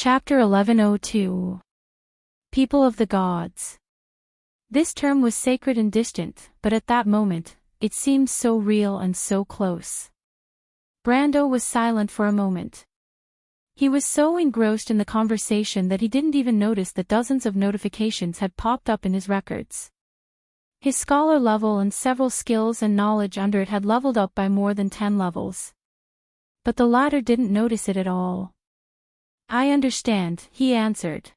Chapter 1102. People of the Gods. This term was sacred and distant, but at that moment, it seemed so real and so close. Brando was silent for a moment. He was so engrossed in the conversation that he didn't even notice that dozens of notifications had popped up in his records. His scholar level and several skills and knowledge under it had leveled up by more than 10 levels. But the latter didn't notice it at all. "I understand," he answered.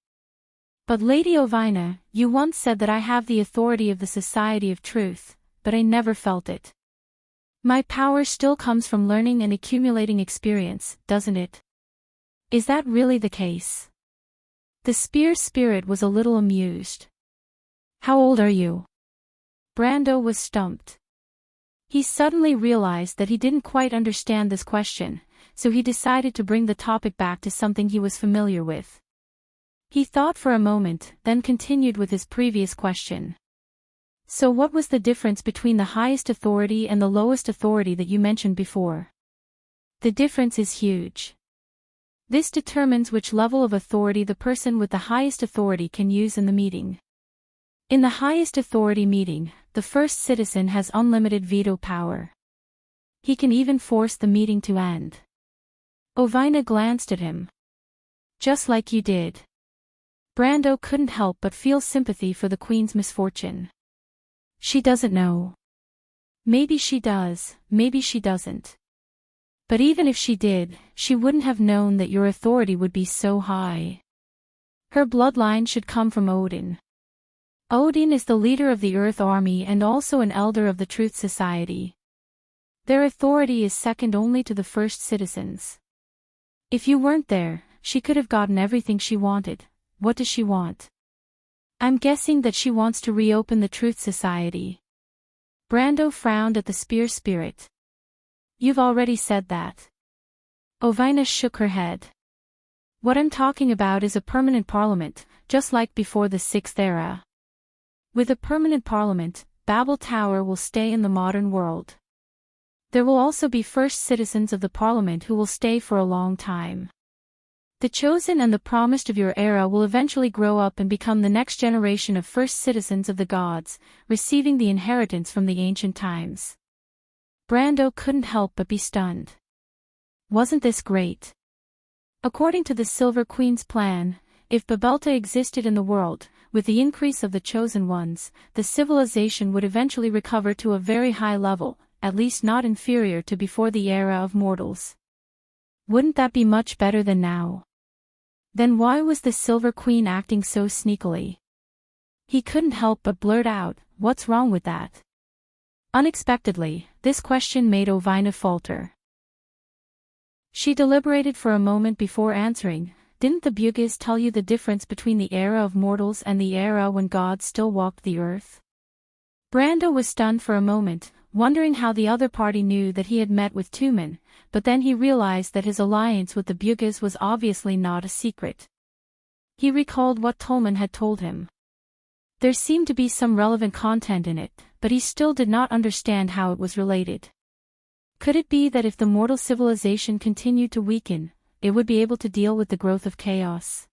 "But Lady Ovina, you once said that I have the authority of the Society of Truth, but I never felt it. My power still comes from learning and accumulating experience, doesn't it? Is that really the case?" The spear spirit was a little amused. "How old are you?" Brando was stumped. He suddenly realized that he didn't quite understand this question, so he decided to bring the topic back to something he was familiar with. He thought for a moment, then continued with his previous question. "So what was the difference between the highest authority and the lowest authority that you mentioned before?" "The difference is huge. This determines which level of authority the person with the highest authority can use in the meeting. In the highest authority meeting, the first citizen has unlimited veto power. He can even force the meeting to end." Ovina glanced at him. "Just like you did." Brando couldn't help but feel sympathy for the Queen's misfortune. "She doesn't know. Maybe she does, maybe she doesn't. But even if she did, she wouldn't have known that your authority would be so high. Her bloodline should come from Odin. Odin is the leader of the Earth Army and also an elder of the Truth Society. Their authority is second only to the first citizens. If you weren't there, she could have gotten everything she wanted. What does she want?" "I'm guessing that she wants to reopen the Truth Society." Brando frowned at the spear spirit. "You've already said that." Ovina shook her head. "What I'm talking about is a permanent parliament, just like before the Sixth Era. With a permanent parliament, Babel Tower will stay in the modern world. There will also be first citizens of the parliament who will stay for a long time. The chosen and the promised of your era will eventually grow up and become the next generation of first citizens of the gods, receiving the inheritance from the ancient times." Brando couldn't help but be stunned. Wasn't this great? According to the Silver Queen's plan, if Babelta existed in the world, with the increase of the chosen ones, the civilization would eventually recover to a very high level, at least not inferior to before the era of mortals. Wouldn't that be much better than now? Then why was the Silver Queen acting so sneakily? He couldn't help but blurt out, "What's wrong with that?" Unexpectedly, this question made Ovina falter. She deliberated for a moment before answering. "Didn't the Bugis tell you the difference between the era of mortals and the era when gods still walked the earth?" Brando was stunned for a moment, wondering how the other party knew that he had met with Tumen, but then he realized that his alliance with the Bugis was obviously not a secret. He recalled what Tolman had told him. There seemed to be some relevant content in it, but he still did not understand how it was related. Could it be that if the mortal civilization continued to weaken, it would be able to deal with the growth of chaos?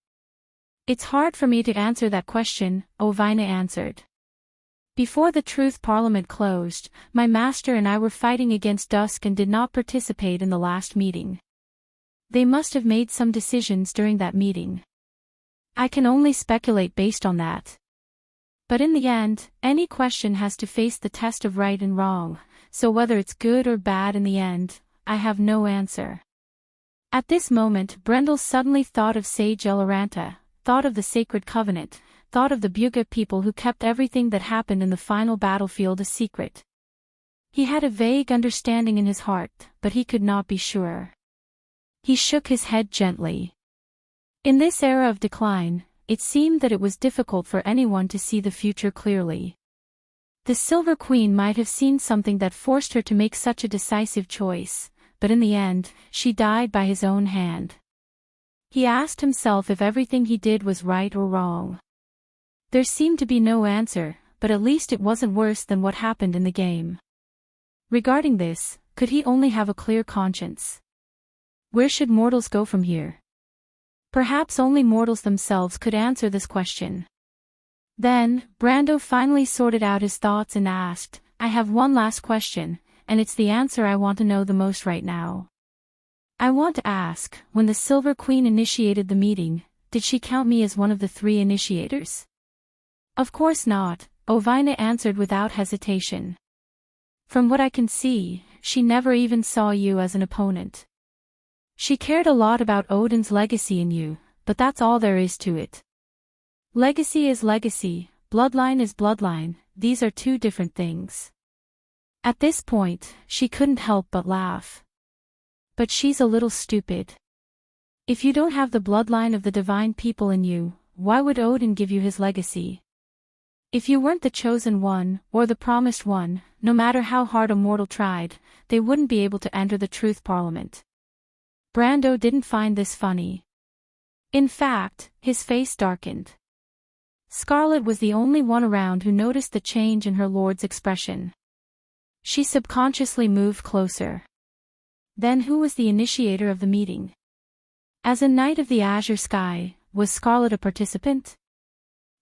"It's hard for me to answer that question," Ovina answered. "Before the Truth Parliament closed, my master and I were fighting against Dusk and did not participate in the last meeting. They must have made some decisions during that meeting. I can only speculate based on that. But in the end, any question has to face the test of right and wrong, so whether it's good or bad in the end, I have no answer." At this moment Brendel suddenly thought of Sage Eloranta, thought of the Sacred Covenant, thought of the Buga people who kept everything that happened in the final battlefield a secret. He had a vague understanding in his heart, but he could not be sure. He shook his head gently. In this era of decline, it seemed that it was difficult for anyone to see the future clearly. The Silver Queen might have seen something that forced her to make such a decisive choice, but in the end, she died by his own hand. He asked himself if everything he did was right or wrong. There seemed to be no answer, but at least it wasn't worse than what happened in the game. Regarding this, could he only have a clear conscience? Where should mortals go from here? Perhaps only mortals themselves could answer this question. Then, Brando finally sorted out his thoughts and asked, I have one last question, and it's the answer I want to know the most right now. I want to ask, when the Silver Queen initiated the meeting, did she count me as one of the 3 initiators? Of course not, Ovina answered without hesitation. From what I can see, she never even saw you as an opponent. She cared a lot about Odin's legacy in you, but that's all there is to it. Legacy is legacy, bloodline is bloodline, these are 2 different things. At this point, she couldn't help but laugh. But she's a little stupid. If you don't have the bloodline of the divine people in you, why would Odin give you his legacy? If you weren't the chosen one, or the promised one, no matter how hard a mortal tried, they wouldn't be able to enter the Truth Parliament. Brando didn't find this funny. In fact, his face darkened. Scarlet was the only one around who noticed the change in her lord's expression. She subconsciously moved closer. Then who was the initiator of the meeting? As a Knight of the Azure Sky, was Scarlet a participant?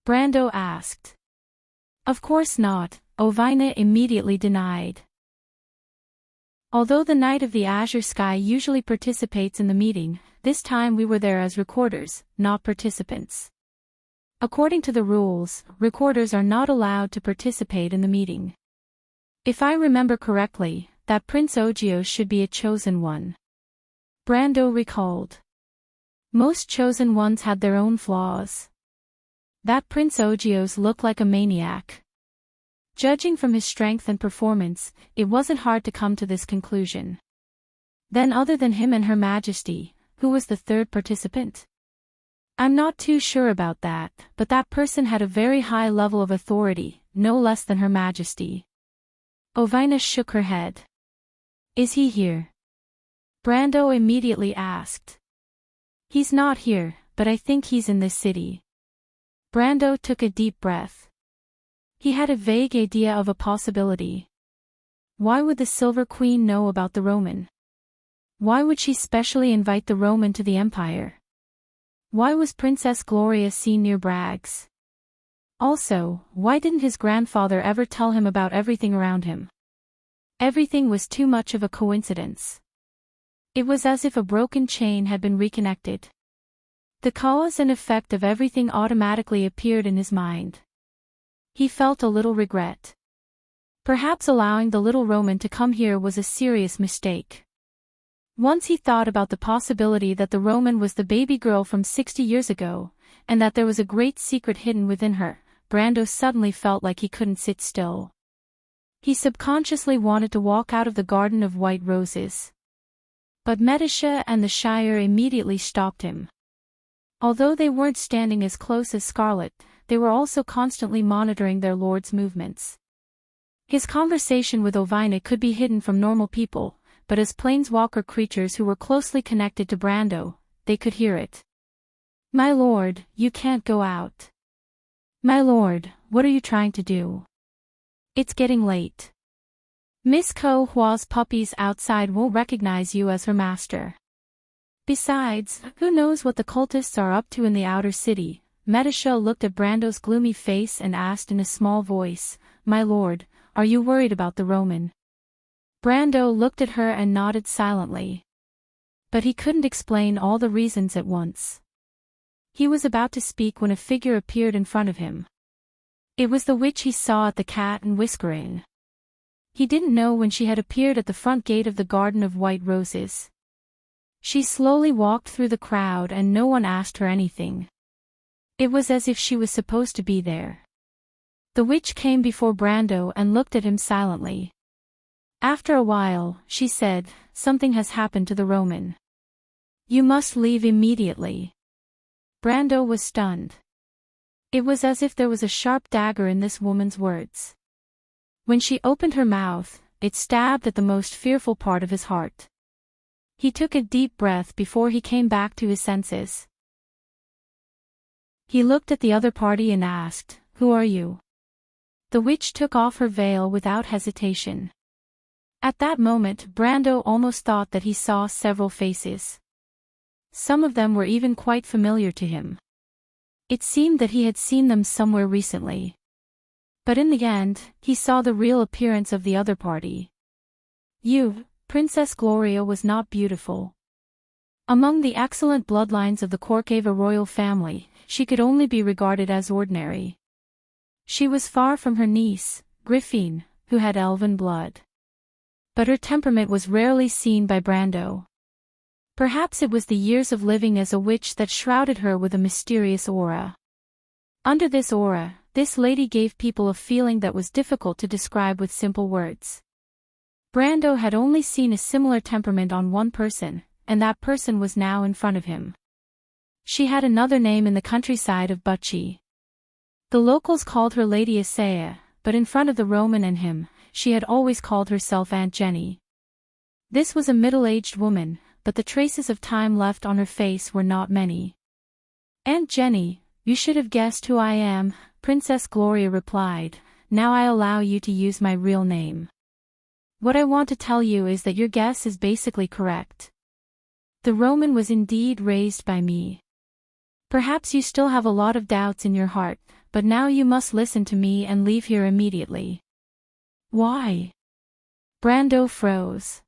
Brando asked. Of course not, Ovina immediately denied. Although the Knight of the Azure Sky usually participates in the meeting, this time we were there as recorders, not participants. According to the rules, recorders are not allowed to participate in the meeting. If I remember correctly, that Prince Ogios should be a chosen one. Brando recalled. Most chosen ones had their own flaws. That Prince Ogios looked like a maniac. Judging from his strength and performance, it wasn't hard to come to this conclusion. Then other than him and Her Majesty, who was the 3rd participant? I'm not too sure about that, but that person had a very high level of authority, no less than Her Majesty. Ovina shook her head. Is he here? Brando immediately asked. He's not here, but I think he's in this city. Brando took a deep breath. He had a vague idea of a possibility. Why would the Silver Queen know about the Roman? Why would she specially invite the Roman to the Empire? Why was Princess Gloria seen near Bragg's? Also, why didn't his grandfather ever tell him about everything around him? Everything was too much of a coincidence. It was as if a broken chain had been reconnected. The cause and effect of everything automatically appeared in his mind. He felt a little regret. Perhaps allowing the little Roman to come here was a serious mistake. Once he thought about the possibility that the Roman was the baby girl from 60 years ago, and that there was a great secret hidden within her, Brando suddenly felt like he couldn't sit still. He subconsciously wanted to walk out of the Garden of White Roses. But Medisha and the Shire immediately stopped him. Although they weren't standing as close as Scarlet, they were also constantly monitoring their lord's movements. His conversation with Ovina could be hidden from normal people, but as planeswalker creatures who were closely connected to Brando, they could hear it. My lord, you can't go out. My lord, what are you trying to do? It's getting late. Miss Ko Hua's puppies outside won't recognize you as her master. Besides, who knows what the cultists are up to in the outer city? Medisha looked at Brando's gloomy face and asked in a small voice, My lord, are you worried about the Roman? Brando looked at her and nodded silently. But he couldn't explain all the reasons at once. He was about to speak when a figure appeared in front of him. It was the witch he saw at the Cat and Whisker Inn. He didn't know when she had appeared at the front gate of the Garden of White Roses. She slowly walked through the crowd and no one asked her anything. It was as if she was supposed to be there. The witch came before Brando and looked at him silently. After a while, she said, Something has happened to the Roman. You must leave immediately. Brando was stunned. It was as if there was a sharp dagger in this woman's words. When she opened her mouth, it stabbed at the most fearful part of his heart. He took a deep breath before he came back to his senses. He looked at the other party and asked, Who are you? The witch took off her veil without hesitation. At that moment Brando almost thought that he saw several faces. Some of them were even quite familiar to him. It seemed that he had seen them somewhere recently. But in the end, he saw the real appearance of the other party. Princess Gloria was not beautiful. Among the excellent bloodlines of the Corcava royal family, she could only be regarded as ordinary. She was far from her niece, Griffine, who had elven blood. But her temperament was rarely seen by Brando. Perhaps it was the years of living as a witch that shrouded her with a mysterious aura. Under this aura, this lady gave people a feeling that was difficult to describe with simple words. Brando had only seen a similar temperament on one person, and that person was now in front of him. She had another name in the countryside of Butchie. The locals called her Lady Isaiah, but in front of the Roman and him, she had always called herself Aunt Jenny. This was a middle-aged woman, but the traces of time left on her face were not many. Aunt Jenny, you should have guessed who I am, Princess Gloria replied. Now I allow you to use my real name. What I want to tell you is that your guess is basically correct. The Roman was indeed raised by me. Perhaps you still have a lot of doubts in your heart, but now you must listen to me and leave here immediately. Why? Brando froze.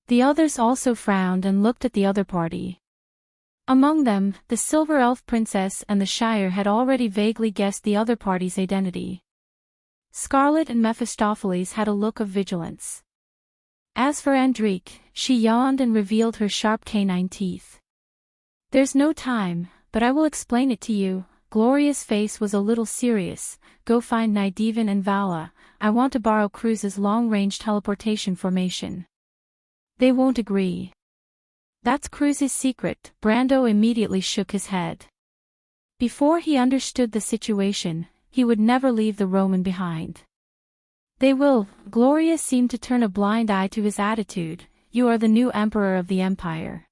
The others also frowned and looked at the other party. Among them, the Silver Elf Princess and the Shire had already vaguely guessed the other party's identity. Scarlet and Mephistopheles had a look of vigilance. As for Enrich, she yawned and revealed her sharp canine teeth. There's no time, but I will explain it to you. Gloria's face was a little serious. Go find Nydivan and Vala. I want to borrow Cruz's long-range teleportation formation. They won't agree. That's Cruz's secret. Brando immediately shook his head. Before he understood the situation, he would never leave the Roman behind. They will. Gloria seemed to turn a blind eye to his attitude. You are the new emperor of the empire.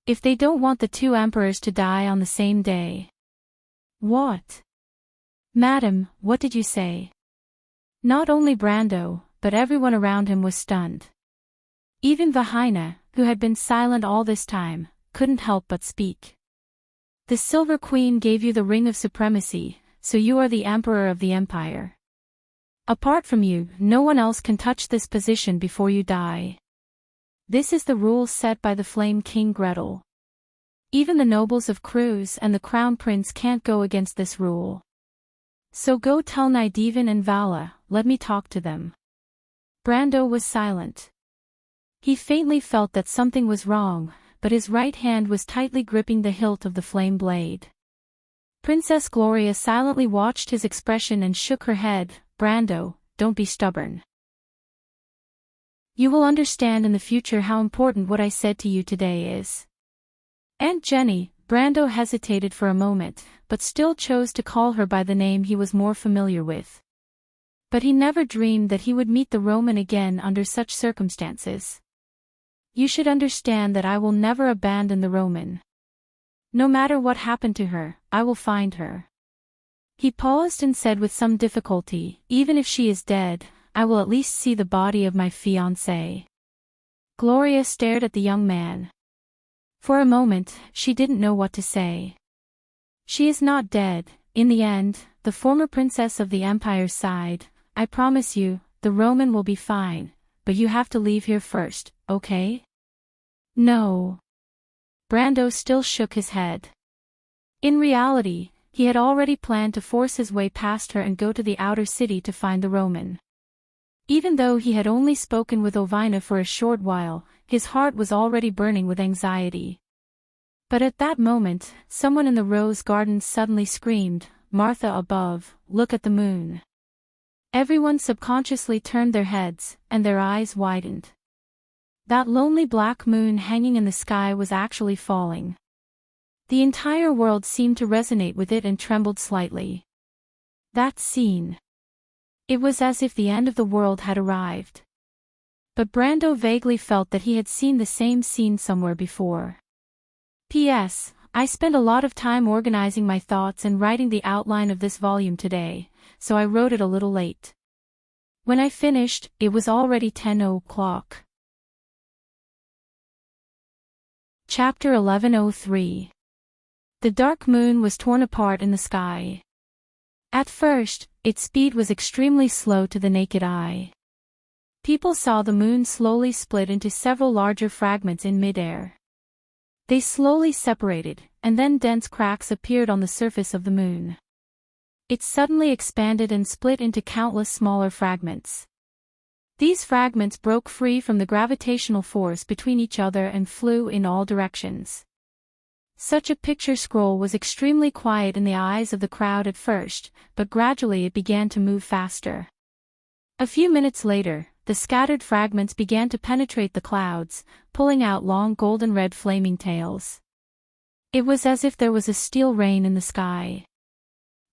If they don't want the two emperors to die on the same day. What? Madam, what did you say? Not only Brando, but everyone around him was stunned. Even Vahina, who had been silent all this time, couldn't help but speak. The Silver Queen gave you the ring of supremacy, so you are the emperor of the empire. Apart from you, no one else can touch this position before you die. This is the rule set by the Flame King Gretel. Even the nobles of Cruz and the Crown Prince can't go against this rule. So go tell Nydivan and Vala, let me talk to them. Brando was silent. He faintly felt that something was wrong, but his right hand was tightly gripping the hilt of the flame blade. Princess Gloria silently watched his expression and shook her head. Brando, don't be stubborn. You will understand in the future how important what I said to you today is. Aunt Jenny. Brando hesitated for a moment, but still chose to call her by the name he was more familiar with. But he never dreamed that he would meet the Roman again under such circumstances. You should understand that I will never abandon the Roman. No matter what happened to her, I will find her. He paused and said with some difficulty, even if she is dead, I will at least see the body of my fiancé. Gloria stared at the young man. For a moment, she didn't know what to say. She is not dead. In the end, the former princess of the empire sighed. I promise you, the Roman will be fine, but you have to leave here first, okay? No. Brando still shook his head. In reality, he had already planned to force his way past her and go to the outer city to find the Roman. Even though he had only spoken with Ovina for a short while, his heart was already burning with anxiety. But at that moment, someone in the rose garden suddenly screamed, Martha above, look at the moon. Everyone subconsciously turned their heads, and their eyes widened. That lonely black moon hanging in the sky was actually falling. The entire world seemed to resonate with it and trembled slightly. That scene. It was as if the end of the world had arrived. But Brando vaguely felt that he had seen the same scene somewhere before. P.S. I spent a lot of time organizing my thoughts and writing the outline of this volume today, so I wrote it a little late. When I finished, it was already 10 o'clock. Chapter 1103. The dark moon was torn apart in the sky. At first, its speed was extremely slow to the naked eye. People saw the moon slowly split into several larger fragments in midair. They slowly separated, and then dense cracks appeared on the surface of the moon. It suddenly expanded and split into countless smaller fragments. These fragments broke free from the gravitational force between each other and flew in all directions. Such a picture scroll was extremely quiet in the eyes of the crowd at first, but gradually it began to move faster. A few minutes later, the scattered fragments began to penetrate the clouds, pulling out long golden-red flaming tails. It was as if there was a steel rain in the sky.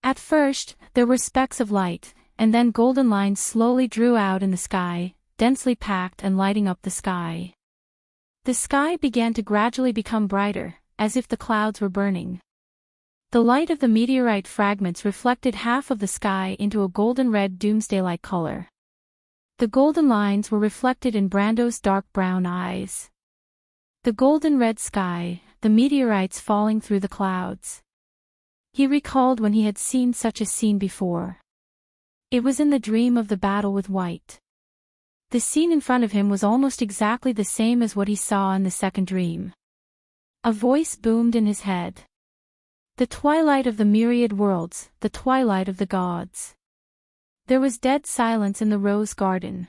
At first, there were specks of light, and then golden lines slowly drew out in the sky, densely packed and lighting up the sky. The sky began to gradually become brighter, as if the clouds were burning. The light of the meteorite fragments reflected half of the sky into a golden-red doomsday-like color. The golden lines were reflected in Brando's dark brown eyes. The golden-red sky, the meteorites falling through the clouds. He recalled when he had seen such a scene before. It was in the dream of the battle with White. The scene in front of him was almost exactly the same as what he saw in the second dream. A voice boomed in his head. The twilight of the myriad worlds, the twilight of the gods. There was dead silence in the rose garden.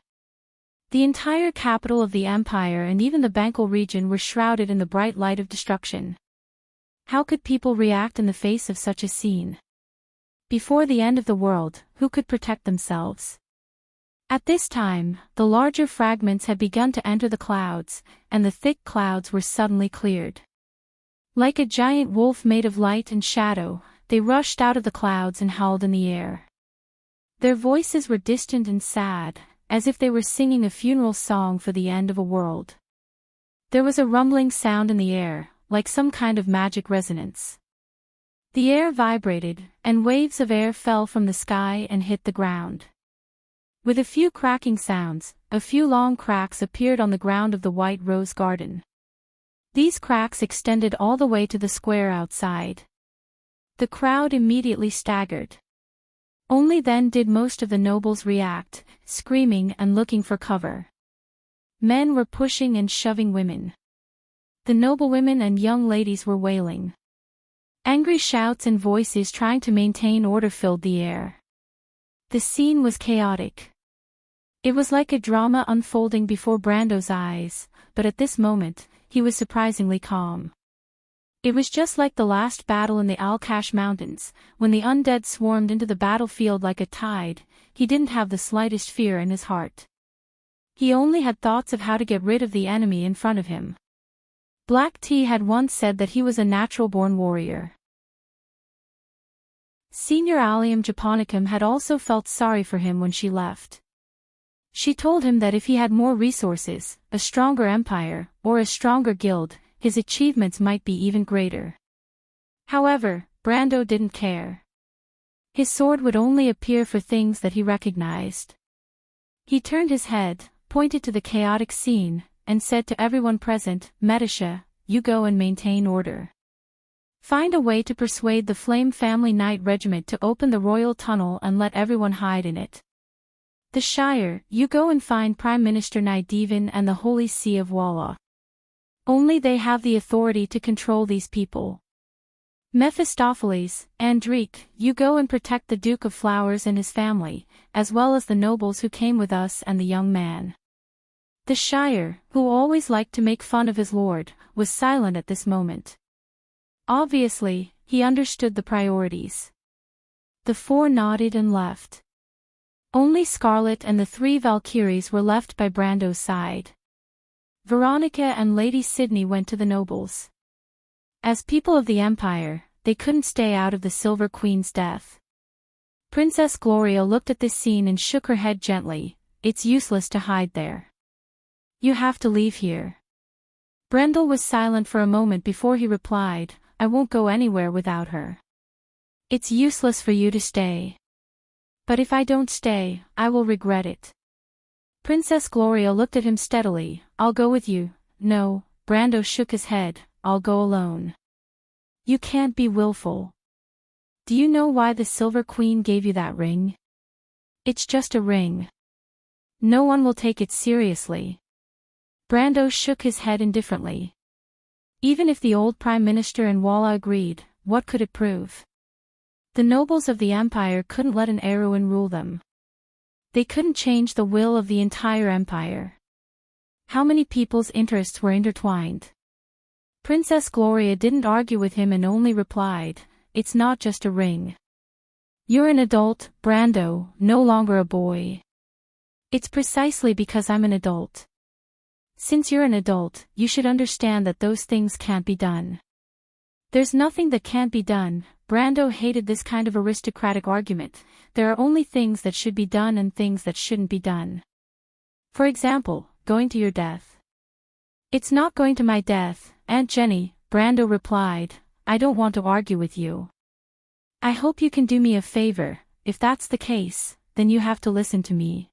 The entire capital of the empire and even the Banqual region were shrouded in the bright light of destruction. How could people react in the face of such a scene? Before the end of the world, who could protect themselves? At this time, the larger fragments had begun to enter the clouds, and the thick clouds were suddenly cleared. Like a giant wolf made of light and shadow, they rushed out of the clouds and howled in the air. Their voices were distant and sad, as if they were singing a funeral song for the end of a world. There was a rumbling sound in the air, like some kind of magic resonance. The air vibrated, and waves of air fell from the sky and hit the ground. With a few cracking sounds, a few long cracks appeared on the ground of the white rose garden. These cracks extended all the way to the square outside. The crowd immediately staggered. Only then did most of the nobles react, screaming and looking for cover. Men were pushing and shoving women. The noblewomen and young ladies were wailing. Angry shouts and voices trying to maintain order filled the air. The scene was chaotic. It was like a drama unfolding before Brando's eyes, but at this moment, he was surprisingly calm. It was just like the last battle in the Alkash Mountains, when the undead swarmed into the battlefield like a tide. He didn't have the slightest fear in his heart. He only had thoughts of how to get rid of the enemy in front of him. Black Tea had once said that he was a natural-born warrior. Senior Allium Japonicum had also felt sorry for him when she left. She told him that if he had more resources, a stronger empire, or a stronger guild, his achievements might be even greater. However, Brando didn't care. His sword would only appear for things that he recognized. He turned his head, pointed to the chaotic scene, and said to everyone present, "Metasha, you go and maintain order. Find a way to persuade the Flame Family Knight Regiment to open the royal tunnel and let everyone hide in it. The Shire, you go and find Prime Minister Nydivan and the Holy See of Walla. Only they have the authority to control these people. Mephistopheles, Andrique, you go and protect the Duke of Flowers and his family, as well as the nobles who came with us and the young man." The Shire, who always liked to make fun of his lord, was silent at this moment. Obviously, he understood the priorities. The four nodded and left. Only Scarlet and the three Valkyries were left by Brando's side. Veronica and Lady Sydney went to the nobles. As people of the Empire, they couldn't stay out of the Silver Queen's death. Princess Gloria looked at this scene and shook her head gently. "It's useless to hide there. You have to leave here." Brendel was silent for a moment before he replied, "I won't go anywhere without her. It's useless for you to stay. But if I don't stay, I will regret it." Princess Gloria looked at him steadily. "I'll go with you." "No," Brando shook his head, I'll go alone. You can't be willful. Do you know why the Silver Queen gave you that ring? It's just a ring. No one will take it seriously. Brando shook his head indifferently. Even if the old Prime Minister and Walla agreed, what could it prove? The nobles of the Empire couldn't let an heroine rule them. They couldn't change the will of the entire empire. How many people's interests were intertwined? Princess Gloria didn't argue with him and only replied, "It's not just a ring. You're an adult, Brando, no longer a boy. It's precisely because I'm an adult. Since you're an adult, you should understand that those things can't be done." There's nothing that can't be done. Brando hated this kind of aristocratic argument. There are only things that should be done and things that shouldn't be done. For example, going to your death. It's not going to my death, Aunt Jenny, Brando replied. I don't want to argue with you. I hope you can do me a favor. If that's the case, then you have to listen to me.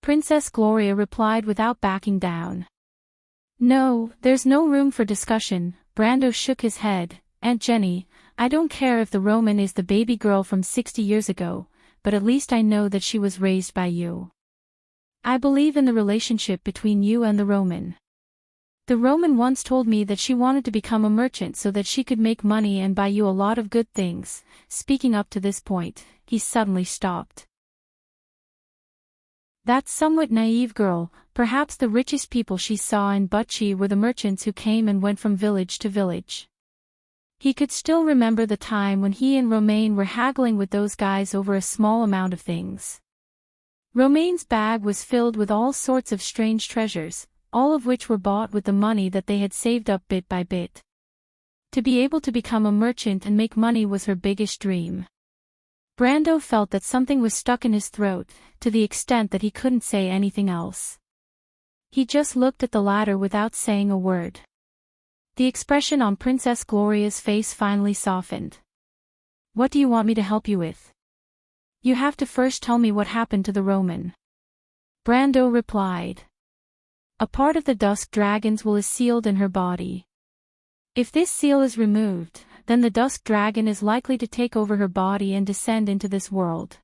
Princess Gloria replied without backing down. No, there's no room for discussion. Brando shook his head. Aunt Jenny, I don't care if the Roman is the baby girl from 60 years ago, but at least I know that she was raised by you. I believe in the relationship between you and the Roman. The Roman once told me that she wanted to become a merchant so that she could make money and buy you a lot of good things. Speaking up to this point, he suddenly stopped. That somewhat naive girl, perhaps the richest people she saw in Butchie were the merchants who came and went from village to village. He could still remember the time when he and Romaine were haggling with those guys over a small amount of things. Romaine's bag was filled with all sorts of strange treasures, all of which were bought with the money that they had saved up bit by bit. To be able to become a merchant and make money was her biggest dream. Brando felt that something was stuck in his throat, to the extent that he couldn't say anything else. He just looked at the ladder without saying a word. The expression on Princess Gloria's face finally softened. What do you want me to help you with? You have to first tell me what happened to the Roman. Brando replied. A part of the Dusk Dragon's will is sealed in her body. If this seal is removed, then the Dusk Dragon is likely to take over her body and descend into this world.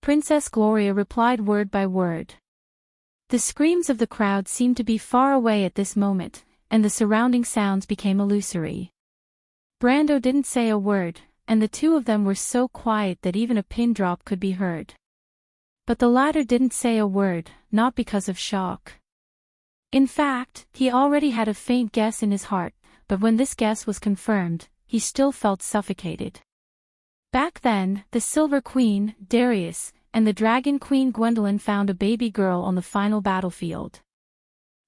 Princess Gloria replied word by word. The screams of the crowd seemed to be far away at this moment, and the surrounding sounds became illusory. Brando didn't say a word, and the two of them were so quiet that even a pin drop could be heard. But the latter didn't say a word, not because of shock. In fact, he already had a faint guess in his heart, but when this guess was confirmed, he still felt suffocated. Back then, the Silver Queen, Darius, and the Dragon Queen Gwendolyn found a baby girl on the final battlefield.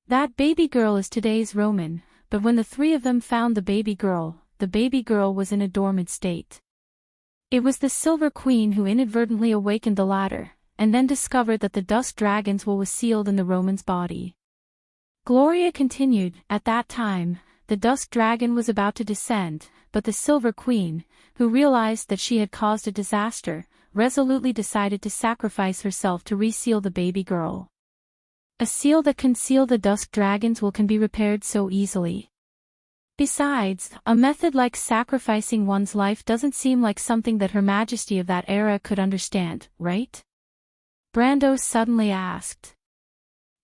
That baby girl is today's Roman, but when the three of them found the baby girl was in a dormant state. It was the Silver Queen who inadvertently awakened the latter, and then discovered that the Dusk Dragon's will was sealed in the Roman's body. Gloria continued, at that time, the Dusk Dragon was about to descend, but the Silver Queen, who realized that she had caused a disaster, resolutely decided to sacrifice herself to reseal the baby girl. A seal that can seal the Dusk Dragon's will can be repaired so easily. Besides, a method like sacrificing one's life doesn't seem like something that Her Majesty of that era could understand, right? Brando suddenly asked.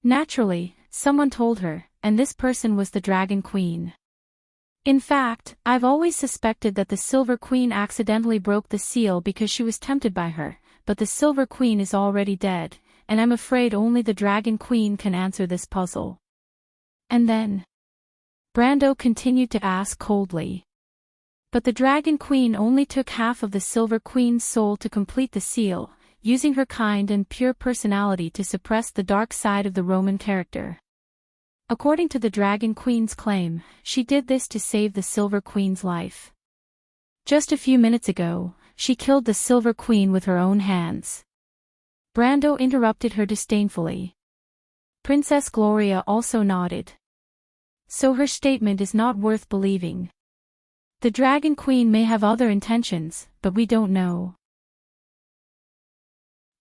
Naturally, someone told her, and this person was the Dragon Queen. In fact, I've always suspected that the Silver Queen accidentally broke the seal because she was tempted by her, but the Silver Queen is already dead, and I'm afraid only the Dragon Queen can answer this puzzle. And then? Brando continued to ask coldly. But the Dragon Queen only took half of the Silver Queen's soul to complete the seal, using her kind and pure personality to suppress the dark side of the Roman character. According to the Dragon Queen's claim, she did this to save the Silver Queen's life. Just a few minutes ago, she killed the Silver Queen with her own hands. Brando interrupted her disdainfully. Princess Gloria also nodded. So her statement is not worth believing. The Dragon Queen may have other intentions, but we don't know.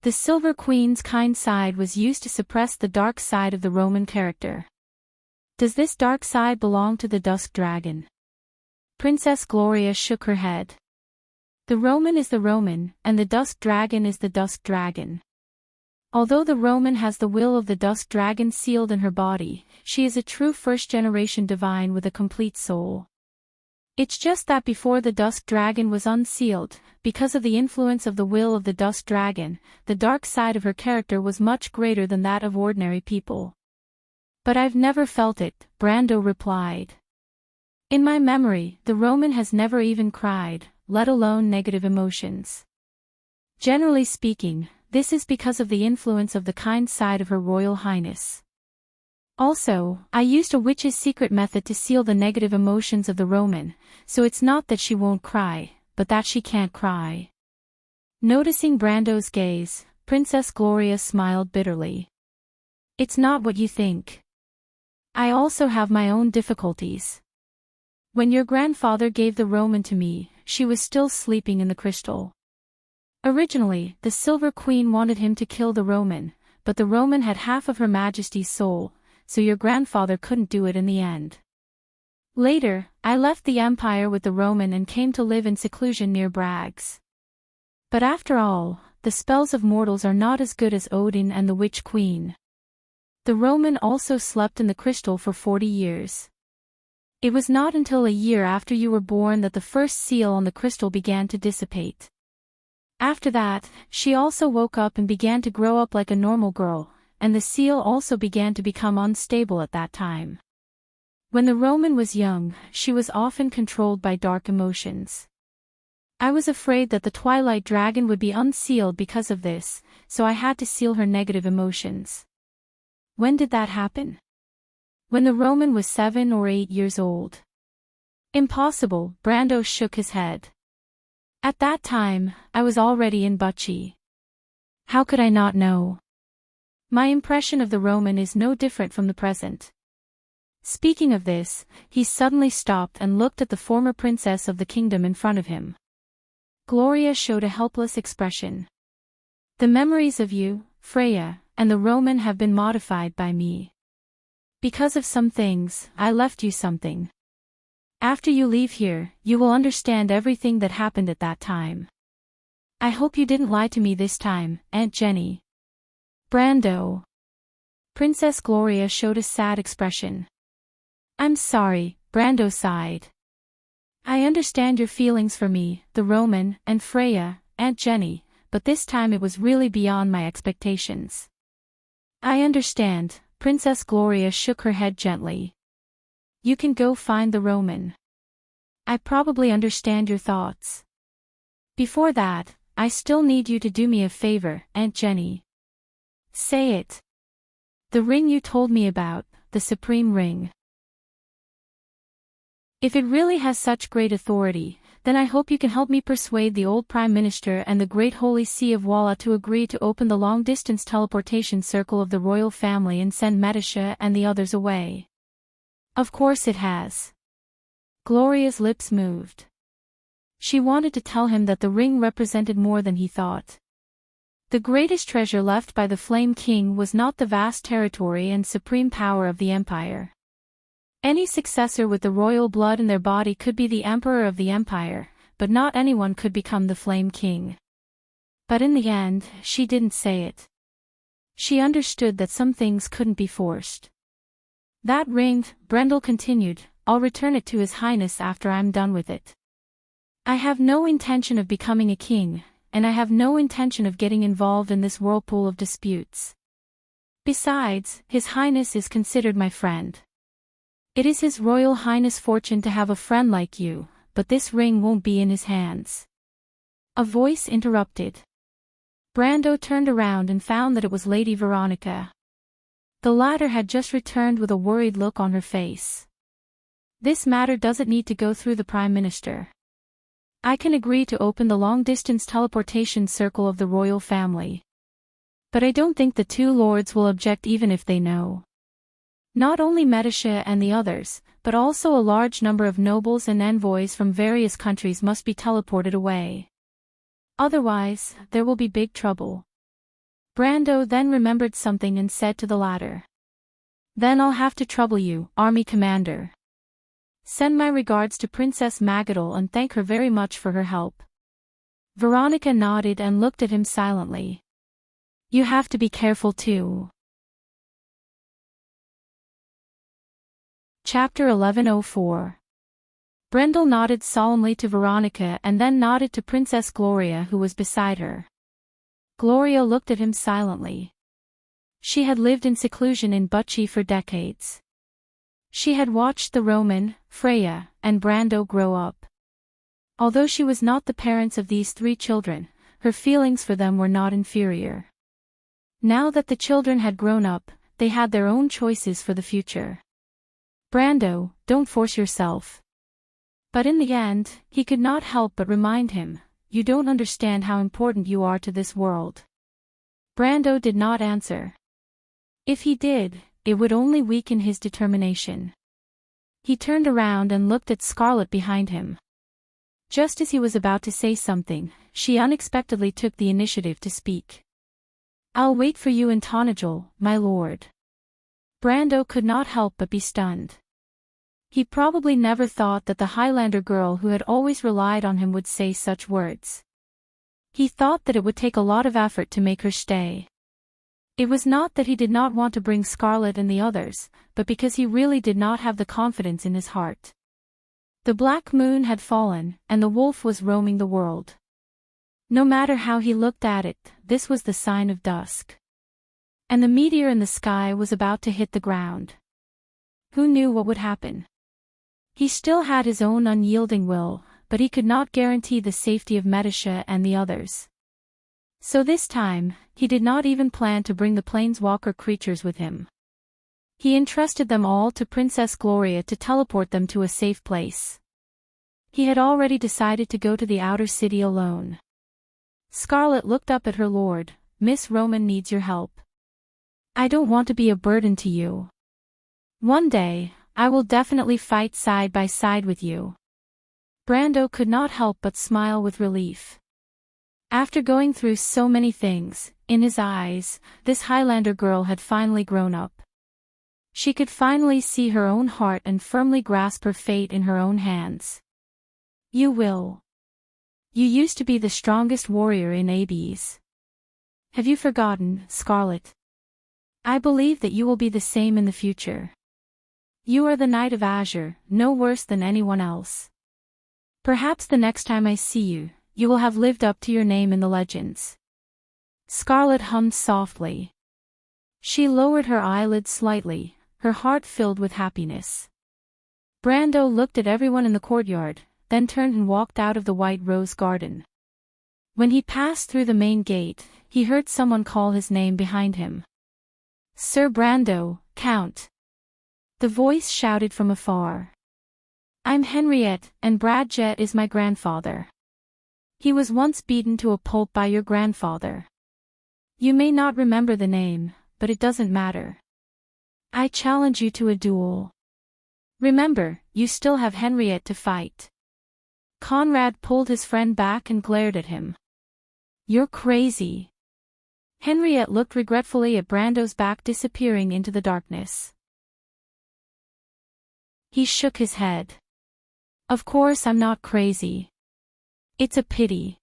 The Silver Queen's kind side was used to suppress the dark side of the Roman character. Does this dark side belong to the Dusk Dragon? Princess Gloria shook her head. The Roman is the Roman, and the Dusk Dragon is the Dusk Dragon. Although the Roman has the will of the Dusk Dragon sealed in her body, she is a true first-generation divine with a complete soul. It's just that before the Dusk Dragon was unsealed, because of the influence of the will of the Dusk Dragon, the dark side of her character was much greater than that of ordinary people. But I've never felt it, Brando replied. In my memory, the Roman has never even cried, let alone negative emotions. Generally speaking, this is because of the influence of the kind side of Her Royal Highness. Also, I used a witch's secret method to seal the negative emotions of the Roman, so it's not that she won't cry, but that she can't cry. Noticing Brando's gaze, Princess Gloria smiled bitterly. It's not what you think. I also have my own difficulties. When your grandfather gave the Roman to me, she was still sleeping in the crystal. Originally, the Silver Queen wanted him to kill the Roman, but the Roman had half of Her Majesty's soul, so your grandfather couldn't do it in the end. Later, I left the Empire with the Roman and came to live in seclusion near Bragg's. But after all, the spells of mortals are not as good as Odin and the Witch Queen. The Roman also slept in the crystal for 40 years. It was not until a year after you were born that the first seal on the crystal began to dissipate. After that, she also woke up and began to grow up like a normal girl, and the seal also began to become unstable at that time. When the Roman was young, she was often controlled by dark emotions. I was afraid that the Twilight Dragon would be unsealed because of this, so I had to seal her negative emotions. When did that happen? When the Roman was 7 or 8 years old. Impossible, Brando shook his head. At that time, I was already in Butchie. How could I not know? My impression of the Roman is no different from the present. Speaking of this, he suddenly stopped and looked at the former princess of the kingdom in front of him. Gloria showed a helpless expression. The memories of you, Freya, and the Roman have been modified by me. Because of some things, I left you something. After you leave here, you will understand everything that happened at that time. I hope you didn't lie to me this time, Aunt Jenny. Brando. Princess Gloria showed a sad expression. I'm sorry, Brando sighed. I understand your feelings for me, the Roman, and Freya, Aunt Jenny, but this time it was really beyond my expectations. I understand, Princess Gloria shook her head gently. You can go find the Roman. I probably understand your thoughts. Before that, I still need you to do me a favor, Aunt Jenny. Say it. The ring you told me about, the Supreme Ring. If it really has such great authority, then I hope you can help me persuade the old Prime Minister and the Great Holy See of Walla to agree to open the long-distance teleportation circle of the royal family and send Medisha and the others away. Of course it has. Gloria's lips moved. She wanted to tell him that the ring represented more than he thought. The greatest treasure left by the Flame King was not the vast territory and supreme power of the Empire. Any successor with the royal blood in their body could be the Emperor of the Empire, but not anyone could become the Flame King. But in the end, she didn't say it. She understood that some things couldn't be forced. That ring, Brendel continued, I'll return it to His Highness after I'm done with it. I have no intention of becoming a king, and I have no intention of getting involved in this whirlpool of disputes. Besides, His Highness is considered my friend. It is His Royal Highness' fortune to have a friend like you, but this ring won't be in his hands. A voice interrupted. Brando turned around and found that it was Lady Veronica. The latter had just returned with a worried look on her face. This matter doesn't need to go through the Prime Minister. I can agree to open the long-distance teleportation circle of the royal family. But I don't think the two lords will object even if they know. Not only Medisha and the others, but also a large number of nobles and envoys from various countries must be teleported away. Otherwise, there will be big trouble. Brando then remembered something and said to the latter. Then I'll have to trouble you, Army Commander. Send my regards to Princess Magadol and thank her very much for her help. Veronica nodded and looked at him silently. You have to be careful too. Chapter 1104. Brendel nodded solemnly to Veronica and then nodded to Princess Gloria, who was beside her. Gloria looked at him silently. She had lived in seclusion in Butchie for decades. She had watched the Roman, Freya, and Brando grow up. Although she was not the parents of these 3 children, her feelings for them were not inferior. Now that the children had grown up, they had their own choices for the future. Brando, don't force yourself. But in the end, he could not help but remind him, you don't understand how important you are to this world. Brando did not answer. If he did, it would only weaken his determination. He turned around and looked at Scarlet behind him. Just as he was about to say something, she unexpectedly took the initiative to speak. I'll wait for you in Tonajol, my lord. Brando could not help but be stunned. He probably never thought that the Highlander girl who had always relied on him would say such words. He thought that it would take a lot of effort to make her stay. It was not that he did not want to bring Scarlet and the others, but because he really did not have the confidence in his heart. The black moon had fallen, and the wolf was roaming the world. No matter how he looked at it, this was the sign of dusk. And the meteor in the sky was about to hit the ground. Who knew what would happen? He still had his own unyielding will, but he could not guarantee the safety of Medisha and the others. So this time, he did not even plan to bring the planeswalker creatures with him. He entrusted them all to Princess Gloria to teleport them to a safe place. He had already decided to go to the outer city alone. Scarlet looked up at her lord. Miss Roman needs your help. I don't want to be a burden to you. One day, I will definitely fight side by side with you. Brando could not help but smile with relief. After going through so many things, in his eyes, this Highlander girl had finally grown up. She could finally see her own heart and firmly grasp her fate in her own hands. You will. You used to be the strongest warrior in Abes. Have you forgotten, Scarlet? I believe that you will be the same in the future. You are the Knight of Azure, no worse than anyone else. Perhaps the next time I see you, you will have lived up to your name in the legends. Scarlet hummed softly. She lowered her eyelids slightly, her heart filled with happiness. Brando looked at everyone in the courtyard, then turned and walked out of the White Rose Garden. When he passed through the main gate, he heard someone call his name behind him. Sir Brando, Count. The voice shouted from afar. I'm Henriette, and Bradjet is my grandfather. He was once beaten to a pulp by your grandfather. You may not remember the name, but it doesn't matter. I challenge you to a duel. Remember, you still have Henriette to fight. Conrad pulled his friend back and glared at him. You're crazy. Henriette looked regretfully at Brando's back disappearing into the darkness. He shook his head. Of course I'm not crazy. It's a pity.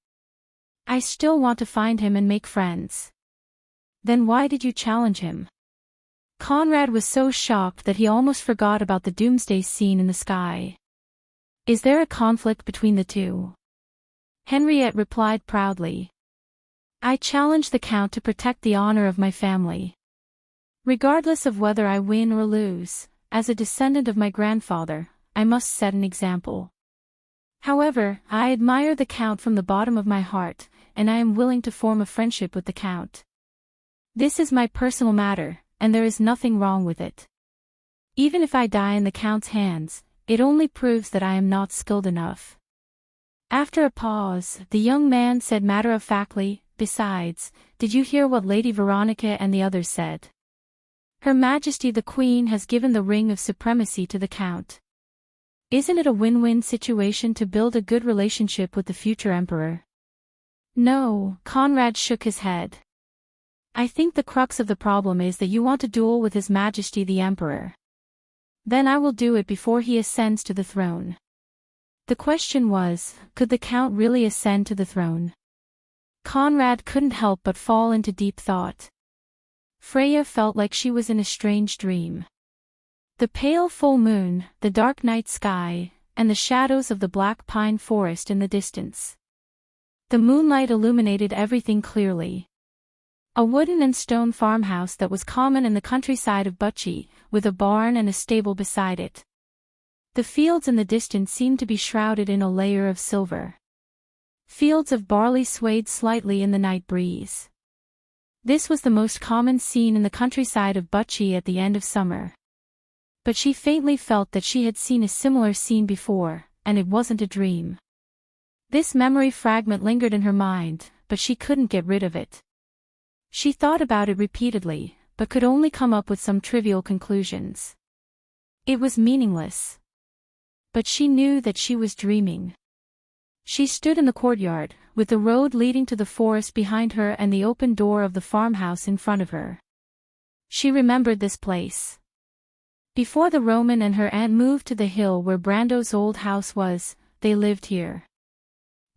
I still want to find him and make friends. Then why did you challenge him? Conrad was so shocked that he almost forgot about the doomsday scene in the sky. Is there a conflict between the two? Henriette replied proudly. I challenge the Count to protect the honor of my family. Regardless of whether I win or lose, as a descendant of my grandfather, I must set an example. However, I admire the Count from the bottom of my heart, and I am willing to form a friendship with the Count. This is my personal matter, and there is nothing wrong with it. Even if I die in the Count's hands, it only proves that I am not skilled enough. After a pause, the young man said matter-of-factly, besides, did you hear what Lady Veronica and the others said? Her Majesty the Queen has given the Ring of Supremacy to the Count. Isn't it a win-win situation to build a good relationship with the future Emperor? No, Conrad shook his head. I think the crux of the problem is that you want to duel with His Majesty the Emperor. Then I will do it before he ascends to the throne. The question was, could the Count really ascend to the throne? Conrad couldn't help but fall into deep thought. Freya felt like she was in a strange dream. The pale full moon, the dark night sky, and the shadows of the black pine forest in the distance. The moonlight illuminated everything clearly. A wooden and stone farmhouse that was common in the countryside of Bucci, with a barn and a stable beside it. The fields in the distance seemed to be shrouded in a layer of silver. Fields of barley swayed slightly in the night breeze. This was the most common scene in the countryside of Bucci at the end of summer. But she faintly felt that she had seen a similar scene before, and it wasn't a dream. This memory fragment lingered in her mind, but she couldn't get rid of it. She thought about it repeatedly, but could only come up with some trivial conclusions. It was meaningless. But she knew that she was dreaming. She stood in the courtyard, with the road leading to the forest behind her and the open door of the farmhouse in front of her. She remembered this place. Before the Roman and her aunt moved to the hill where Brando's old house was, they lived here.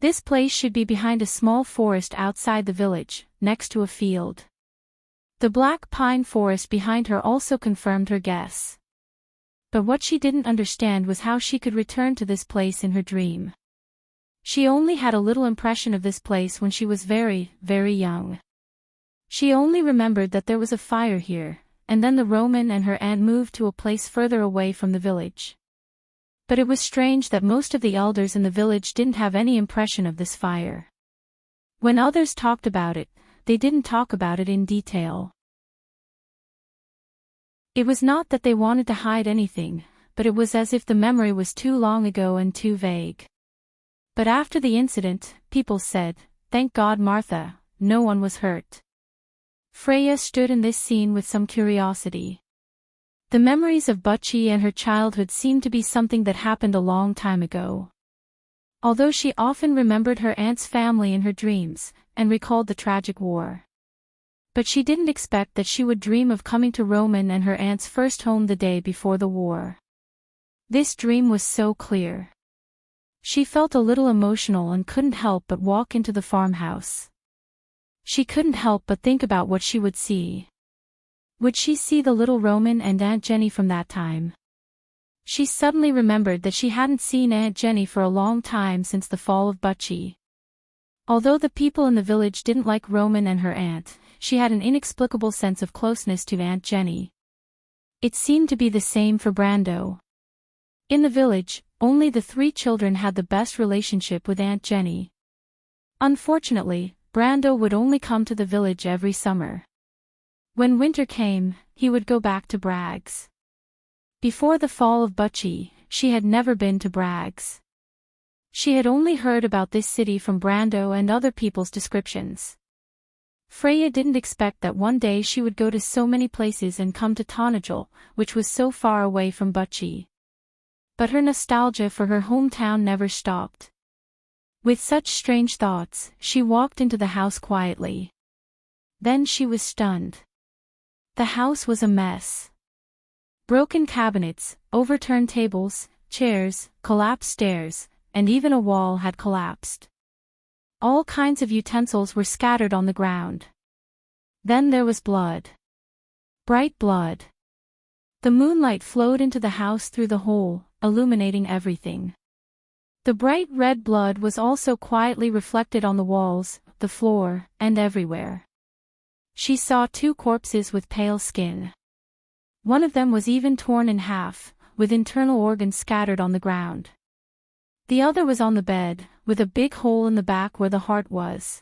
This place should be behind a small forest outside the village, next to a field. The black pine forest behind her also confirmed her guess. But what she didn't understand was how she could return to this place in her dream. She only had a little impression of this place when she was very, very young. She only remembered that there was a fire here, and then the Roman and her aunt moved to a place further away from the village. But it was strange that most of the elders in the village didn't have any impression of this fire. When others talked about it, they didn't talk about it in detail. It was not that they wanted to hide anything, but it was as if the memory was too long ago and too vague. But after the incident, people said, "Thank God, Martha, no one was hurt." Freya stood in this scene with some curiosity. The memories of Bucci and her childhood seemed to be something that happened a long time ago. Although she often remembered her aunt's family in her dreams, and recalled the tragic war. But she didn't expect that she would dream of coming to Roman and her aunt's first home the day before the war. This dream was so clear. She felt a little emotional and couldn't help but walk into the farmhouse. She couldn't help but think about what she would see. Would she see the little Roman and Aunt Jenny from that time? She suddenly remembered that she hadn't seen Aunt Jenny for a long time since the fall of Bucci. Although the people in the village didn't like Roman and her aunt, she had an inexplicable sense of closeness to Aunt Jenny. It seemed to be the same for Brando. In the village, only the three children had the best relationship with Aunt Jenny. Unfortunately, Brando would only come to the village every summer. When winter came, he would go back to Bragg's. Before the fall of Bucci, she had never been to Bragg's. She had only heard about this city from Brando and other people's descriptions. Freya didn't expect that one day she would go to so many places and come to Tonagel, which was so far away from Bucci. But her nostalgia for her hometown never stopped. With such strange thoughts, she walked into the house quietly. Then she was stunned. The house was a mess. Broken cabinets, overturned tables, chairs, collapsed stairs, and even a wall had collapsed. All kinds of utensils were scattered on the ground. Then there was blood. Bright blood. The moonlight flowed into the house through the hole, illuminating everything. The bright red blood was also quietly reflected on the walls, the floor, and everywhere. She saw two corpses with pale skin. One of them was even torn in half, with internal organs scattered on the ground. The other was on the bed, with a big hole in the back where the heart was.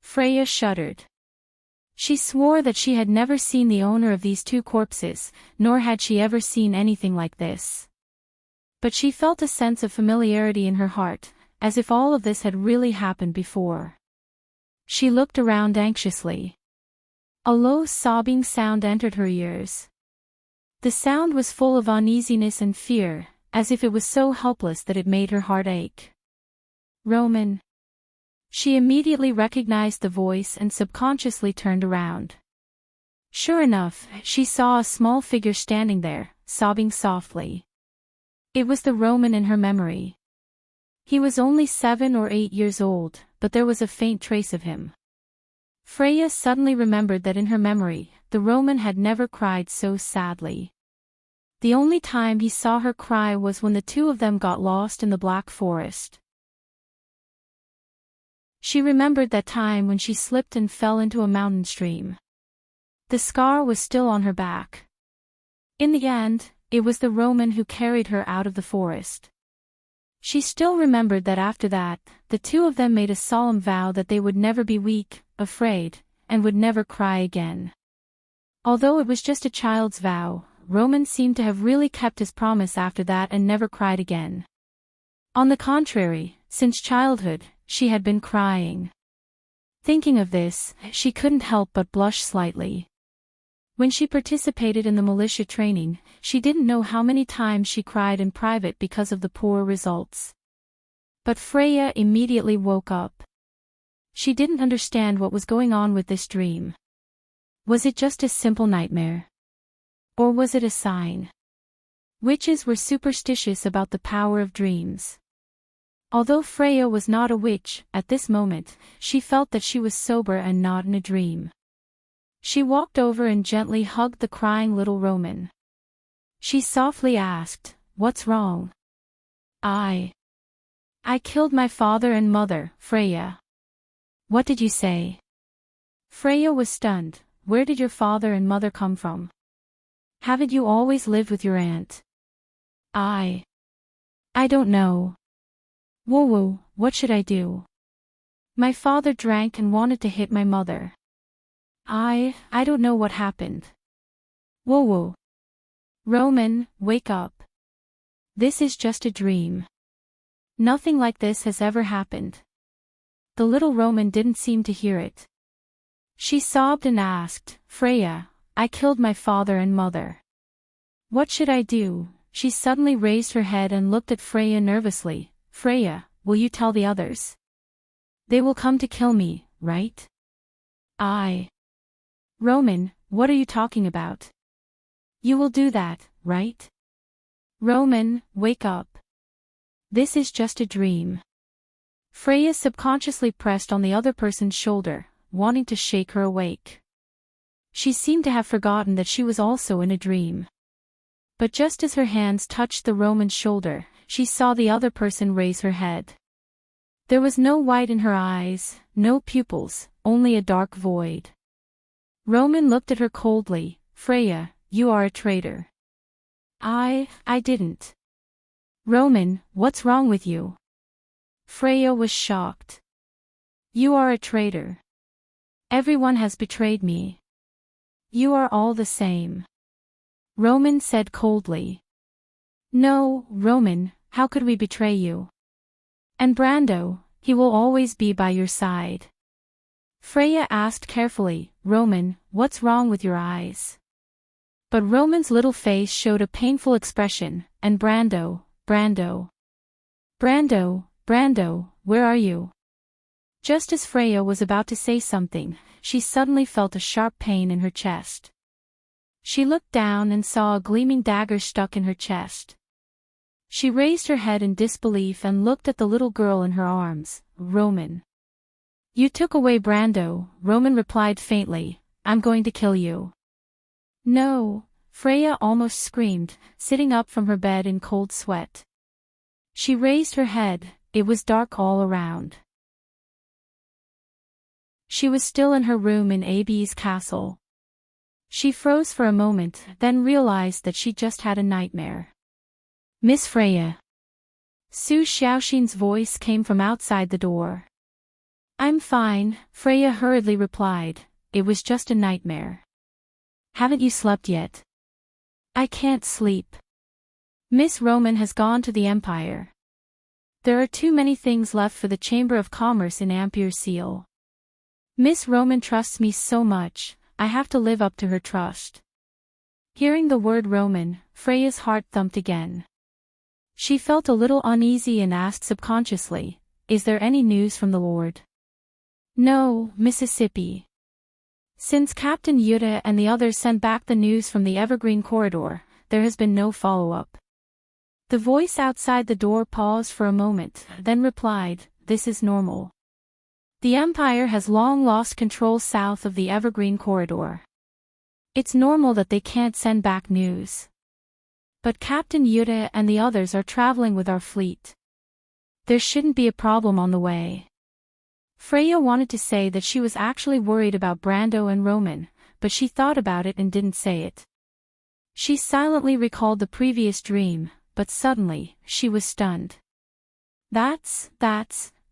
Freya shuddered. She swore that she had never seen the owner of these two corpses, nor had she ever seen anything like this. But she felt a sense of familiarity in her heart, as if all of this had really happened before. She looked around anxiously. A low sobbing sound entered her ears. The sound was full of uneasiness and fear, as if it was so helpless that it made her heart ache. "Roman," She immediately recognized the voice and subconsciously turned around. Sure enough, she saw a small figure standing there, sobbing softly. It was the Roman in her memory. He was only 7 or 8 years old, but there was a faint trace of him. Freya suddenly remembered that in her memory, the Roman had never cried so sadly. The only time he saw her cry was when the two of them got lost in the Black Forest. She remembered that time when she slipped and fell into a mountain stream. The scar was still on her back. In the end, it was the Roman who carried her out of the forest. She still remembered that after that, the two of them made a solemn vow that they would never be weak, afraid, and would never cry again. Although it was just a child's vow, Roman seemed to have really kept his promise after that and never cried again. On the contrary, since childhood, she had been crying. Thinking of this, she couldn't help but blush slightly. When she participated in the militia training, she didn't know how many times she cried in private because of the poor results. But Freya immediately woke up. She didn't understand what was going on with this dream. Was it just a simple nightmare? Or was it a sign? Witches were superstitious about the power of dreams. Although Freya was not a witch, at this moment, she felt that she was sober and not in a dream. She walked over and gently hugged the crying little Roman. She softly asked, "What's wrong?" I killed my father and mother, Freya." "What did you say?" Freya was stunned. "Where did your father and mother come from? Haven't you always lived with your aunt?" I don't know. Whoa, what should I do? My father drank and wanted to hit my mother. I don't know what happened. Whoa. Roman, wake up. This is just a dream. Nothing like this has ever happened. The little Roman didn't seem to hear it. She sobbed and asked, "Freya, I killed my father and mother. What should I do?" She suddenly raised her head and looked at Freya nervously. "Freya, will you tell the others? They will come to kill me, right?" Roman, what are you talking about? You will do that, right? Roman, wake up. This is just a dream. Freya subconsciously pressed on the other person's shoulder, wanting to shake her awake. She seemed to have forgotten that she was also in a dream. But just as her hands touched the Roman's shoulder, she saw the other person raise her head. There was no white in her eyes, no pupils, only a dark void. Roman looked at her coldly. "Freya, you are a traitor." I didn't." "Roman, what's wrong with you?" Freya was shocked. "You are a traitor. Everyone has betrayed me. You are all the same." Roman said coldly. "No, Roman, how could we betray you? And Brando, he will always be by your side." Freya asked carefully, "Roman, what's wrong with your eyes?" But Roman's little face showed a painful expression, and Brando, where are you? Just as Freya was about to say something, she suddenly felt a sharp pain in her chest. She looked down and saw a gleaming dagger stuck in her chest. She raised her head in disbelief and looked at the little girl in her arms. "Roman. You took away Brando," Roman replied faintly. "I'm going to kill you." "No," Freya almost screamed, sitting up from her bed in cold sweat. She raised her head. It was dark all around. She was still in her room in Abby's castle. She froze for a moment, then realized that she just had a nightmare. "Miss Freya." Su Xiaoxin's voice came from outside the door. "I'm fine," Freya hurriedly replied. "It was just a nightmare." "Haven't you slept yet?" "I can't sleep. Miss Roman has gone to the Empire. There are too many things left for the Chamber of Commerce in Ampere Seal. Miss Roman trusts me so much, I have to live up to her trust." Hearing the word Roman, Freya's heart thumped again. She felt a little uneasy and asked subconsciously, "Is there any news from the Lord?" No, Mississippi. Since Captain Yuta and the others sent back the news from the Evergreen Corridor, there has been no follow-up. The voice outside the door paused for a moment, then replied, "This is normal. The Empire has long lost control south of the Evergreen Corridor. It's normal that they can't send back news. But Captain Yuta and the others are traveling with our fleet. There shouldn't be a problem on the way." Freya wanted to say that she was actually worried about Brando and Roman, but she thought about it and didn't say it. She silently recalled the previous dream, but suddenly, she was stunned. That's,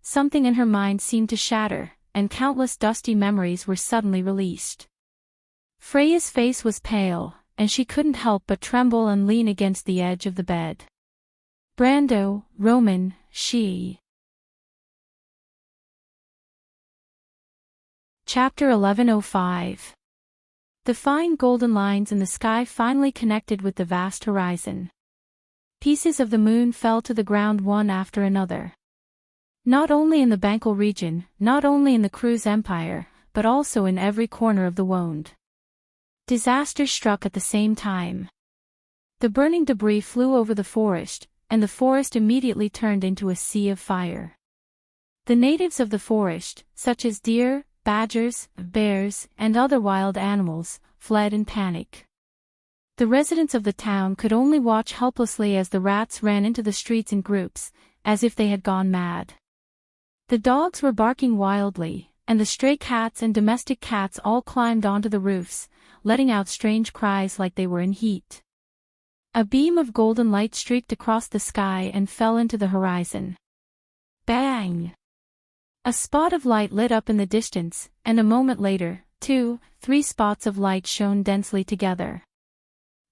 something in her mind seemed to shatter, and countless dusty memories were suddenly released. Freya's face was pale, and she couldn't help but tremble and lean against the edge of the bed. Brando, Roman, she. Chapter 1105. The fine golden lines in the sky finally connected with the vast horizon. Pieces of the moon fell to the ground one after another. Not only in the Bankel region, not only in the Cruz Empire, but also in every corner of the Wond. Disaster struck at the same time. The burning debris flew over the forest, and the forest immediately turned into a sea of fire. The natives of the forest, such as deer, badgers, bears, and other wild animals, fled in panic. The residents of the town could only watch helplessly as the rats ran into the streets in groups, as if they had gone mad. The dogs were barking wildly, and the stray cats and domestic cats all climbed onto the roofs, letting out strange cries like they were in heat. A beam of golden light streaked across the sky and fell into the horizon. Bang! A spot of light lit up in the distance, and a moment later, 2-3 spots of light shone densely together.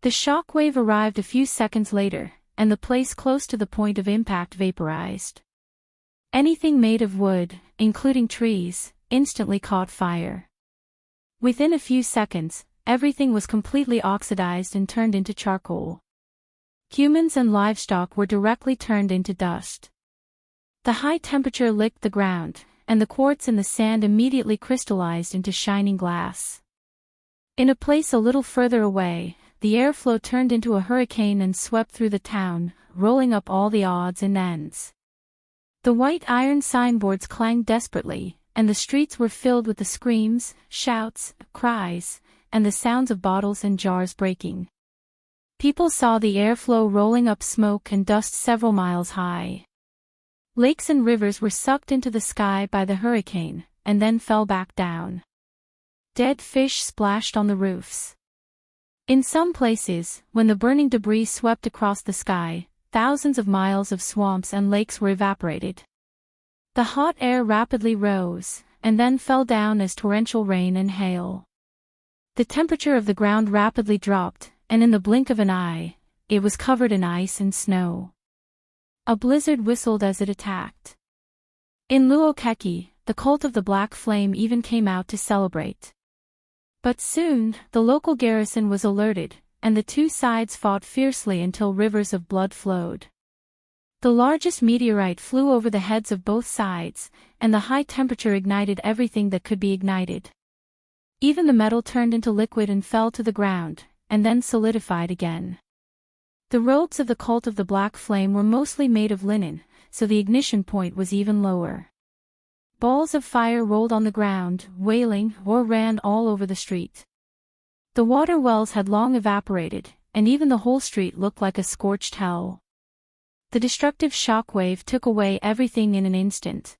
The shock wave arrived a few seconds later, and the place close to the point of impact vaporized. Anything made of wood, including trees, instantly caught fire. Within a few seconds, everything was completely oxidized and turned into charcoal. Humans and livestock were directly turned into dust. The high temperature licked the ground, and the quartz in the sand immediately crystallized into shining glass. In a place a little further away, the airflow turned into a hurricane and swept through the town, rolling up all the odds and ends. The white iron signboards clanged desperately, and the streets were filled with the screams, shouts, cries, and the sounds of bottles and jars breaking. People saw the airflow rolling up smoke and dust several miles high. Lakes and rivers were sucked into the sky by the hurricane, and then fell back down. Dead fish splashed on the roofs. In some places, when the burning debris swept across the sky, thousands of miles of swamps and lakes were evaporated. The hot air rapidly rose, and then fell down as torrential rain and hail. The temperature of the ground rapidly dropped, and in the blink of an eye, it was covered in ice and snow. A blizzard whistled as it attacked. In Luokeki, the cult of the Black Flame even came out to celebrate. But soon, the local garrison was alerted, and the two sides fought fiercely until rivers of blood flowed. The largest meteorite flew over the heads of both sides, and the high temperature ignited everything that could be ignited. Even the metal turned into liquid and fell to the ground, and then solidified again. The robes of the cult of the Black Flame were mostly made of linen, so the ignition point was even lower. Balls of fire rolled on the ground, wailing, or ran all over the street. The water wells had long evaporated, and even the whole street looked like a scorched hell. The destructive shock wave took away everything in an instant.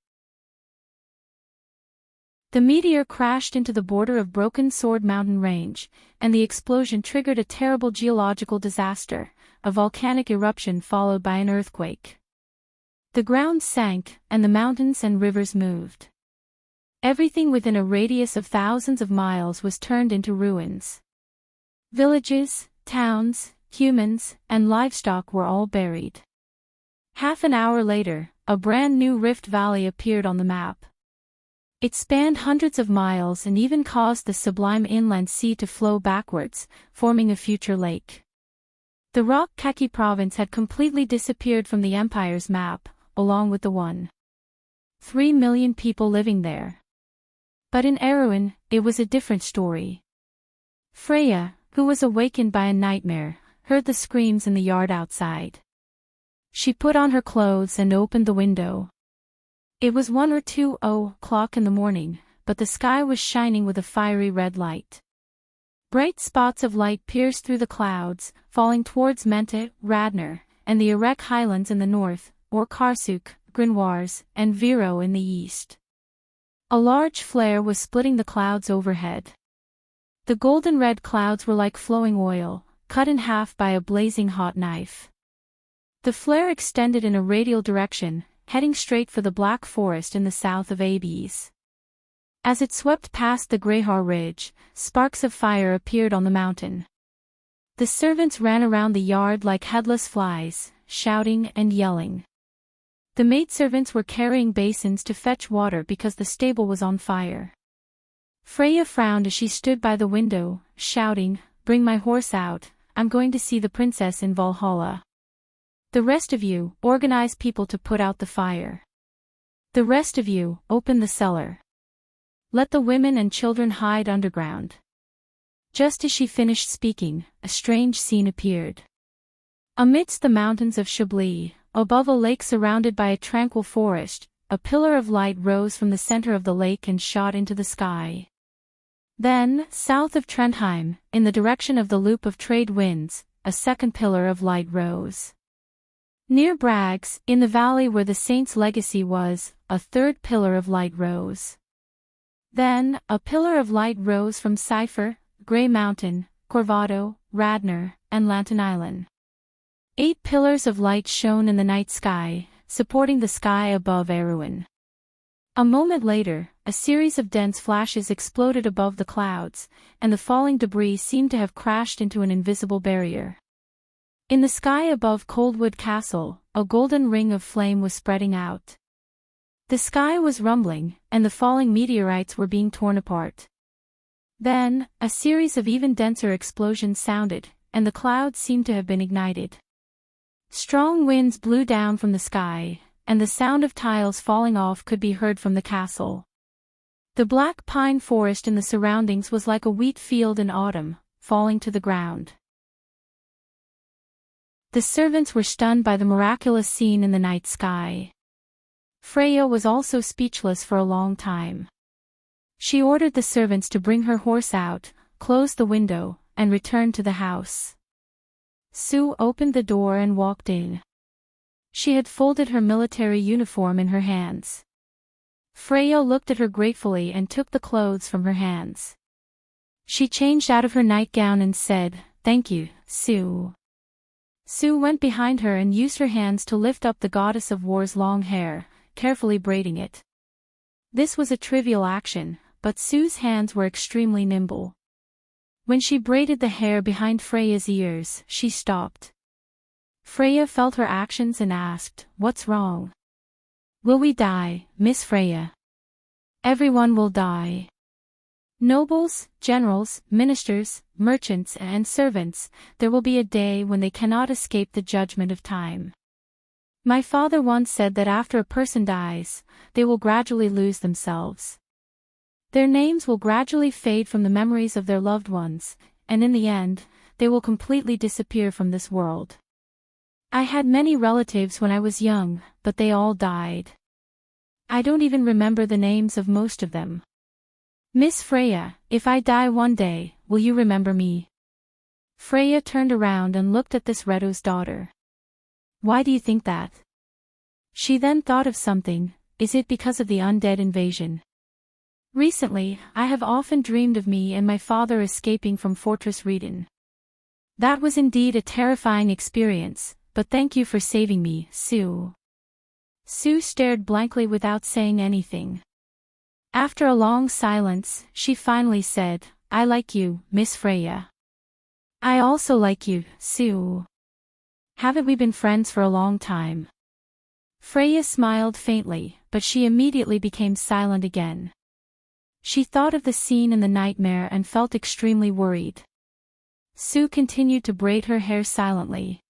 The meteor crashed into the border of Broken Sword Mountain Range, and the explosion triggered a terrible geological disaster, a volcanic eruption followed by an earthquake. The ground sank, and the mountains and rivers moved. Everything within a radius of thousands of miles was turned into ruins. Villages, towns, humans, and livestock were all buried. Half an hour later, a brand new rift valley appeared on the map. It spanned hundreds of miles and even caused the sublime inland sea to flow backwards, forming a future lake. The Rock Keki province had completely disappeared from the Empire's map, along with the 1.3 million people living there. But in Erewhon, it was a different story. Freya, who was awakened by a nightmare, heard the screams in the yard outside. She put on her clothes and opened the window. It was 1 or 2 o'clock in the morning, but the sky was shining with a fiery red light. Bright spots of light pierced through the clouds, falling towards Menta, Radnor, and the Erech Highlands in the north, or Karsuk, Grinwars, and Viro in the east. A large flare was splitting the clouds overhead. The golden-red clouds were like flowing oil, cut in half by a blazing hot knife. The flare extended in a radial direction, heading straight for the Black Forest in the south of Abes. As it swept past the Greyhaw Ridge, sparks of fire appeared on the mountain. The servants ran around the yard like headless flies, shouting and yelling. The maidservants were carrying basins to fetch water because the stable was on fire. Freya frowned as she stood by the window, shouting, "Bring my horse out, I'm going to see the princess in Valhalla. The rest of you, organize people to put out the fire. The rest of you, open the cellar. Let the women and children hide underground." Just as she finished speaking, a strange scene appeared. Amidst the mountains of Chablis, above a lake surrounded by a tranquil forest, a pillar of light rose from the center of the lake and shot into the sky. Then, south of Trondheim, in the direction of the loop of trade winds, a second pillar of light rose. Near Brags, in the valley where the saint's legacy was, a third pillar of light rose. Then, a pillar of light rose from Cipher, Grey Mountain, Corvado, Radnor, and Lantanailen. 8 pillars of light shone in the night sky, supporting the sky above Erewhon. A moment later, a series of dense flashes exploded above the clouds, and the falling debris seemed to have crashed into an invisible barrier. In the sky above Coldwood Castle, a golden ring of flame was spreading out. The sky was rumbling, and the falling meteorites were being torn apart. Then, a series of even denser explosions sounded, and the clouds seemed to have been ignited. Strong winds blew down from the sky, and the sound of tiles falling off could be heard from the castle. The black pine forest in the surroundings was like a wheat field in autumn, falling to the ground. The servants were stunned by the miraculous scene in the night sky. Freya was also speechless for a long time. She ordered the servants to bring her horse out, closed the window, and returned to the house. Sue opened the door and walked in. She had folded her military uniform in her hands. Freya looked at her gratefully and took the clothes from her hands. She changed out of her nightgown and said, "Thank you, Sue." Sue went behind her and used her hands to lift up the goddess of war's long hair, carefully braiding it. This was a trivial action, but Sue's hands were extremely nimble. When she braided the hair behind Freya's ears, she stopped. Freya felt her actions and asked, "What's wrong?" "Will we die, Miss Freya?" "Everyone will die. Nobles, generals, ministers, merchants and servants, there will be a day when they cannot escape the judgment of time. My father once said that after a person dies, they will gradually lose themselves. Their names will gradually fade from the memories of their loved ones, and in the end, they will completely disappear from this world. I had many relatives when I was young, but they all died. I don't even remember the names of most of them. Miss Freya, if I die one day, will you remember me?" Freya turned around and looked at this Redo's daughter. "Why do you think that?" She then thought of something. Is it because of the undead invasion? Recently, I have often dreamed of me and my father escaping from Fortress Reden. That was indeed a terrifying experience, but thank you for saving me, Sue. Sue stared blankly without saying anything. After a long silence, she finally said, "I like you, Miss Freya." "I also like you, Sue. Haven't we been friends for a long time?" Freya smiled faintly, but she immediately became silent again. She thought of the scene in the nightmare and felt extremely worried. Sue continued to braid her hair silently.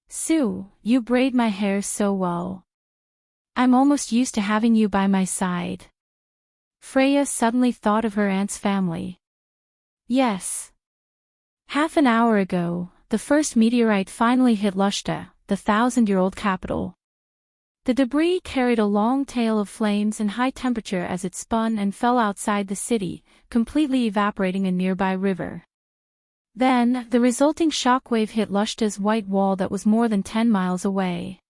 "Sue, you braid my hair so well. I'm almost used to having you by my side." Freya suddenly thought of her aunt's family. Yes. Half an hour ago, the first meteorite finally hit Lushta, the 1,000-year-old capital. The debris carried a long tail of flames and high temperature as it spun and fell outside the city, completely evaporating a nearby river. Then, the resulting shockwave hit Lushta's white wall that was more than 10 miles away.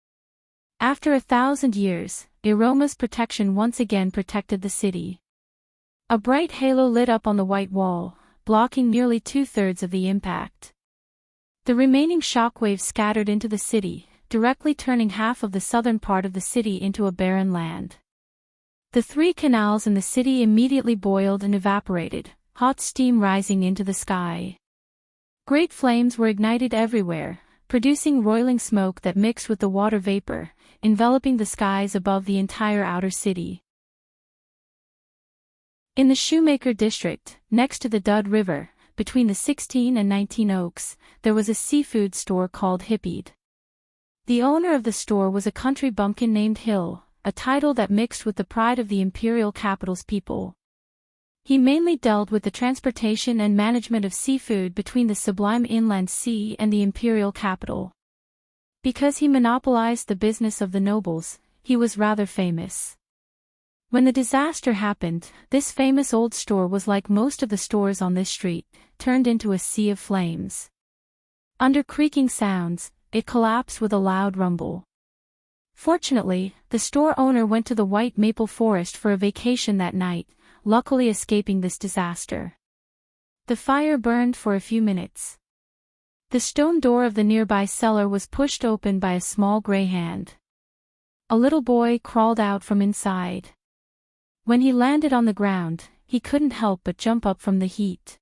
After 1,000 years, Iroma's protection once again protected the city. A bright halo lit up on the white wall, blocking nearly 2/3 of the impact. The remaining shockwaves scattered into the city, directly turning half of the southern part of the city into a barren land. The 3 canals in the city immediately boiled and evaporated, hot steam rising into the sky. Great flames were ignited everywhere, producing roiling smoke that mixed with the water vapor, enveloping the skies above the entire outer city. In the Shoemaker district, next to the Dud River, between the 16 and 19 Oaks, there was a seafood store called Hippied. The owner of the store was a country bumpkin named Hill, a title that mixed with the pride of the imperial capital's people. He mainly dealt with the transportation and management of seafood between the sublime inland sea and the imperial capital. Because he monopolized the business of the nobles, he was rather famous. When the disaster happened, this famous old store was like most of the stores on this street, turned into a sea of flames. Under creaking sounds, it collapsed with a loud rumble. Fortunately, the store owner went to the White Maple Forest for a vacation that night, luckily escaping this disaster. The fire burned for a few minutes. The stone door of the nearby cellar was pushed open by a small gray hand. A little boy crawled out from inside. When he landed on the ground, he couldn't help but jump up from the heat.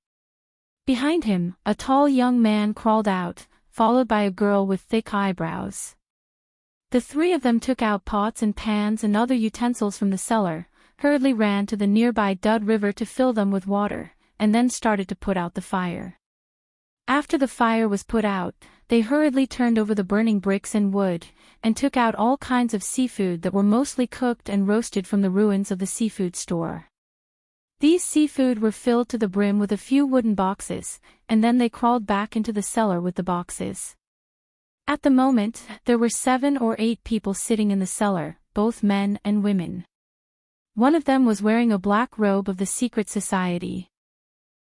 Behind him, a tall young man crawled out, followed by a girl with thick eyebrows. The 3 of them took out pots and pans and other utensils from the cellar, hurriedly ran to the nearby Dud River to fill them with water, and then started to put out the fire. After the fire was put out, they hurriedly turned over the burning bricks and wood, and took out all kinds of seafood that were mostly cooked and roasted from the ruins of the seafood store. These seafood were filled to the brim with a few wooden boxes, and then they crawled back into the cellar with the boxes. At the moment, there were 7 or 8 people sitting in the cellar, both men and women. One of them was wearing a black robe of the secret society.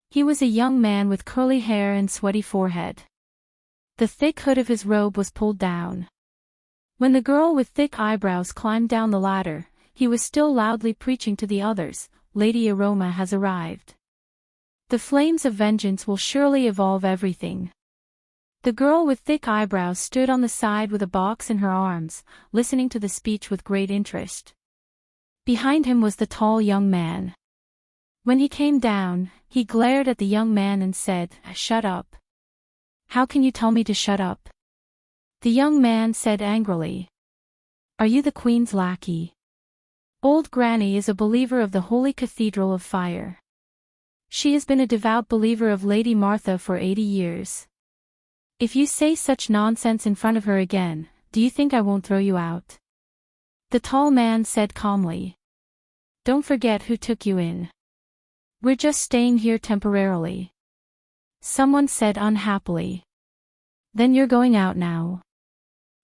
He was a young man with curly hair and sweaty forehead. The thick hood of his robe was pulled down. When the girl with thick eyebrows climbed down the ladder, he was still loudly preaching to the others, "Lady Aroma has arrived. The flames of vengeance will surely evolve everything." The girl with thick eyebrows stood on the side with a box in her arms, listening to the speech with great interest. Behind him was the tall young man. When he came down, he glared at the young man and said, "Shut up. How can you tell me to shut up?" The young man said angrily, "Are you the Queen's lackey?" Old Granny is a believer of the Holy Cathedral of Fire. She has been a devout believer of Lady Martha for 80 years. If you say such nonsense in front of her again, do you think I won't throw you out? The tall man said calmly, "Don't forget who took you in. We're just staying here temporarily." Someone said unhappily, "Then you're going out now."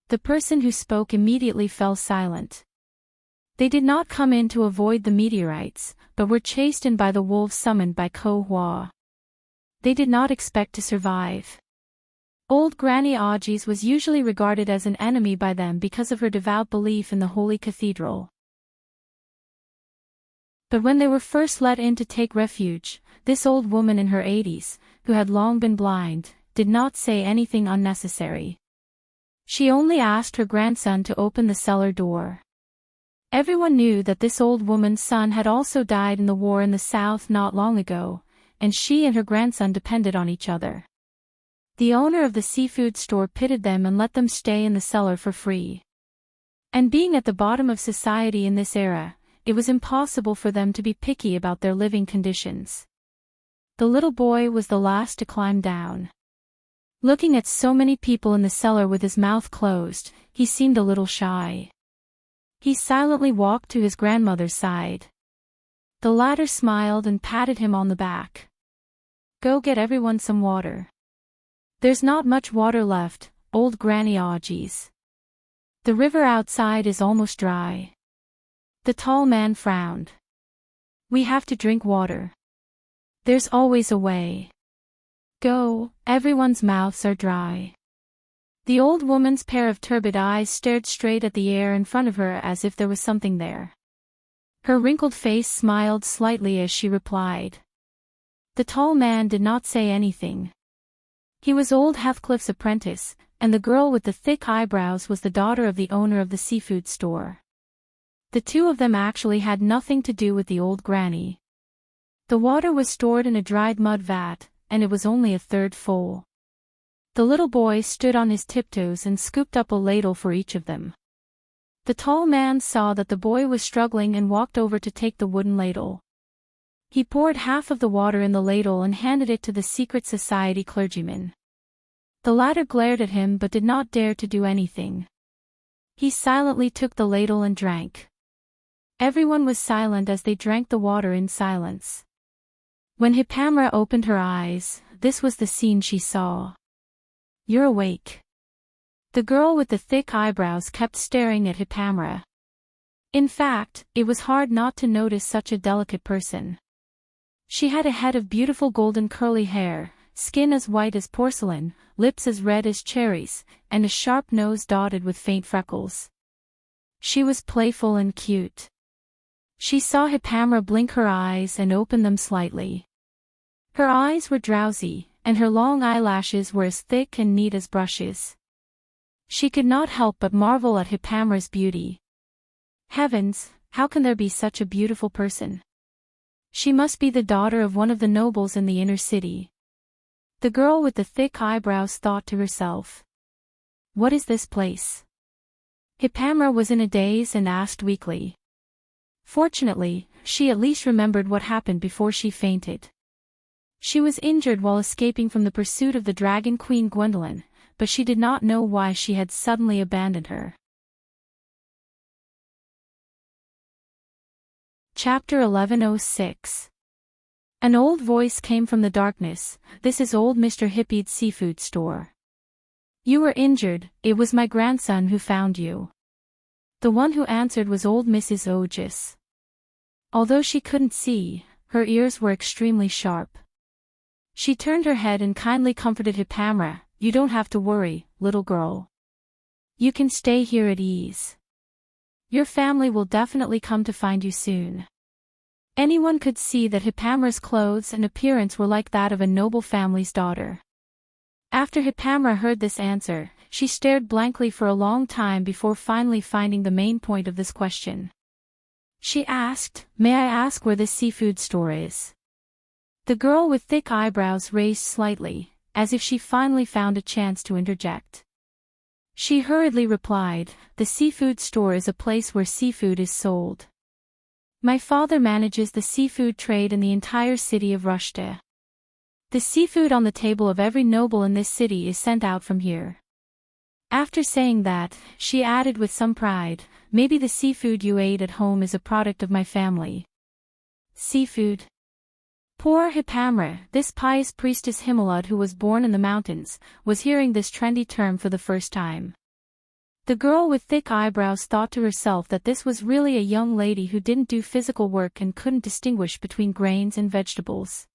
The person who spoke immediately fell silent. They did not come in to avoid the meteorites, but were chased in by the wolves summoned by Ko Hua. They did not expect to survive. Old Granny Augis was usually regarded as an enemy by them because of her devout belief in the Holy Cathedral. But when they were first let in to take refuge, this old woman in her 80s, who had long been blind, did not say anything unnecessary. She only asked her grandson to open the cellar door. Everyone knew that this old woman's son had also died in the war in the south not long ago, and she and her grandson depended on each other. The owner of the seafood store pitied them and let them stay in the cellar for free. And being at the bottom of society in this era, it was impossible for them to be picky about their living conditions. The little boy was the last to climb down. Looking at so many people in the cellar with his mouth closed, he seemed a little shy. He silently walked to his grandmother's side. The latter smiled and patted him on the back. Go get everyone some water. There's not much water left, old Granny Augies. The river outside is almost dry. The tall man frowned. We have to drink water. There's always a way. Go, everyone's mouths are dry. The old woman's pair of turbid eyes stared straight at the air in front of her as if there was something there. Her wrinkled face smiled slightly as she replied. The tall man did not say anything. He was old Heathcliff's apprentice, and the girl with the thick eyebrows was the daughter of the owner of the seafood store. The two of them actually had nothing to do with the old granny. The water was stored in a dried mud vat, and it was only a third full. The little boy stood on his tiptoes and scooped up a ladle for each of them. The tall man saw that the boy was struggling and walked over to take the wooden ladle. He poured half of the water in the ladle and handed it to the secret society clergyman. The latter glared at him but did not dare to do anything. He silently took the ladle and drank. Everyone was silent as they drank the water in silence. When Hippamra opened her eyes, this was the scene she saw. You're awake. The girl with the thick eyebrows kept staring at Hippamra. In fact, it was hard not to notice such a delicate person. She had a head of beautiful golden curly hair, skin as white as porcelain, lips as red as cherries, and a sharp nose dotted with faint freckles. She was playful and cute. She saw Hippamra blink her eyes and open them slightly. Her eyes were drowsy, and her long eyelashes were as thick and neat as brushes. She could not help but marvel at Hippamra's beauty. Heavens, how can there be such a beautiful person? She must be the daughter of one of the nobles in the inner city. The girl with the thick eyebrows thought to herself. What is this place? Hippamra was in a daze and asked weakly. Fortunately, she at least remembered what happened before she fainted. She was injured while escaping from the pursuit of the Dragon Queen Gwendolen, but she did not know why she had suddenly abandoned her. Chapter 1106. An old voice came from the darkness. This is old Mr. Hippie's seafood store. You were injured, it was my grandson who found you. The one who answered was old Mrs. Ogis. Although she couldn't see, her ears were extremely sharp. She turned her head and kindly comforted Hippamra. You don't have to worry, little girl. You can stay here at ease. Your family will definitely come to find you soon. Anyone could see that Hippamra's clothes and appearance were like that of a noble family's daughter. After Hippamra heard this answer, she stared blankly for a long time before finally finding the main point of this question. She asked, May I ask where this seafood store is? The girl with thick eyebrows raised slightly, as if she finally found a chance to interject. She hurriedly replied, The seafood store is a place where seafood is sold. My father manages the seafood trade in the entire city of Rushta. The seafood on the table of every noble in this city is sent out from here. After saying that, she added with some pride, Maybe the seafood you ate at home is a product of my family. Seafood? Poor Hippamra, this pious priestess Himalud who was born in the mountains, was hearing this trendy term for the first time. The girl with thick eyebrows thought to herself that this was really a young lady who didn't do physical work and couldn't distinguish between grains and vegetables.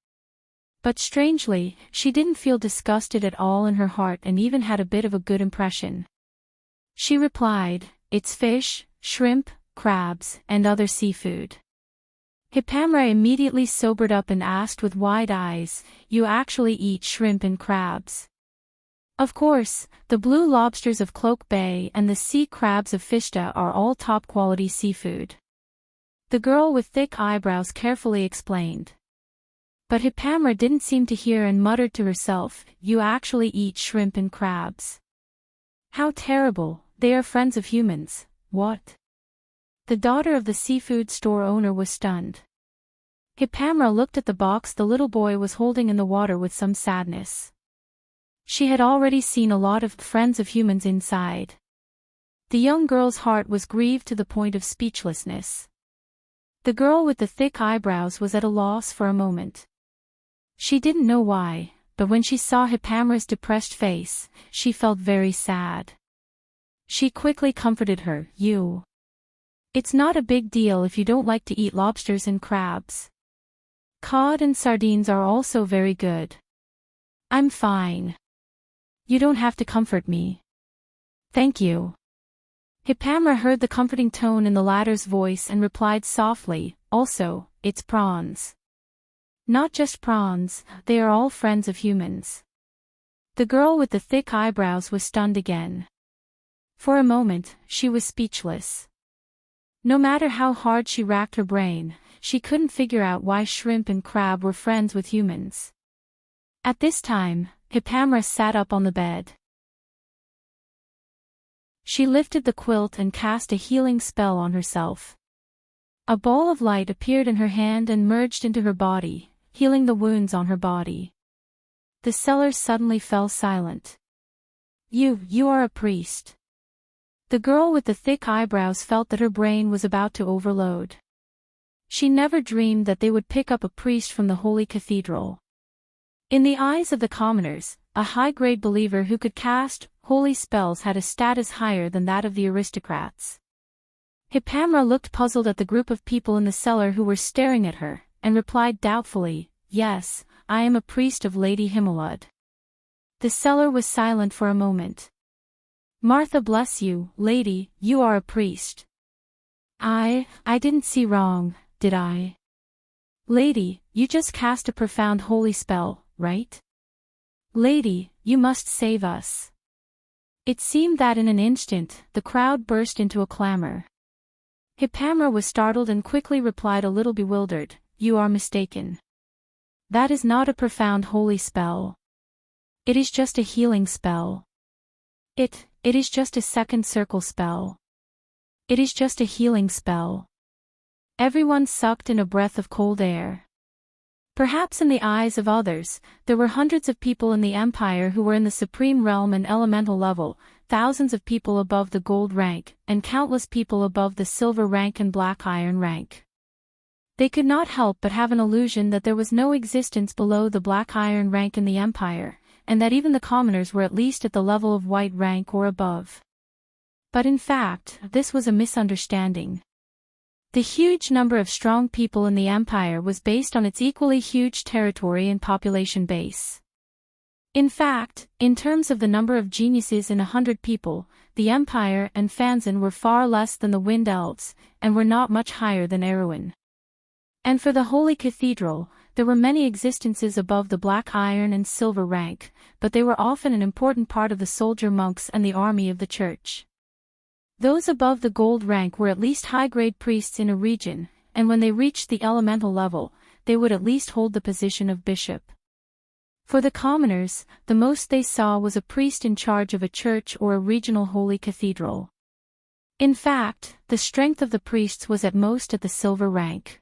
But strangely, she didn't feel disgusted at all in her heart and even had a bit of a good impression. She replied, It's fish, shrimp, crabs, and other seafood. Hippamra immediately sobered up and asked with wide eyes, You actually eat shrimp and crabs? Of course, the blue lobsters of Cloak Bay and the sea crabs of Fishta are all top-quality seafood. The girl with thick eyebrows carefully explained. But Hippamra didn't seem to hear and muttered to herself, You actually eat shrimp and crabs? How terrible, they are friends of humans, what? The daughter of the seafood store owner was stunned. Hippamra looked at the box the little boy was holding in the water with some sadness. She had already seen a lot of friends of humans inside. The young girl's heart was grieved to the point of speechlessness. The girl with the thick eyebrows was at a loss for a moment. She didn't know why, but when she saw Hippamra's depressed face, she felt very sad. She quickly comforted her, It's not a big deal if you don't like to eat lobsters and crabs. Cod and sardines are also very good. I'm fine. You don't have to comfort me. Thank you. Hippamra heard the comforting tone in the latter's voice and replied softly, also, it's prawns. Not just prawns, they are all friends of humans. The girl with the thick eyebrows was stunned again. For a moment, she was speechless. No matter how hard she racked her brain, she couldn't figure out why shrimp and crab were friends with humans. At this time, Hippamra sat up on the bed. She lifted the quilt and cast a healing spell on herself. A ball of light appeared in her hand and merged into her body, healing the wounds on her body. The cellar suddenly fell silent. You are a priest. The girl with the thick eyebrows felt that her brain was about to overload. She never dreamed that they would pick up a priest from the holy cathedral. In the eyes of the commoners, a high-grade believer who could cast holy spells had a status higher than that of the aristocrats. Hippamra looked puzzled at the group of people in the cellar who were staring at her, and replied doubtfully, Yes, I am a priest of Lady Himmelud. The cellar was silent for a moment. Martha, bless you, lady, you are a priest. I didn't see wrong, did I? Lady, you just cast a profound holy spell, right? Lady, you must save us. It seemed that in an instant, the crowd burst into a clamor. Hippamra was startled and quickly replied a little bewildered, You are mistaken. That is not a profound holy spell. It is just a healing spell. It is just a second circle spell. It is just a healing spell. Everyone sucked in a breath of cold air. Perhaps in the eyes of others, there were hundreds of people in the empire who were in the supreme realm and elemental level, thousands of people above the gold rank, and countless people above the silver rank and black iron rank. They could not help but have an illusion that there was no existence below the black iron rank in the empire, and that even the commoners were at least at the level of white rank or above. But in fact, this was a misunderstanding. The huge number of strong people in the empire was based on its equally huge territory and population base. In fact, in terms of the number of geniuses in 100 people, the empire and Fanzan were far less than the Wind Elves, and were not much higher than Erewhon. And for the Holy Cathedral, there were many existences above the black iron and silver rank, but they were often an important part of the soldier monks and the army of the church. Those above the gold rank were at least high-grade priests in a region, and when they reached the elemental level, they would at least hold the position of bishop. For the commoners, the most they saw was a priest in charge of a church or a regional holy cathedral. In fact, the strength of the priests was at most at the silver rank.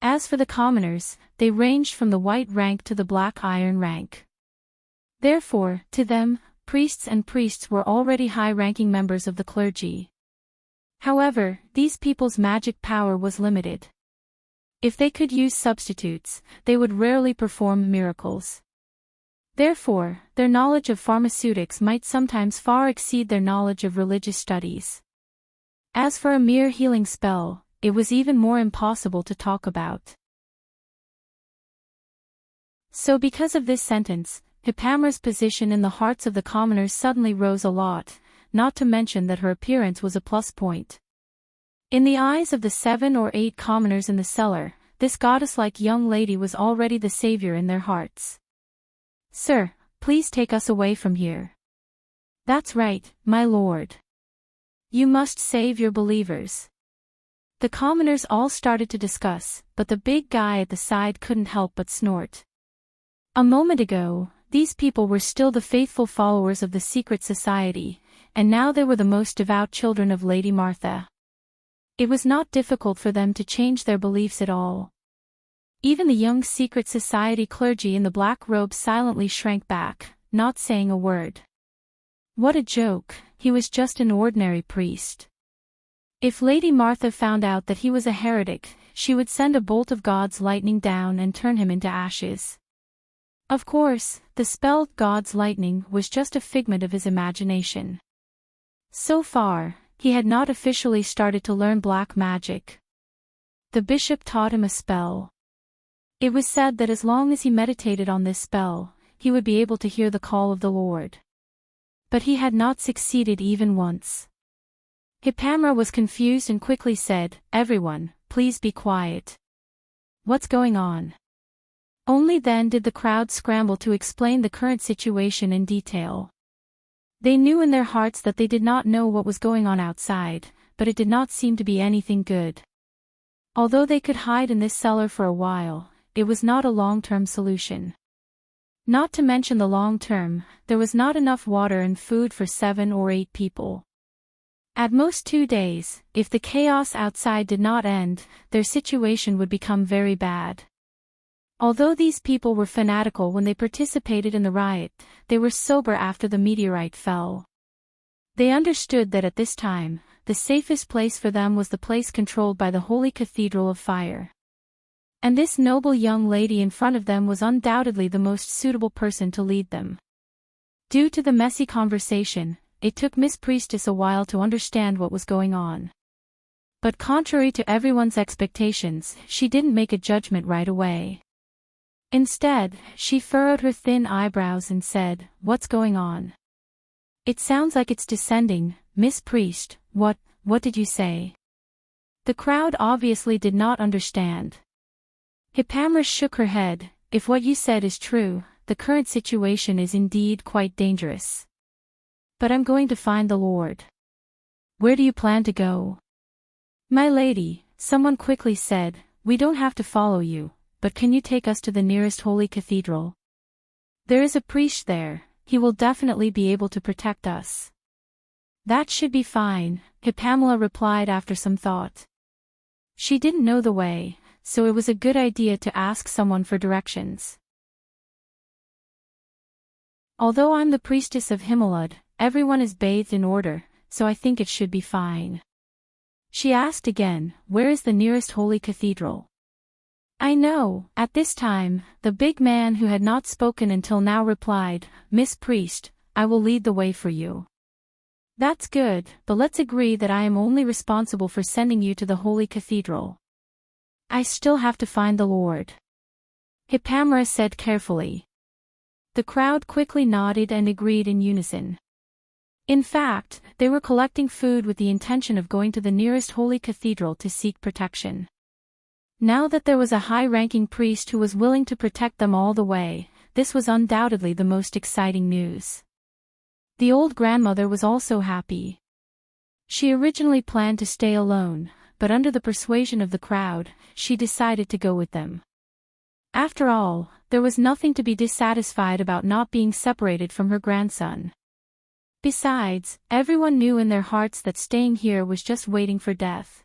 As for the commoners, they ranged from the white rank to the black iron rank. Therefore, to them, priests were already high-ranking members of the clergy. However, these people's magic power was limited. If they could use substitutes, they would rarely perform miracles. Therefore, their knowledge of pharmaceutics might sometimes far exceed their knowledge of religious studies. As for a mere healing spell, it was even more impossible to talk about. So because of this sentence, Hippamra's position in the hearts of the commoners suddenly rose a lot, not to mention that her appearance was a plus point. In the eyes of the 7 or 8 commoners in the cellar, this goddess-like young lady was already the savior in their hearts. Sir, please take us away from here. That's right, my lord. You must save your believers. The commoners all started to discuss, but the big guy at the side couldn't help but snort. A moment ago, these people were still the faithful followers of the secret society, and now they were the most devout children of Lady Martha. It was not difficult for them to change their beliefs at all. Even the young secret society clergy in the black robes silently shrank back, not saying a word. What a joke, he was just an ordinary priest. If Lady Martha found out that he was a heretic, she would send a bolt of God's lightning down and turn him into ashes. Of course, the spell God's lightning was just a figment of his imagination. So far, he had not officially started to learn black magic. The bishop taught him a spell. It was said that as long as he meditated on this spell, he would be able to hear the call of the Lord. But he had not succeeded even once. Hippamra was confused and quickly said, "Everyone, please be quiet. What's going on?" Only then did the crowd scramble to explain the current situation in detail. They knew in their hearts that they did not know what was going on outside, but it did not seem to be anything good. Although they could hide in this cellar for a while, it was not a long-term solution. Not to mention the long term, there was not enough water and food for 7 or 8 people. At most 2 days, if the chaos outside did not end, their situation would become very bad. Although these people were fanatical when they participated in the riot, they were sober after the meteorite fell. They understood that at this time, the safest place for them was the place controlled by the Holy Cathedral of Fire. And this noble young lady in front of them was undoubtedly the most suitable person to lead them. Due to the messy conversation, it took Miss Priestess a while to understand what was going on. But contrary to everyone's expectations, she didn't make a judgment right away. Instead, she furrowed her thin eyebrows and said, "What's going on? It sounds like it's descending, Miss Priest, what did you say?" The crowd obviously did not understand. Hippamra shook her head. "If what you said is true, the current situation is indeed quite dangerous. But I'm going to find the Lord." "Where do you plan to go?" "My lady," someone quickly said, "we don't have to follow you, but can you take us to the nearest holy cathedral? There is a priest there, he will definitely be able to protect us." "That should be fine," Hippamla replied after some thought. She didn't know the way, so it was a good idea to ask someone for directions. "Although I'm the priestess of Himmelud, everyone is bathed in order, so I think it should be fine." She asked again, "Where is the nearest holy cathedral?" "I know." At this time, the big man who had not spoken until now replied, "Miss Priest, I will lead the way for you." "That's good, but let's agree that I am only responsible for sending you to the holy cathedral. I still have to find the Lord," Hippamra said carefully. The crowd quickly nodded and agreed in unison. In fact, they were collecting food with the intention of going to the nearest holy cathedral to seek protection. Now that there was a high-ranking priest who was willing to protect them all the way, this was undoubtedly the most exciting news. The old grandmother was also happy. She originally planned to stay alone, but under the persuasion of the crowd, she decided to go with them. After all, there was nothing to be dissatisfied about not being separated from her grandson. Besides, everyone knew in their hearts that staying here was just waiting for death.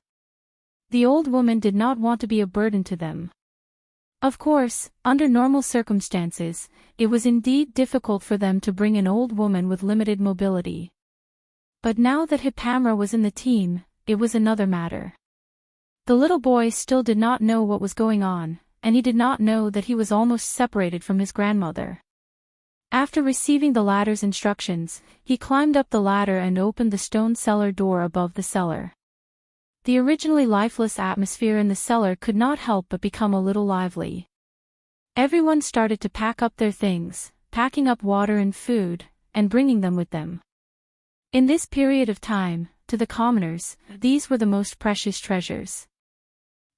The old woman did not want to be a burden to them. Of course, under normal circumstances, it was indeed difficult for them to bring an old woman with limited mobility. But now that Hippamra was in the team, it was another matter. The little boy still did not know what was going on, and he did not know that he was almost separated from his grandmother. After receiving the ladder's instructions, he climbed up the ladder and opened the stone cellar door above the cellar. The originally lifeless atmosphere in the cellar could not help but become a little lively. Everyone started to pack up their things, packing up water and food, and bringing them with them. In this period of time, to the commoners, these were the most precious treasures.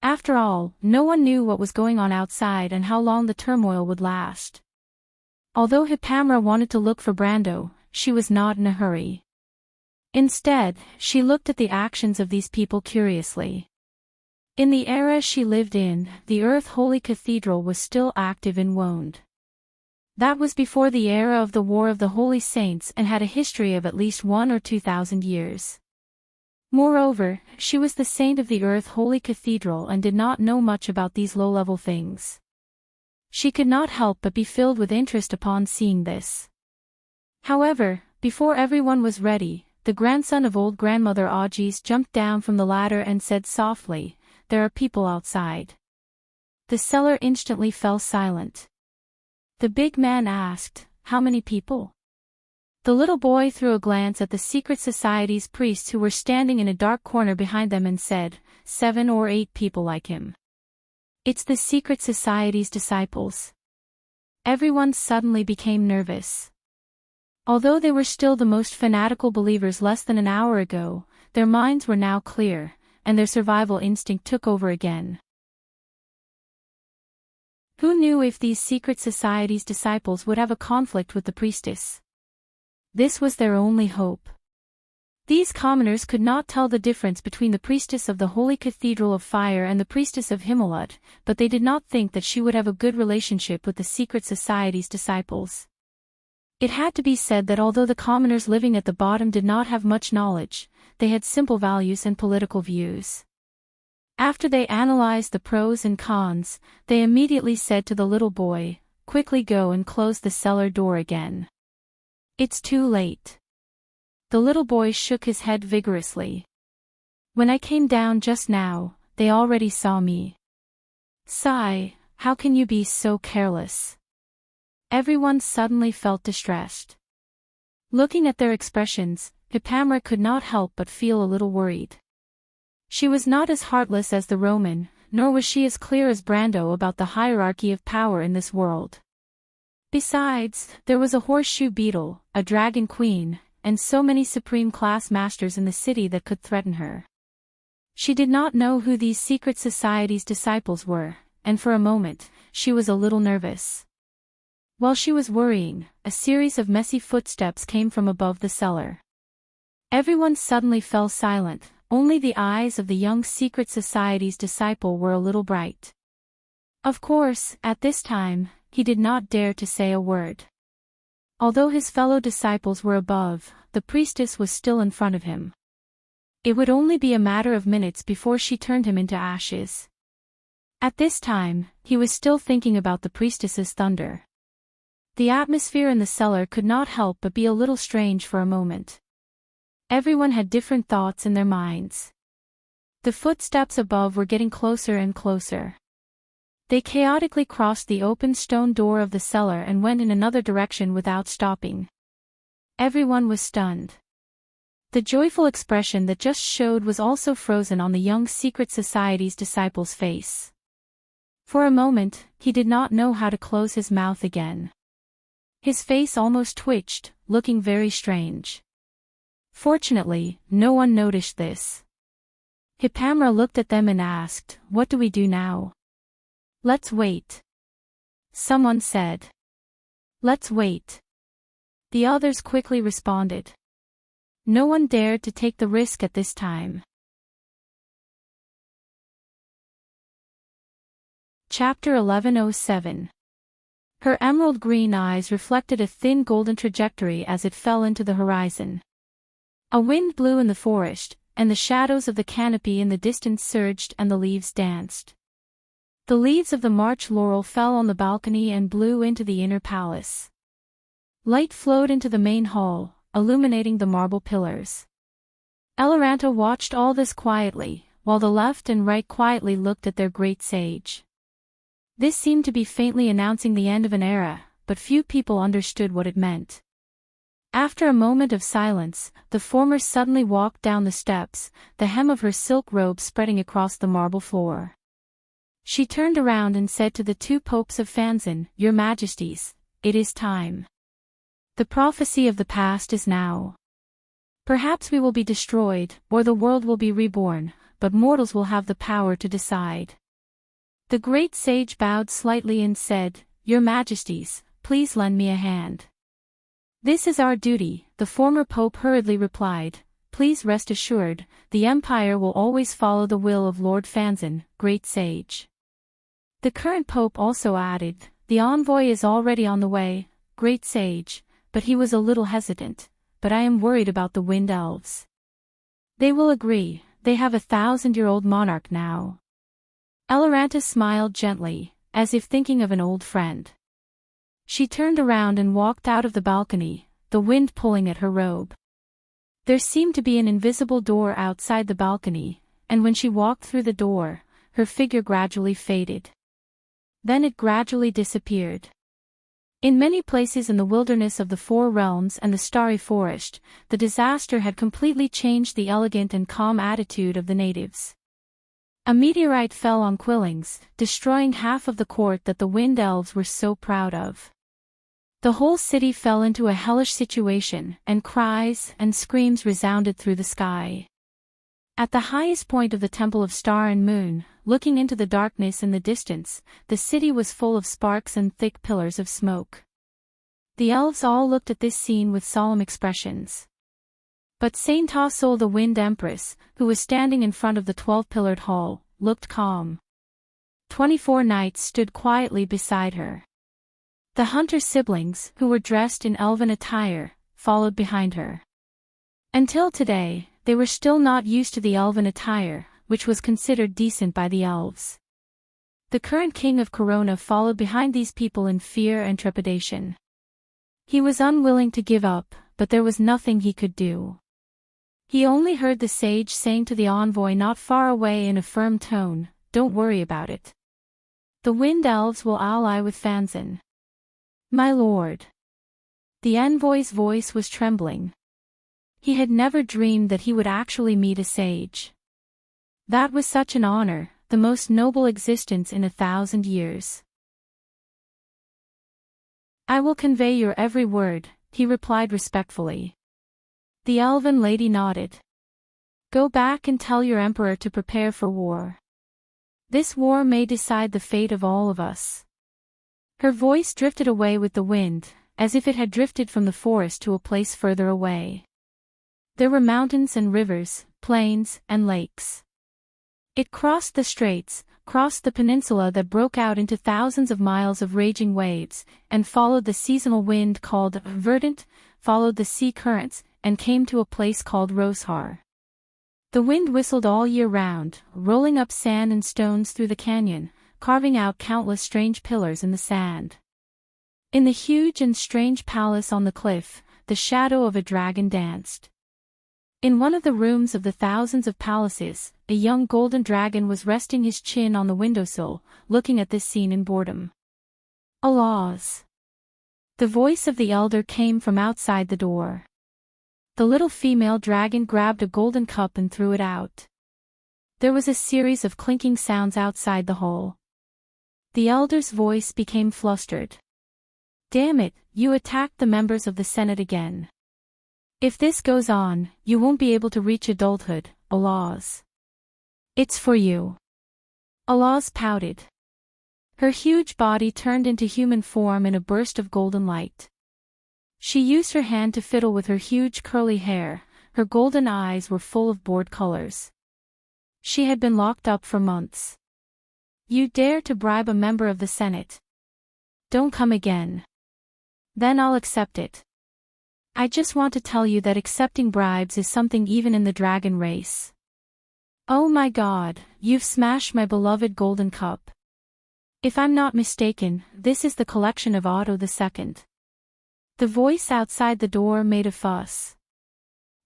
After all, no one knew what was going on outside and how long the turmoil would last. Although Hippamra wanted to look for Brando, she was not in a hurry. Instead, she looked at the actions of these people curiously. In the era she lived in, the Earth Holy Cathedral was still active in Wonde. That was before the era of the War of the Holy Saints and had a history of at least 1,000 or 2,000 years. Moreover, she was the saint of the Earth Holy Cathedral and did not know much about these low-level things. She could not help but be filled with interest upon seeing this. However, before everyone was ready, the grandson of old grandmother Augis jumped down from the ladder and said softly, there are people outside." The cellar instantly fell silent. The big man asked, "How many people?" The little boy threw a glance at the secret society's priests who were standing in a dark corner behind them and said, 7 or 8 people like him. "It's the secret society's disciples." Everyone suddenly became nervous. Although they were still the most fanatical believers less than an hour ago, their minds were now clear, and their survival instinct took over again. Who knew if these secret society's disciples would have a conflict with the priestess? This was their only hope. These commoners could not tell the difference between the priestess of the Holy Cathedral of Fire and the priestess of Himmelot, but they did not think that she would have a good relationship with the secret society's disciples. It had to be said that although the commoners living at the bottom did not have much knowledge, they had simple values and political views. After they analyzed the pros and cons, they immediately said to the little boy, "Quickly go and close the cellar door again. It's too late." The little boy shook his head vigorously. "When I came down just now, they already saw me." "Sigh, how can you be so careless?" Everyone suddenly felt distressed. Looking at their expressions, Hippamra could not help but feel a little worried. She was not as heartless as the Roman, nor was she as clear as Brando about the hierarchy of power in this world. Besides, there was a horseshoe beetle, a dragon queen, and so many supreme class masters in the city that could threaten her. She did not know who these secret society's disciples were, and for a moment, she was a little nervous. While she was worrying, a series of messy footsteps came from above the cellar. Everyone suddenly fell silent, only the eyes of the young secret society's disciple were a little bright. Of course, at this time, he did not dare to say a word. Although his fellow disciples were above, the priestess was still in front of him. It would only be a matter of minutes before she turned him into ashes. At this time, he was still thinking about the priestess's thunder. The atmosphere in the cellar could not help but be a little strange for a moment. Everyone had different thoughts in their minds. The footsteps above were getting closer and closer. They chaotically crossed the open stone door of the cellar and went in another direction without stopping. Everyone was stunned. The joyful expression that just showed was also frozen on the young secret society's disciple's face. For a moment, he did not know how to close his mouth again. His face almost twitched, looking very strange. Fortunately, no one noticed this. Hippamra looked at them and asked, "What do we do now?" "Let's wait," someone said. "Let's wait," the others quickly responded. No one dared to take the risk at this time. Chapter 1107. Her emerald green eyes reflected a thin golden trajectory as it fell into the horizon. A wind blew in the forest, and the shadows of the canopy in the distance surged and the leaves danced. The leaves of the March laurel fell on the balcony and blew into the inner palace. Light flowed into the main hall, illuminating the marble pillars. Eloranta watched all this quietly, while the left and right quietly looked at their great sage. This seemed to be faintly announcing the end of an era, but few people understood what it meant. After a moment of silence, the former suddenly walked down the steps, the hem of her silk robe spreading across the marble floor. She turned around and said to the two popes of Fanzan, "Your Majesties, it is time. The prophecy of the past is now. Perhaps we will be destroyed, or the world will be reborn, but mortals will have the power to decide." The great sage bowed slightly and said, "Your Majesties, please lend me a hand." "This is our duty," the former pope hurriedly replied. "Please rest assured, the empire will always follow the will of Lord Fanzan, great sage." The current pope also added, "The envoy is already on the way, great sage," but he was a little hesitant. "But I am worried about the wind elves. They will agree, they have a 1,000-year-old monarch now." Eloranta smiled gently, as if thinking of an old friend. She turned around and walked out of the balcony, the wind pulling at her robe. There seemed to be an invisible door outside the balcony, and when she walked through the door, her figure gradually faded. Then it gradually disappeared. In many places in the wilderness of the Four Realms and the Starry Forest, the disaster had completely changed the elegant and calm attitude of the natives. A meteorite fell on Quillings, destroying half of the court that the Wind Elves were so proud of. The whole city fell into a hellish situation, and cries and screams resounded through the sky. At the highest point of the Temple of Star and Moon, looking into the darkness in the distance, the city was full of sparks and thick pillars of smoke. The elves all looked at this scene with solemn expressions. But Saint Tassol, the Wind Empress, who was standing in front of the 12-pillared hall, looked calm. 24 knights stood quietly beside her. The hunter siblings, who were dressed in elven attire, followed behind her. Until today, they were still not used to the elven attire, which was considered decent by the elves. The current king of Corona followed behind these people in fear and trepidation. He was unwilling to give up, but there was nothing he could do. He only heard the sage saying to the envoy not far away in a firm tone, "Don't worry about it. The Wind Elves will ally with Fanzan." "My lord." The envoy's voice was trembling. He had never dreamed that he would actually meet a sage. That was such an honor, the most noble existence in 1,000 years. "I will convey your every word," he replied respectfully. The elven lady nodded. "Go back and tell your emperor to prepare for war. This war may decide the fate of all of us." Her voice drifted away with the wind, as if it had drifted from the forest to a place further away. There were mountains and rivers, plains and lakes. It crossed the straits, crossed the peninsula that broke out into thousands of miles of raging waves, and followed the seasonal wind called verdant, followed the sea currents, and came to a place called Rosehar. The wind whistled all year round, rolling up sand and stones through the canyon, carving out countless strange pillars in the sand. In the huge and strange palace on the cliff, the shadow of a dragon danced. In one of the rooms of the thousands of palaces, a young golden dragon was resting his chin on the windowsill, looking at this scene in boredom. "Alas!" The voice of the elder came from outside the door. The little female dragon grabbed a golden cup and threw it out. There was a series of clinking sounds outside the hall. The elder's voice became flustered. "Damn it, you attacked the members of the Senate again. If this goes on, you won't be able to reach adulthood, Alas. It's for you." Alas pouted. Her huge body turned into human form in a burst of golden light. She used her hand to fiddle with her huge curly hair, her golden eyes were full of bored colors. She had been locked up for months. "You dare to bribe a member of the Senate? Don't come again. Then I'll accept it. I just want to tell you that accepting bribes is something even in the dragon race." "Oh my God, you've smashed my beloved golden cup. If I'm not mistaken, this is the collection of Otto II. The voice outside the door made a fuss.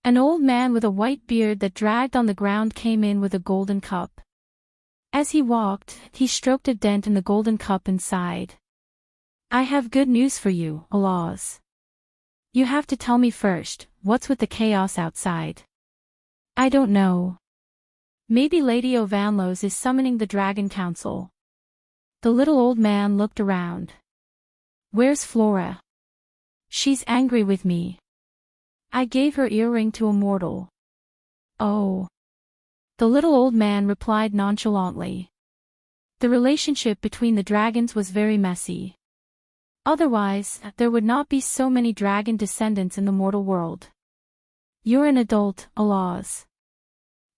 An old man with a white beard that dragged on the ground came in with a golden cup. As he walked, he stroked a dent in the golden cup and sighed. "I have good news for you, Alas. You have to tell me first, what's with the chaos outside?" "I don't know. Maybe Lady Ovanlos is summoning the Dragon Council." The little old man looked around. "Where's Flora? She's angry with me. I gave her earring to a mortal." "Oh." The little old man replied nonchalantly. The relationship between the dragons was very messy. Otherwise, there would not be so many dragon descendants in the mortal world. "You're an adult, Alas."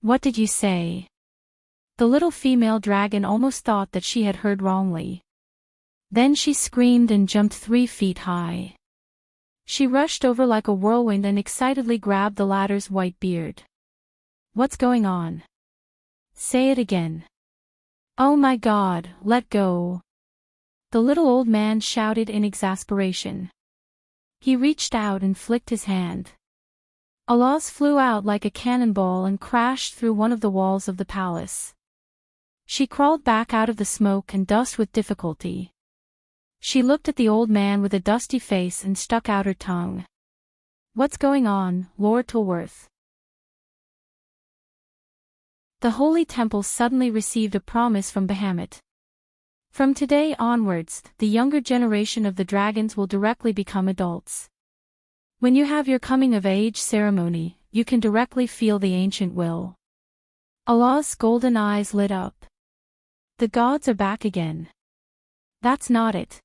"What did you say?" The little female dragon almost thought that she had heard wrongly. Then she screamed and jumped 3 feet high. She rushed over like a whirlwind and excitedly grabbed the latter's white beard. "What's going on? Say it again." "Oh my God, let go." The little old man shouted in exasperation. He reached out and flicked his hand. Alas flew out like a cannonball and crashed through one of the walls of the palace. She crawled back out of the smoke and dust with difficulty. She looked at the old man with a dusty face and stuck out her tongue. "What's going on, Lord Tulworth?" The Holy Temple suddenly received a promise from Bahamut. From today onwards, the younger generation of the dragons will directly become adults. When you have your coming-of-age ceremony, you can directly feel the ancient will. Allah's golden eyes lit up. The gods are back again. That's not it.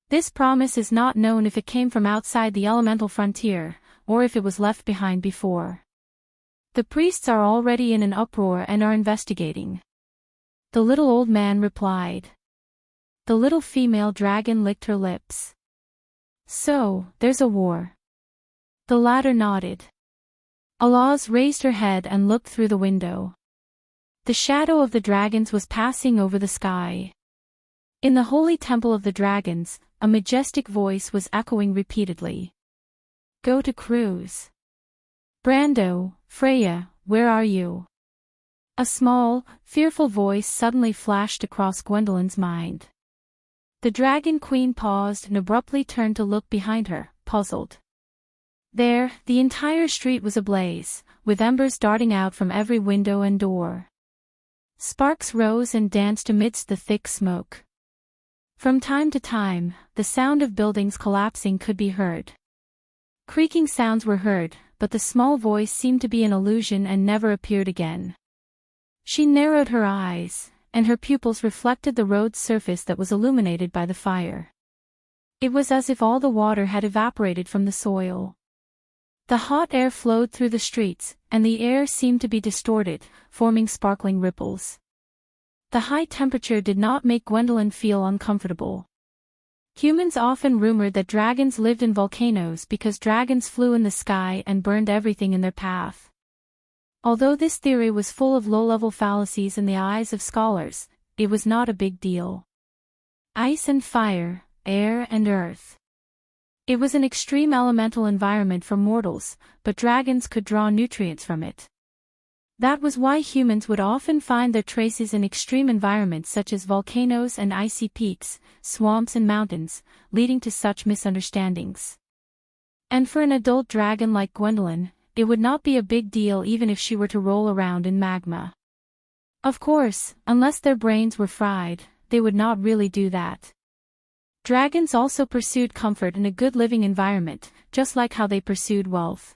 This promise is not known if it came from outside the elemental frontier, or if it was left behind before. The priests are already in an uproar and are investigating. The little old man replied. The little female dragon licked her lips. So, there's a war. The latter nodded. Allah's raised her head and looked through the window. The shadow of the dragons was passing over the sky. In the holy temple of the dragons, a majestic voice was echoing repeatedly. Go to cruise. Brando, Freya, where are you? A small, fearful voice suddenly flashed across Gwendolyn's mind. The dragon queen paused and abruptly turned to look behind her, puzzled. There, the entire street was ablaze, with embers darting out from every window and door. Sparks rose and danced amidst the thick smoke. From time to time, the sound of buildings collapsing could be heard. Creaking sounds were heard, but the small voice seemed to be an illusion and never appeared again. She narrowed her eyes, and her pupils reflected the road's surface that was illuminated by the fire. It was as if all the water had evaporated from the soil. The hot air flowed through the streets, and the air seemed to be distorted, forming sparkling ripples. The high temperature did not make Gwendolyn feel uncomfortable. Humans often rumored that dragons lived in volcanoes because dragons flew in the sky and burned everything in their path. Although this theory was full of low-level fallacies in the eyes of scholars, it was not a big deal. Ice and fire, air and earth. It was an extreme elemental environment for mortals, but dragons could draw nutrients from it. That was why humans would often find their traces in extreme environments such as volcanoes and icy peaks, swamps and mountains, leading to such misunderstandings. And for an adult dragon like Gwendolyn, it would not be a big deal even if she were to roll around in magma. Of course, unless their brains were fried, they would not really do that. Dragons also pursued comfort in a good living environment, just like how they pursued wealth.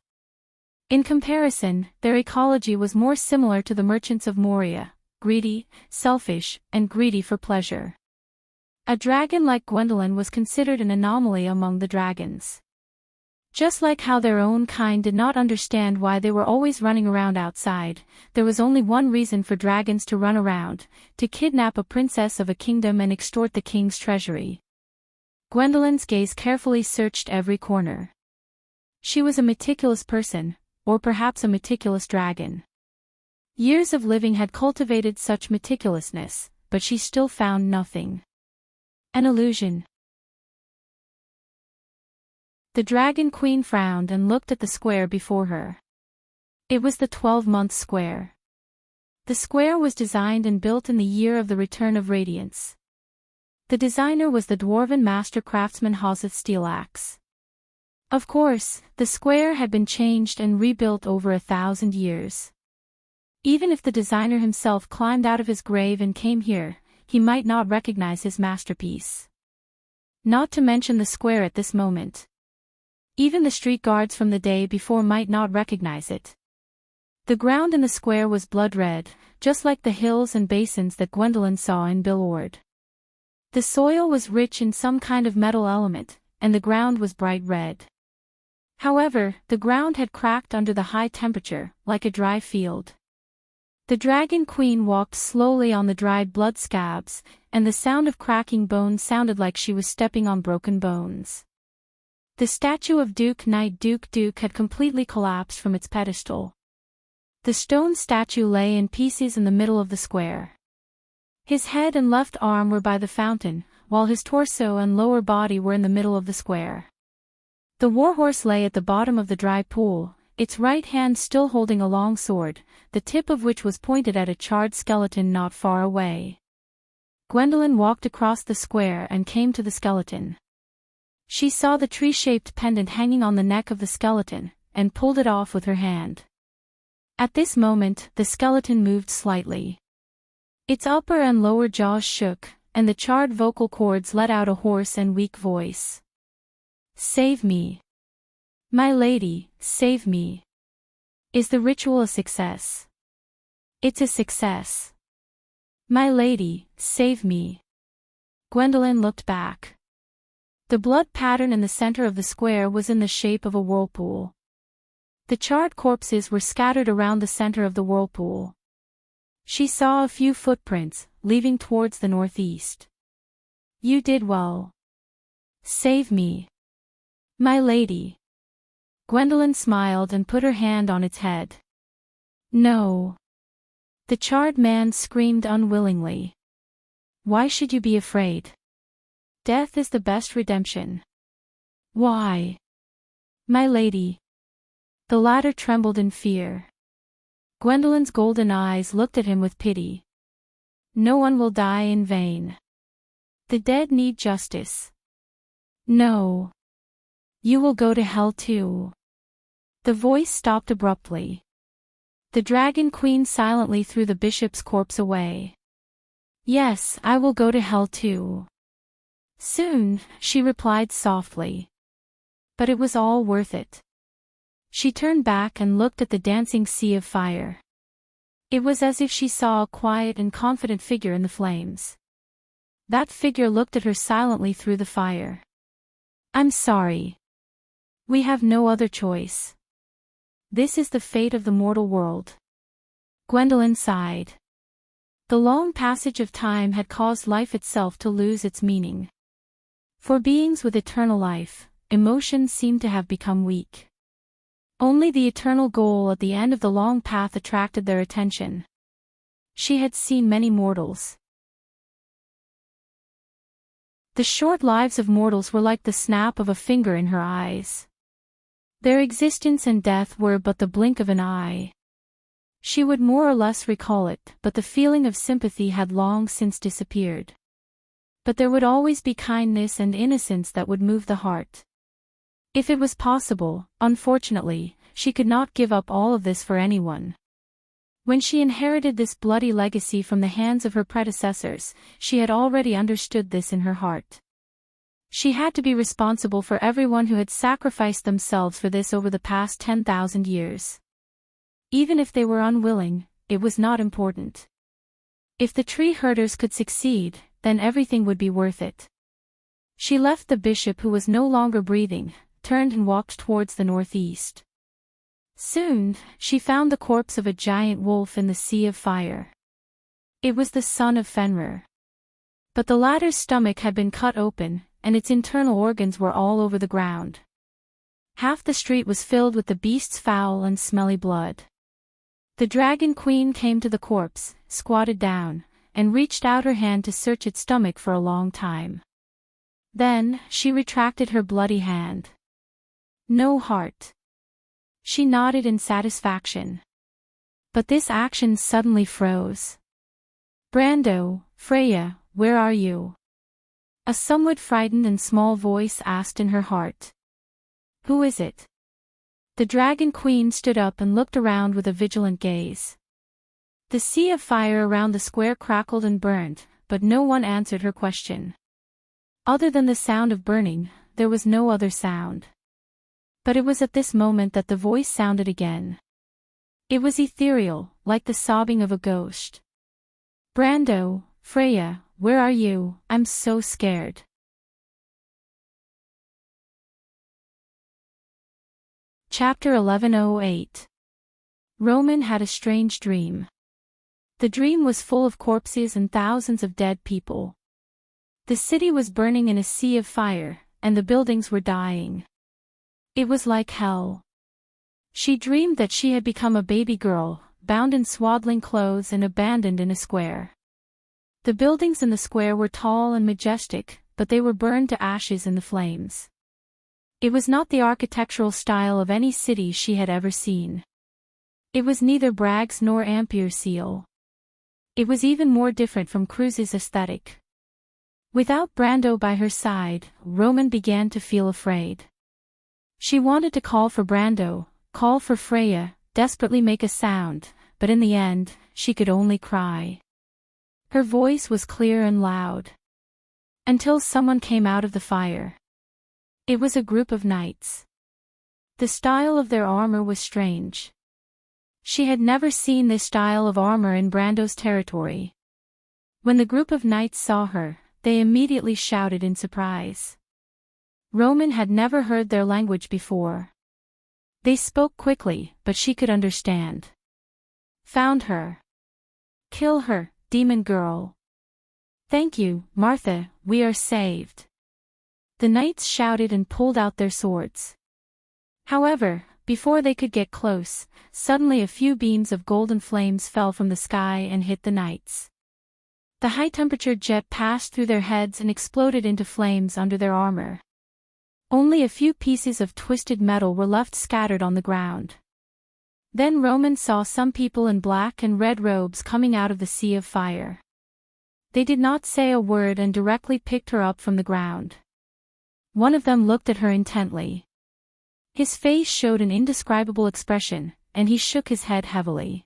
In comparison, their ecology was more similar to the merchants of Moria, greedy, selfish, and greedy for pleasure. A dragon like Gwendolyn was considered an anomaly among the dragons. Just like how their own kind did not understand why they were always running around outside, there was only one reason for dragons to run around: to kidnap a princess of a kingdom and extort the king's treasury. Gwendolyn's gaze carefully searched every corner. She was a meticulous person, or perhaps a meticulous dragon. Years of living had cultivated such meticulousness, but she still found nothing. An illusion. The dragon queen frowned and looked at the square before her. It was the 12-month square. The square was designed and built in the year of the return of radiance. The designer was the dwarven master craftsman Hoseth Steelaxe. Of course, the square had been changed and rebuilt over 1,000 years. Even if the designer himself climbed out of his grave and came here, he might not recognize his masterpiece. Not to mention the square at this moment. Even the street guards from the day before might not recognize it. The ground in the square was blood red, just like the hills and basins that Gwendolyn saw in Billord. The soil was rich in some kind of metal element, and the ground was bright red. However, the ground had cracked under the high temperature, like a dry field. The dragon queen walked slowly on the dried blood scabs, and the sound of cracking bones sounded like she was stepping on broken bones. The statue of Duke Knight Duke had completely collapsed from its pedestal. The stone statue lay in pieces in the middle of the square. His head and left arm were by the fountain, while his torso and lower body were in the middle of the square. The warhorse lay at the bottom of the dry pool, its right hand still holding a long sword, the tip of which was pointed at a charred skeleton not far away. Gwendolyn walked across the square and came to the skeleton. She saw the tree-shaped pendant hanging on the neck of the skeleton, and pulled it off with her hand. At this moment, the skeleton moved slightly. Its upper and lower jaws shook, and the charred vocal cords let out a hoarse and weak voice. "Save me. My lady, save me. Is the ritual a success?" "It's a success. My lady, save me." Gwendolyn looked back. The blood pattern in the center of the square was in the shape of a whirlpool. The charred corpses were scattered around the center of the whirlpool. She saw a few footprints, leaving towards the northeast. "You did well. Save me. My lady." Gwendolyn smiled and put her hand on its head. "No." The charred man screamed unwillingly. "Why should you be afraid? Death is the best redemption." "Why?" "My lady." The latter trembled in fear. Gwendolyn's golden eyes looked at him with pity. "No one will die in vain. The dead need justice." "No. You will go to hell too." The voice stopped abruptly. The Dragon Queen silently threw the bishop's corpse away. "Yes, I will go to hell too. Soon," she replied softly. "But it was all worth it." She turned back and looked at the dancing sea of fire. It was as if she saw a quiet and confident figure in the flames. That figure looked at her silently through the fire. "I'm sorry. We have no other choice. This is the fate of the mortal world." Gwendolyn sighed. The long passage of time had caused life itself to lose its meaning. For beings with eternal life, emotions seemed to have become weak. Only the eternal goal at the end of the long path attracted their attention. She had seen many mortals. The short lives of mortals were like the snap of a finger in her eyes. Their existence and death were but the blink of an eye. She would more or less recall it, but the feeling of sympathy had long since disappeared. But there would always be kindness and innocence that would move the heart. If it was possible, unfortunately, she could not give up all of this for anyone. When she inherited this bloody legacy from the hands of her predecessors, she had already understood this in her heart. She had to be responsible for everyone who had sacrificed themselves for this over the past 10,000 years. Even if they were unwilling, it was not important. If the tree herders could succeed, then everything would be worth it. She left the bishop who was no longer breathing, turned and walked towards the northeast. Soon, she found the corpse of a giant wolf in the sea of fire. It was the son of Fenrir. But the latter's stomach had been cut open, and its internal organs were all over the ground. Half the street was filled with the beast's foul and smelly blood. The Dragon Queen came to the corpse, squatted down, and reached out her hand to search its stomach for a long time. Then, she retracted her bloody hand. No heart. She nodded in satisfaction. But this action suddenly froze. "Brando, Freya, where are you?" A somewhat frightened and small voice asked in her heart. "Who is it?" The Dragon Queen stood up and looked around with a vigilant gaze. The sea of fire around the square crackled and burned, but no one answered her question. Other than the sound of burning, there was no other sound. But it was at this moment that the voice sounded again. It was ethereal, like the sobbing of a ghost. "Brando, Freya, where are you? I'm so scared." Chapter 1108. Roman had a strange dream. The dream was full of corpses and thousands of dead people. The city was burning in a sea of fire, and the buildings were dying. It was like hell. She dreamed that she had become a baby girl, bound in swaddling clothes and abandoned in a square. The buildings in the square were tall and majestic, but they were burned to ashes in the flames. It was not the architectural style of any city she had ever seen. It was neither Bragg's nor Ampere seal. It was even more different from Cruise's aesthetic. Without Brando by her side, Roman began to feel afraid. She wanted to call for Brando, call for Freya, desperately make a sound, but in the end, she could only cry. Her voice was clear and loud. Until someone came out of the fire. It was a group of knights. The style of their armor was strange. She had never seen this style of armor in Brando's territory. When the group of knights saw her, they immediately shouted in surprise. Roman had never heard their language before. They spoke quickly, but she could understand. Found her. Kill her, demon girl. Thank you, Martha, we are saved. The knights shouted and pulled out their swords. However, before they could get close, suddenly a few beams of golden flames fell from the sky and hit the knights. The high-temperature jet passed through their heads and exploded into flames under their armor. Only a few pieces of twisted metal were left scattered on the ground. Then Roman saw some people in black and red robes coming out of the sea of fire. They did not say a word and directly picked her up from the ground. One of them looked at her intently. His face showed an indescribable expression, and he shook his head heavily.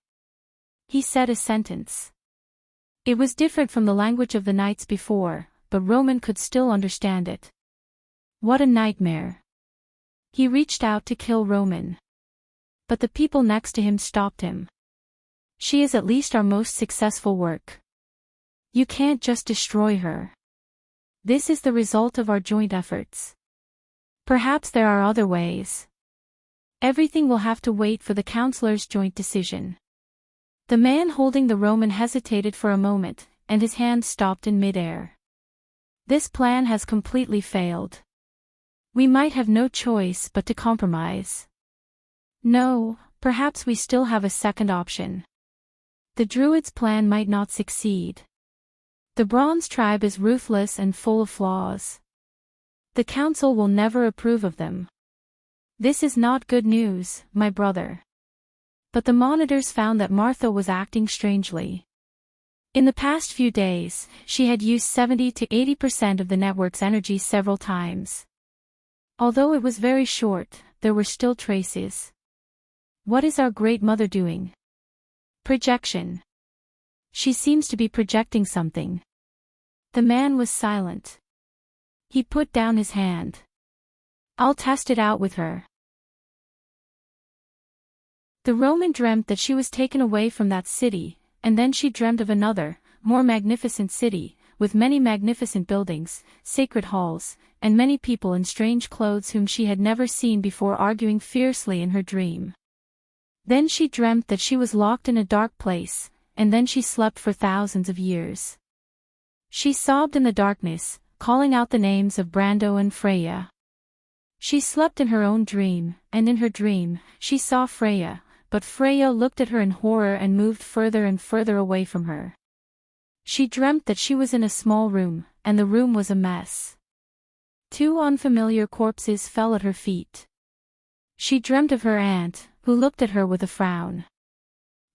He said a sentence. It was different from the language of the knights before, but Roman could still understand it. What a nightmare. He reached out to kill Roman. But the people next to him stopped him. She is at least our most successful work. You can't just destroy her. This is the result of our joint efforts. Perhaps there are other ways. Everything will have to wait for the counselor's joint decision. The man holding the Roman hesitated for a moment, and his hand stopped in midair. This plan has completely failed. We might have no choice but to compromise. No, perhaps we still have a second option. The Druids' plan might not succeed. The Bronze tribe is ruthless and full of flaws. The council will never approve of them. This is not good news, my brother. But the monitors found that Martha was acting strangely. In the past few days, she had used 70 to 80% of the network's energy several times. Although it was very short, there were still traces. What is our great mother doing? Projection. She seems to be projecting something. The man was silent. He put down his hand. I'll test it out with her. The Roman dreamt that she was taken away from that city, and then she dreamt of another, more magnificent city, with many magnificent buildings, sacred halls, and many people in strange clothes whom she had never seen before arguing fiercely in her dream. Then she dreamt that she was locked in a dark place, and then she slept for thousands of years. She sobbed in the darkness, calling out the names of Brando and Freya. She slept in her own dream, and in her dream, she saw Freya, but Freya looked at her in horror and moved further and further away from her. She dreamt that she was in a small room, and the room was a mess. Two unfamiliar corpses fell at her feet. She dreamt of her aunt, who looked at her with a frown.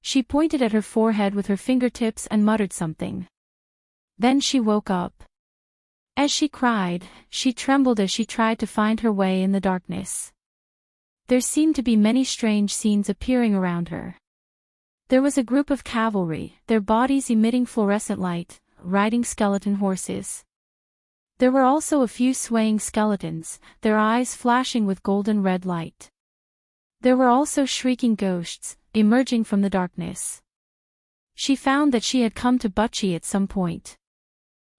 She pointed at her forehead with her fingertips and muttered something. Then she woke up. As she cried, she trembled as she tried to find her way in the darkness. There seemed to be many strange scenes appearing around her. There was a group of cavalry, their bodies emitting fluorescent light, riding skeleton horses. There were also a few swaying skeletons, their eyes flashing with golden red light. There were also shrieking ghosts, emerging from the darkness. She found that she had come to Butchie at some point.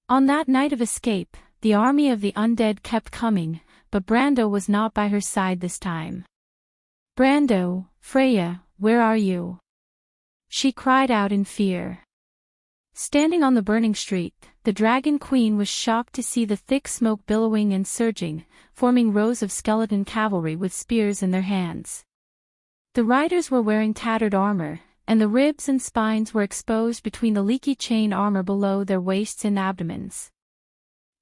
On that night of escape, the army of the undead kept coming, but Brando was not by her side this time. Brando, Freya, where are you? She cried out in fear. Standing on the burning street, the Dragon Queen was shocked to see the thick smoke billowing and surging, forming rows of skeleton cavalry with spears in their hands. The riders were wearing tattered armor, and the ribs and spines were exposed between the leaky chain armor below their waists and abdomens.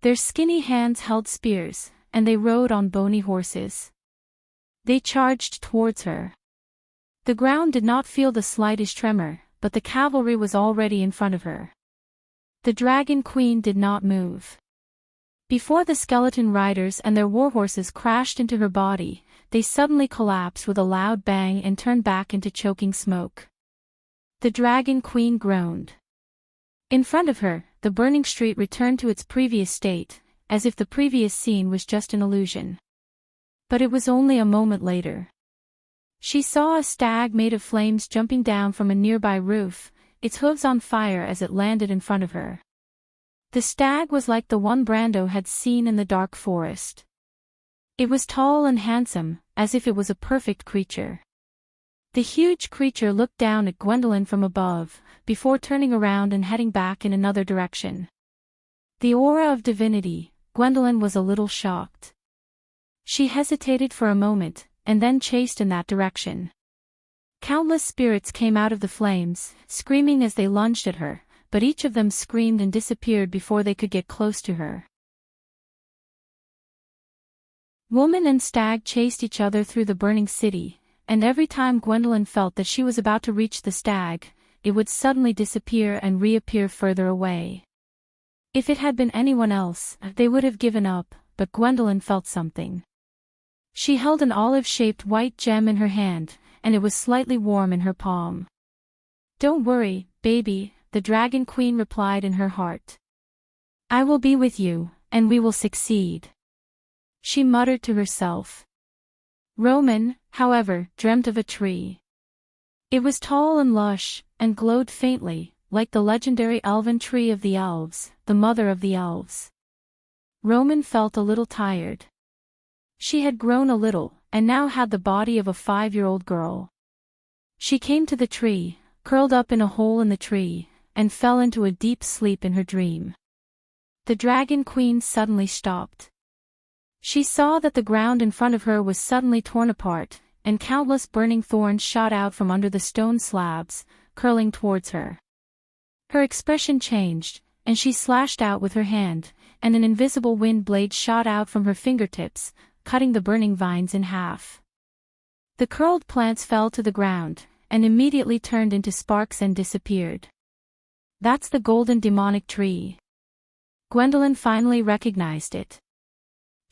Their skinny hands held spears, and they rode on bony horses. They charged towards her. The ground did not feel the slightest tremor, but the cavalry was already in front of her. The Dragon Queen did not move. Before the skeleton riders and their warhorses crashed into her body, they suddenly collapsed with a loud bang and turned back into choking smoke. The Dragon Queen groaned. In front of her, the burning street returned to its previous state, as if the previous scene was just an illusion. But it was only a moment later. She saw a stag made of flames jumping down from a nearby roof, its hooves on fire as it landed in front of her. The stag was like the one Brando had seen in the dark forest. It was tall and handsome, as if it was a perfect creature. The huge creature looked down at Gwendolyn from above, before turning around and heading back in another direction. The aura of divinity, Gwendolyn was a little shocked. She hesitated for a moment, and then chased in that direction. Countless spirits came out of the flames, screaming as they lunged at her, but each of them screamed and disappeared before they could get close to her. Woman and stag chased each other through the burning city, and every time Gwendolyn felt that she was about to reach the stag, it would suddenly disappear and reappear further away. If it had been anyone else, they would have given up, but Gwendolyn felt something. She held an olive-shaped white gem in her hand, and it was slightly warm in her palm. "Don't worry, baby," the Dragon Queen replied in her heart. "I will be with you, and we will succeed," she muttered to herself. Roman, however, dreamt of a tree. It was tall and lush, and glowed faintly, like the legendary elven tree of the elves, the mother of the elves. Roman felt a little tired. She had grown a little, and now had the body of a 5-year-old girl. She came to the tree, curled up in a hole in the tree, and fell into a deep sleep in her dream. The Dragon Queen suddenly stopped. She saw that the ground in front of her was suddenly torn apart, and countless burning thorns shot out from under the stone slabs, curling towards her. Her expression changed, and she slashed out with her hand, and an invisible wind blade shot out from her fingertips, cutting the burning vines in half. The curled plants fell to the ground, and immediately turned into sparks and disappeared. "That's the golden demonic tree." Gwendolyn finally recognized it.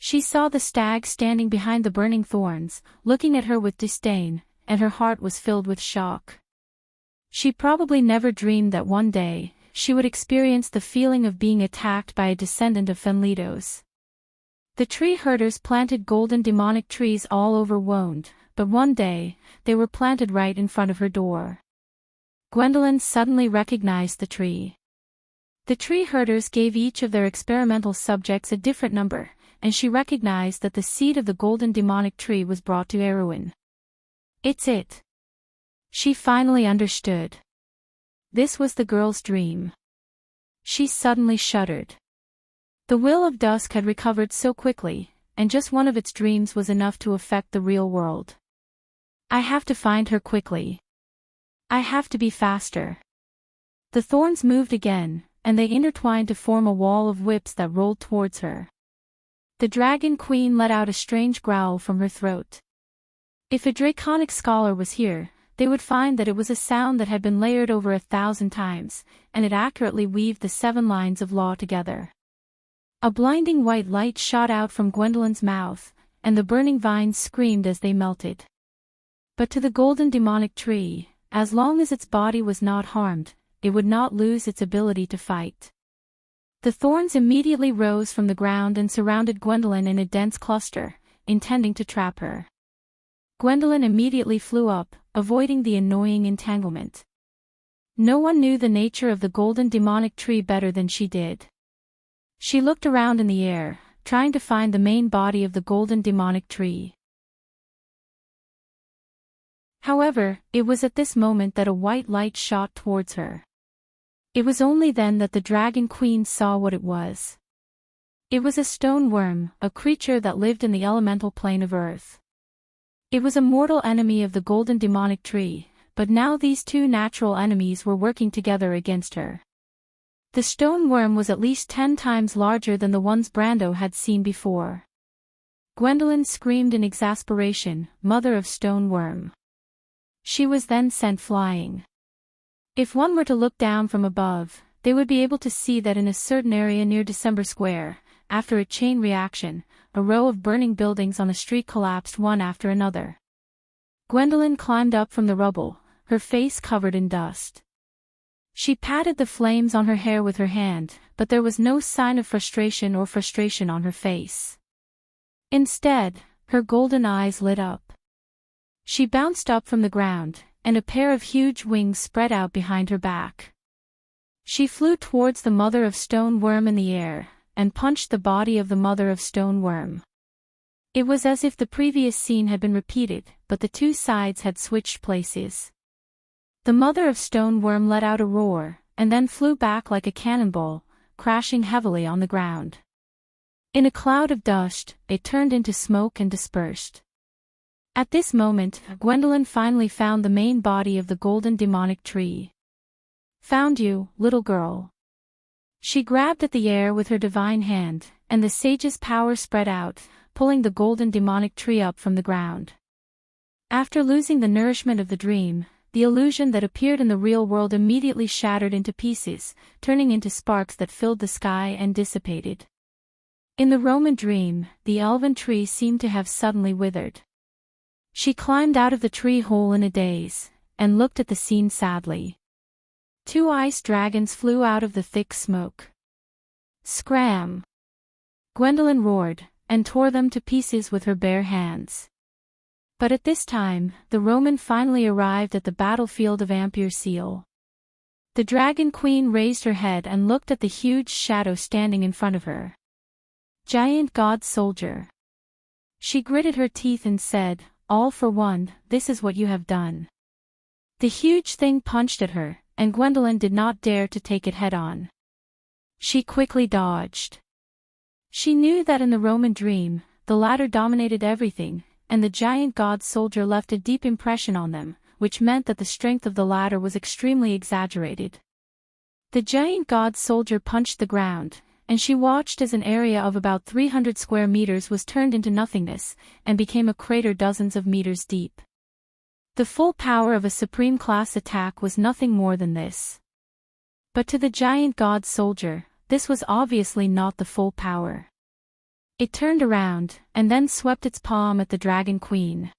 She saw the stag standing behind the burning thorns, looking at her with disdain, and her heart was filled with shock. She probably never dreamed that one day, she would experience the feeling of being attacked by a descendant of Fenlidos. The tree herders planted golden demonic trees all over Wonde, but one day, they were planted right in front of her door. Gwendolyn suddenly recognized the tree. The tree herders gave each of their experimental subjects a different number, and she recognized that the seed of the golden demonic tree was brought to Erewhon. "It's it." She finally understood. This was the girl's dream. She suddenly shuddered. The Will of Dusk had recovered so quickly, and just one of its dreams was enough to affect the real world. "I have to find her quickly. I have to be faster." The thorns moved again, and they intertwined to form a wall of whips that rolled towards her. The Dragon Queen let out a strange growl from her throat. If a draconic scholar was here, they would find that it was a sound that had been layered over 1,000 times, and it accurately weaved the 7 lines of law together. A blinding white light shot out from Gwendolyn's mouth, and the burning vines screamed as they melted. But to the golden demonic tree, as long as its body was not harmed, it would not lose its ability to fight. The thorns immediately rose from the ground and surrounded Gwendolyn in a dense cluster, intending to trap her. Gwendolyn immediately flew up, avoiding the annoying entanglement. No one knew the nature of the golden demonic tree better than she did. She looked around in the air, trying to find the main body of the golden demonic tree. However, it was at this moment that a white light shot towards her. It was only then that the Dragon Queen saw what it was. It was a stone worm, a creature that lived in the elemental plane of Earth. It was a mortal enemy of the golden demonic tree, but now these two natural enemies were working together against her. The stone worm was at least 10 times larger than the ones Brando had seen before. Gwendolen screamed in exasperation, "Mother of Stone Worm." She was then sent flying. If one were to look down from above, they would be able to see that in a certain area near December Square, after a chain reaction, a row of burning buildings on the street collapsed one after another. Gwendolen climbed up from the rubble, her face covered in dust. She patted the flames on her hair with her hand, but there was no sign of frustration on her face. Instead, her golden eyes lit up. She bounced up from the ground, and a pair of huge wings spread out behind her back. She flew towards the Mother of Stone Worm in the air, and punched the body of the Mother of Stone Worm. It was as if the previous scene had been repeated, but the two sides had switched places. The Mother of Stone Worm let out a roar, and then flew back like a cannonball, crashing heavily on the ground. In a cloud of dust, it turned into smoke and dispersed. At this moment, Gwendolen finally found the main body of the golden demonic tree. "Found you, little girl." She grabbed at the air with her divine hand, and the sage's power spread out, pulling the golden demonic tree up from the ground. After losing the nourishment of the dream, the illusion that appeared in the real world immediately shattered into pieces, turning into sparks that filled the sky and dissipated. In the Roman dream, the elven tree seemed to have suddenly withered. She climbed out of the tree hole in a daze, and looked at the scene sadly. Two ice dragons flew out of the thick smoke. "Scram!" Gwendolen roared, and tore them to pieces with her bare hands. But at this time, the Roman finally arrived at the battlefield of Ampere Seal. The Dragon Queen raised her head and looked at the huge shadow standing in front of her. "Giant God Soldier." She gritted her teeth and said, "All for one, this is what you have done." The huge thing punched at her, and Gwendolen did not dare to take it head-on. She quickly dodged. She knew that in the Roman dream, the latter dominated everything, and the giant god soldier left a deep impression on them, which meant that the strength of the latter was extremely exaggerated. The giant god soldier punched the ground, and she watched as an area of about 300 square meters was turned into nothingness, and became a crater dozens of meters deep. The full power of a supreme-class attack was nothing more than this. But to the giant god soldier, this was obviously not the full power. It turned around, and then swept its palm at the Dragon Queen.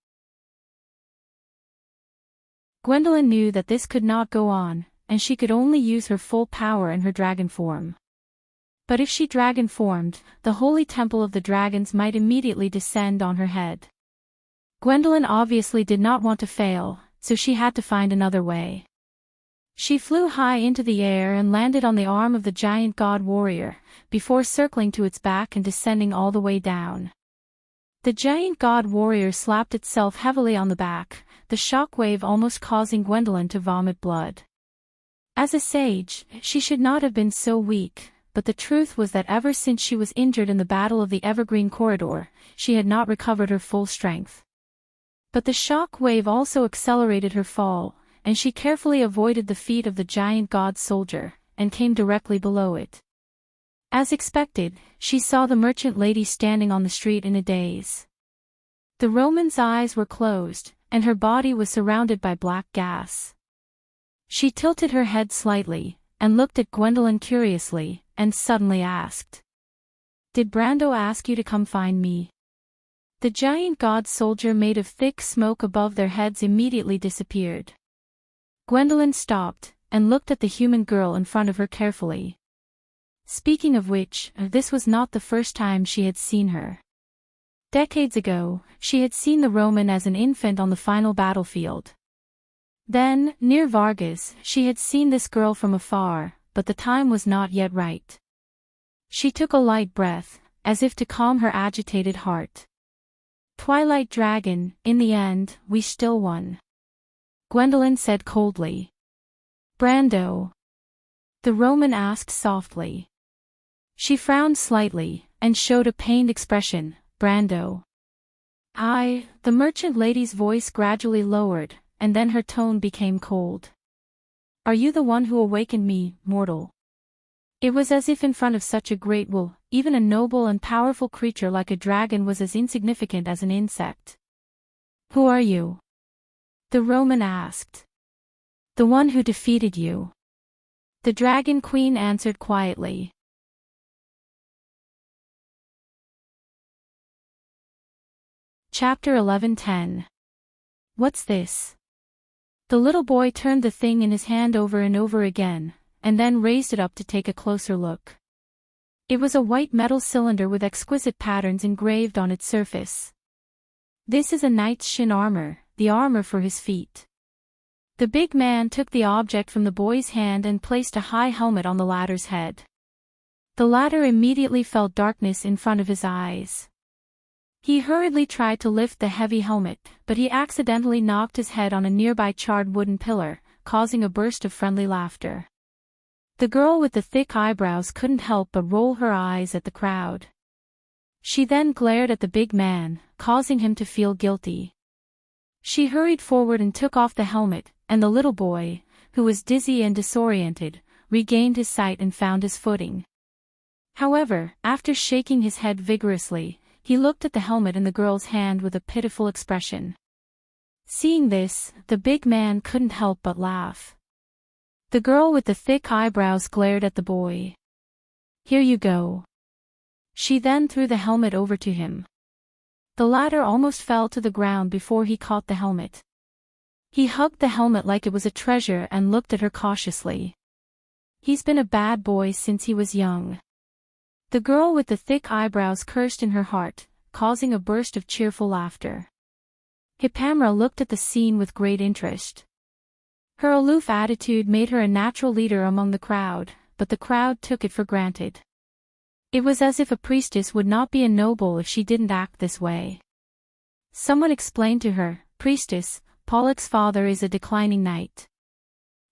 Gwendolen knew that this could not go on, and she could only use her full power in her dragon form. But if she dragon formed, the holy temple of the dragons might immediately descend on her head. Gwendolen obviously did not want to fail, so she had to find another way. She flew high into the air and landed on the arm of the giant god warrior, before circling to its back and descending all the way down. The giant god warrior slapped itself heavily on the back, the shock wave almost causing Gwendolen to vomit blood. As a sage, she should not have been so weak, but the truth was that ever since she was injured in the Battle of the Evergreen Corridor, she had not recovered her full strength. But the shock wave also accelerated her fall, and she carefully avoided the feet of the giant god soldier, and came directly below it. As expected, she saw the merchant lady standing on the street in a daze. The Roman's eyes were closed, and her body was surrounded by black gas. She tilted her head slightly, and looked at Gwendolen curiously, and suddenly asked, "Did Brando ask you to come find me?" The giant god soldier made of thick smoke above their heads immediately disappeared. Gwendolen stopped, and looked at the human girl in front of her carefully. Speaking of which, this was not the first time she had seen her. Decades ago, she had seen the Roman as an infant on the final battlefield. Then, near Vargas, she had seen this girl from afar, but the time was not yet right. She took a light breath, as if to calm her agitated heart. "Twilight Dragon, in the end, we still won," Gwendolen said coldly. "Brando?" the Roman asked softly. She frowned slightly, and showed a pained expression. "Brando." The merchant lady's voice gradually lowered, and then her tone became cold. "Are you the one who awakened me, mortal?" It was as if in front of such a great will, even a noble and powerful creature like a dragon was as insignificant as an insect. "Who are you?" the Roman asked. "The one who defeated you," the Dragon Queen answered quietly. Chapter 11:10. What's this? The little boy turned the thing in his hand over and over again, and then raised it up to take a closer look. It was a white metal cylinder with exquisite patterns engraved on its surface. "This is a knight's shin armor, the armor for his feet." The big man took the object from the boy's hand and placed a high helmet on the latter's head. The latter immediately felt darkness in front of his eyes. He hurriedly tried to lift the heavy helmet, but he accidentally knocked his head on a nearby charred wooden pillar, causing a burst of friendly laughter. The girl with the thick eyebrows couldn't help but roll her eyes at the crowd. She then glared at the big man, causing him to feel guilty. She hurried forward and took off the helmet, and the little boy, who was dizzy and disoriented, regained his sight and found his footing. However, after shaking his head vigorously, he looked at the helmet in the girl's hand with a pitiful expression. Seeing this, the big man couldn't help but laugh. The girl with the thick eyebrows glared at the boy. "Here you go." She then threw the helmet over to him. The latter almost fell to the ground before he caught the helmet. He hugged the helmet like it was a treasure and looked at her cautiously. "He's been a bad boy since he was young." The girl with the thick eyebrows cursed in her heart, causing a burst of cheerful laughter. Hippamra looked at the scene with great interest. Her aloof attitude made her a natural leader among the crowd, but the crowd took it for granted. It was as if a priestess would not be a noble if she didn't act this way. Someone explained to her, "Priestess, Pollock's father is a declining knight.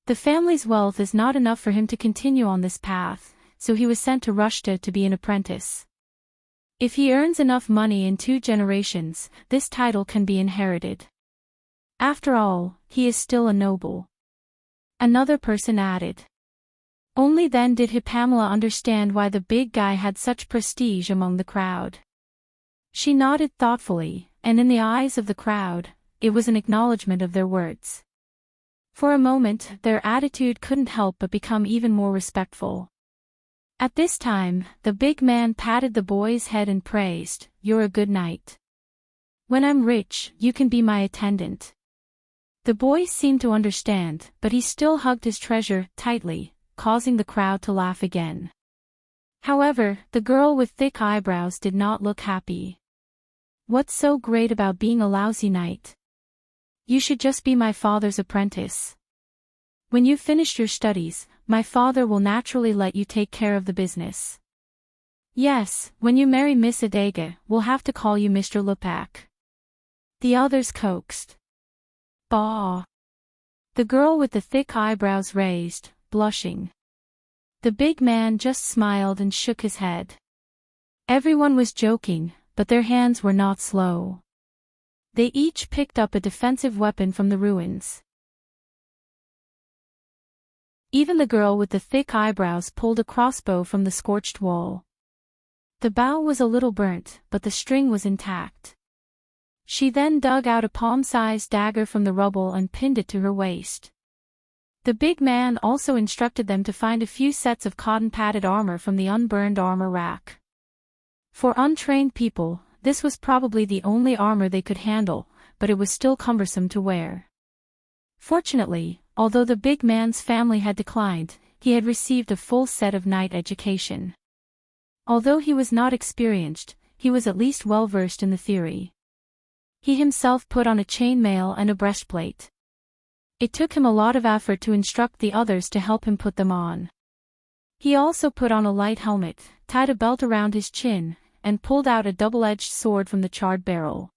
The family's wealth is not enough for him to continue on this path, so he was sent to Rushta to be an apprentice. If he earns enough money in 2 generations, this title can be inherited. After all, he is still a noble." Another person added. Only then did Hippamla understand why the big guy had such prestige among the crowd. She nodded thoughtfully, and in the eyes of the crowd, it was an acknowledgement of their words. For a moment, their attitude couldn't help but become even more respectful. At this time, the big man patted the boy's head and praised, "You're a good knight. When I'm rich, you can be my attendant." The boy seemed to understand, but he still hugged his treasure tightly, causing the crowd to laugh again. However, the girl with thick eyebrows did not look happy. "What's so great about being a lousy knight? You should just be my father's apprentice. When you've finished your studies, my father will naturally let you take care of the business. Yes, when you marry Miss Adega, we'll have to call you Mr. Lepak." The others coaxed. "Bah!" The girl with the thick eyebrows raised, blushing. The big man just smiled and shook his head. Everyone was joking, but their hands were not slow. They each picked up a defensive weapon from the ruins. Even the girl with the thick eyebrows pulled a crossbow from the scorched wall. The bow was a little burnt, but the string was intact. She then dug out a palm-sized dagger from the rubble and pinned it to her waist. The big man also instructed them to find a few sets of cotton-padded armor from the unburned armor rack. For untrained people, this was probably the only armor they could handle, but it was still cumbersome to wear. Fortunately, although the big man's family had declined, he had received a full set of knight education. Although he was not experienced, he was at least well versed in the theory. He himself put on a chainmail and a breastplate. It took him a lot of effort to instruct the others to help him put them on. He also put on a light helmet, tied a belt around his chin, and pulled out a double-edged sword from the charred barrel.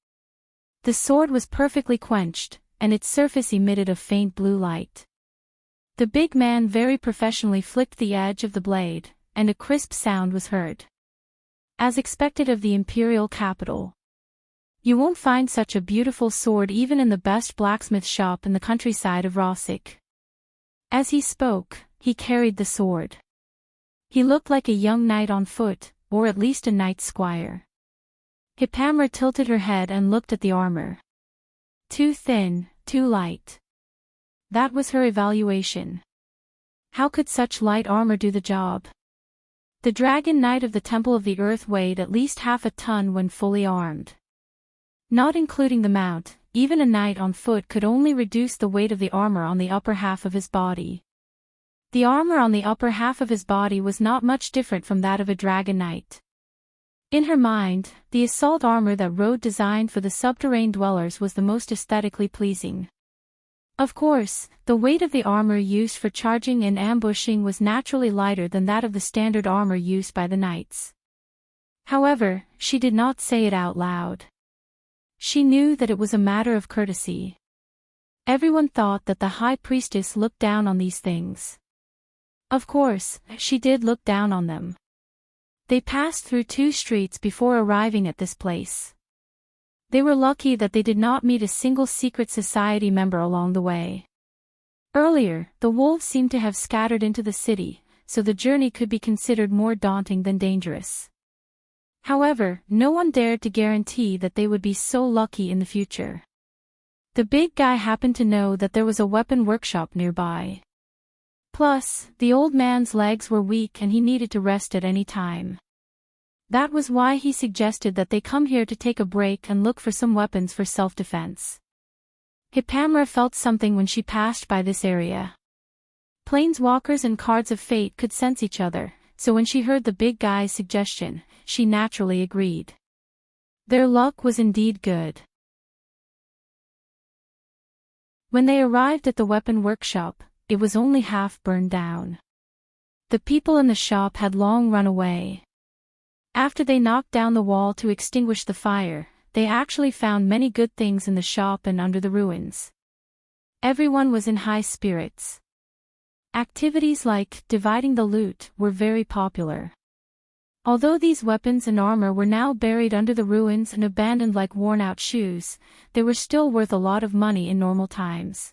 The sword was perfectly quenched, and its surface emitted a faint blue light. The big man very professionally flicked the edge of the blade, and a crisp sound was heard. As expected of the imperial capital. You won't find such a beautiful sword even in the best blacksmith shop in the countryside of Rosik. As he spoke, he carried the sword. He looked like a young knight on foot, or at least a knight squire. Hippamra tilted her head and looked at the armor. Too thin, too light. That was her evaluation. How could such light armor do the job? The dragon knight of the Temple of the Earth weighed at least half a ton when fully armed. Not including the mount, even a knight on foot could only reduce the weight of the armor on the upper half of his body. The armor on the upper half of his body was not much different from that of a dragon knight. In her mind, the assault armor that Rode designed for the subterranean dwellers was the most aesthetically pleasing. Of course, the weight of the armor used for charging and ambushing was naturally lighter than that of the standard armor used by the knights. However, she did not say it out loud. She knew that it was a matter of courtesy. Everyone thought that the high priestess looked down on these things. Of course, she did look down on them. They passed through 2 streets before arriving at this place. They were lucky that they did not meet a single secret society member along the way. Earlier, the wolves seemed to have scattered into the city, so the journey could be considered more daunting than dangerous. However, no one dared to guarantee that they would be so lucky in the future. The big guy happened to know that there was a weapon workshop nearby. Plus, the old man's legs were weak and he needed to rest at any time. That was why he suggested that they come here to take a break and look for some weapons for self-defense. Hippamra felt something when she passed by this area. Planeswalkers and cards of fate could sense each other, so when she heard the big guy's suggestion, she naturally agreed. Their luck was indeed good. When they arrived at the weapon workshop, it was only half burned down. The people in the shop had long run away. After they knocked down the wall to extinguish the fire, they actually found many good things in the shop and under the ruins. Everyone was in high spirits. Activities like dividing the loot were very popular. Although these weapons and armor were now buried under the ruins and abandoned like worn-out shoes, they were still worth a lot of money in normal times.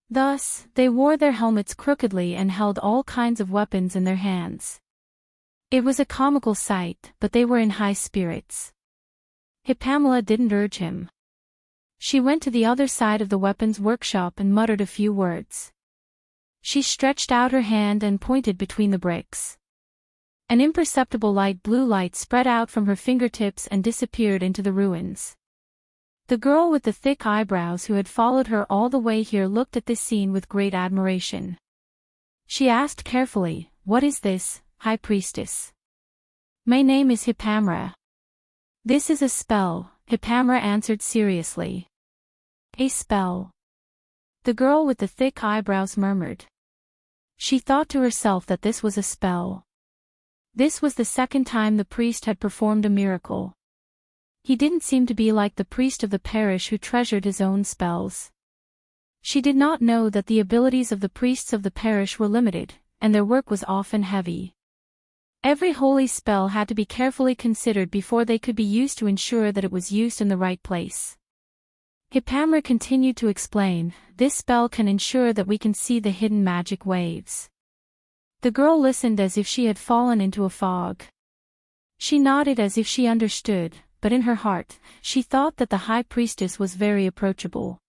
Thus, they wore their helmets crookedly and held all kinds of weapons in their hands. It was a comical sight, but they were in high spirits. Hippamra didn't urge him. She went to the other side of the weapons workshop and muttered a few words. She stretched out her hand and pointed between the bricks. An imperceptible light blue light spread out from her fingertips and disappeared into the ruins. The girl with the thick eyebrows who had followed her all the way here looked at this scene with great admiration. She asked carefully, "What is this, High Priestess?" "My name is Hippamra." "This is a spell," Hippamra answered seriously. "A spell?" the girl with the thick eyebrows murmured. She thought to herself that this was a spell. This was the second time the priest had performed a miracle. He didn't seem to be like the priest of the parish who treasured his own spells. She did not know that the abilities of the priests of the parish were limited, and their work was often heavy. Every holy spell had to be carefully considered before they could be used to ensure that it was used in the right place. Hippamra continued to explain, "This spell can ensure that we can see the hidden magic waves." The girl listened as if she had fallen into a fog. She nodded as if she understood, but in her heart, she thought that the high priestess was very approachable.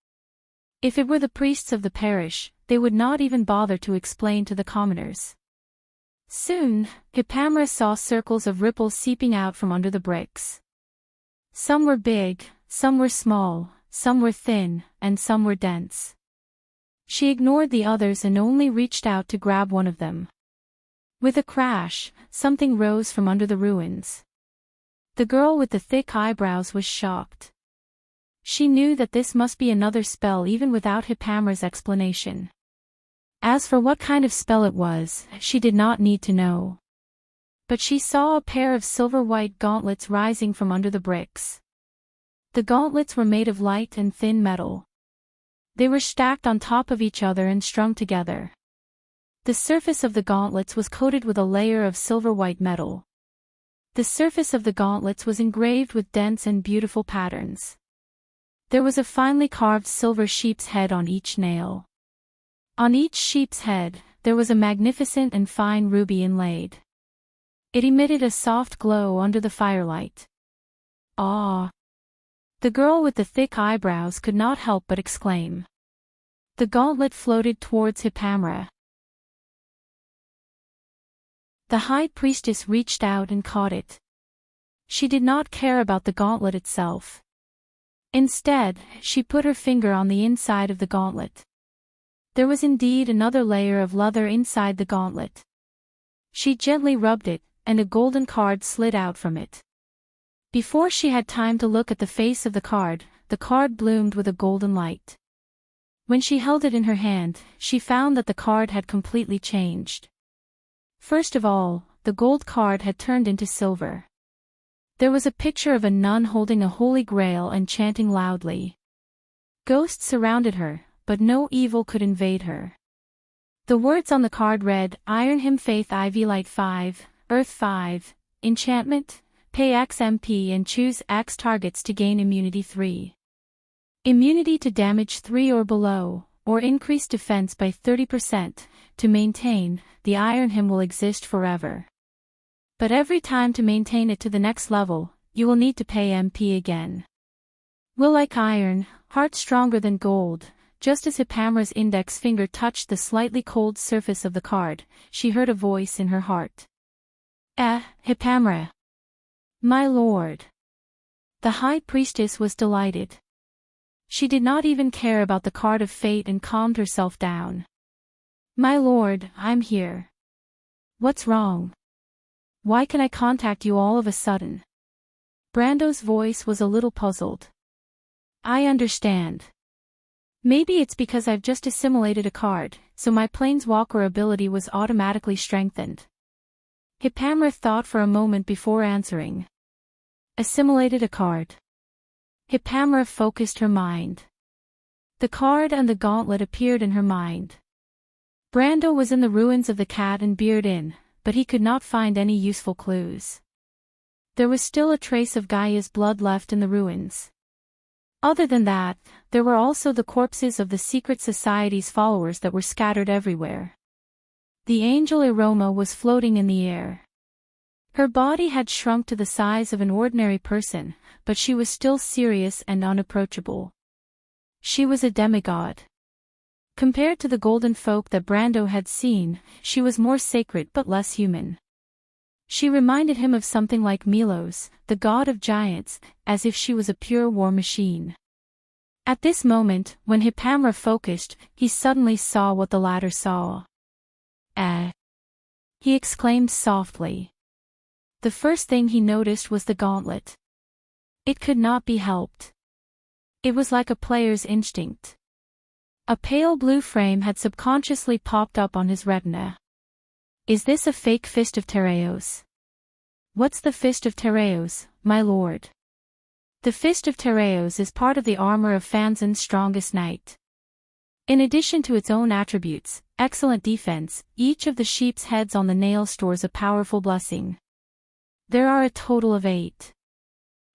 If it were the priests of the parish, they would not even bother to explain to the commoners. Soon, Hippamra saw circles of ripples seeping out from under the bricks. Some were big, some were small, some were thin, and some were dense. She ignored the others and only reached out to grab one of them. With a crash, something rose from under the ruins. The girl with the thick eyebrows was shocked. She knew that this must be another spell even without Hippamra's explanation. As for what kind of spell it was, she did not need to know. But she saw a pair of silver-white gauntlets rising from under the bricks. The gauntlets were made of light and thin metal. They were stacked on top of each other and strung together. The surface of the gauntlets was coated with a layer of silver-white metal. The surface of the gauntlets was engraved with dense and beautiful patterns. There was a finely carved silver sheep's head on each nail. On each sheep's head, there was a magnificent and fine ruby inlaid. It emitted a soft glow under the firelight. Ah! The girl with the thick eyebrows could not help but exclaim. The gauntlet floated towards Hippamra. The high priestess reached out and caught it. She did not care about the gauntlet itself. Instead, she put her finger on the inside of the gauntlet. There was indeed another layer of leather inside the gauntlet. She gently rubbed it, and a golden card slid out from it. Before she had time to look at the face of the card bloomed with a golden light. When she held it in her hand, she found that the card had completely changed. First of all, the gold card had turned into silver. There was a picture of a nun holding a holy grail and chanting loudly. Ghosts surrounded her, but no evil could invade her. The words on the card read, Iron Him Faith IV Light 5, Earth 5, Enchantment, pay XMP and choose X targets to gain immunity 3. Immunity to damage 3 or below, or increase defense by 30%, to maintain, the Iron Him will exist forever. But every time to maintain it to the next level, you will need to pay MP again. Will like iron, heart stronger than gold. Just as Hippamra's index finger touched the slightly cold surface of the card, she heard a voice in her heart. Hippamra. My lord. The high priestess was delighted. She did not even care about the card of fate and calmed herself down. My lord, I'm here. What's wrong? Why can I contact you all of a sudden? Brando's voice was a little puzzled. I understand. Maybe it's because I've just assimilated a card, so my planeswalker ability was automatically strengthened. Hippamra thought for a moment before answering. Assimilated a card. Hippamra focused her mind. The card and the gauntlet appeared in her mind. Brando was in the ruins of the Cat and Beard Inn, but he could not find any useful clues. There was still a trace of Gaia's blood left in the ruins. Other than that, there were also the corpses of the secret society's followers that were scattered everywhere. The angel Iroma was floating in the air. Her body had shrunk to the size of an ordinary person, but she was still serious and unapproachable. She was a demigod. Compared to the golden folk that Brando had seen, she was more sacred but less human. She reminded him of something like Milos, the god of giants, as if she was a pure war machine. At this moment, when Hippamra focused, he suddenly saw what the latter saw. He exclaimed softly. The first thing he noticed was the gauntlet. It could not be helped. It was like a player's instinct. A pale blue frame had subconsciously popped up on his retina. Is this a fake Fist of Tereos? What's the Fist of Tereos, my lord? The Fist of Tereos is part of the armor of Fanzin's strongest knight. In addition to its own attributes, excellent defense, each of the sheep's heads on the nail stores a powerful blessing. There are a total of 8.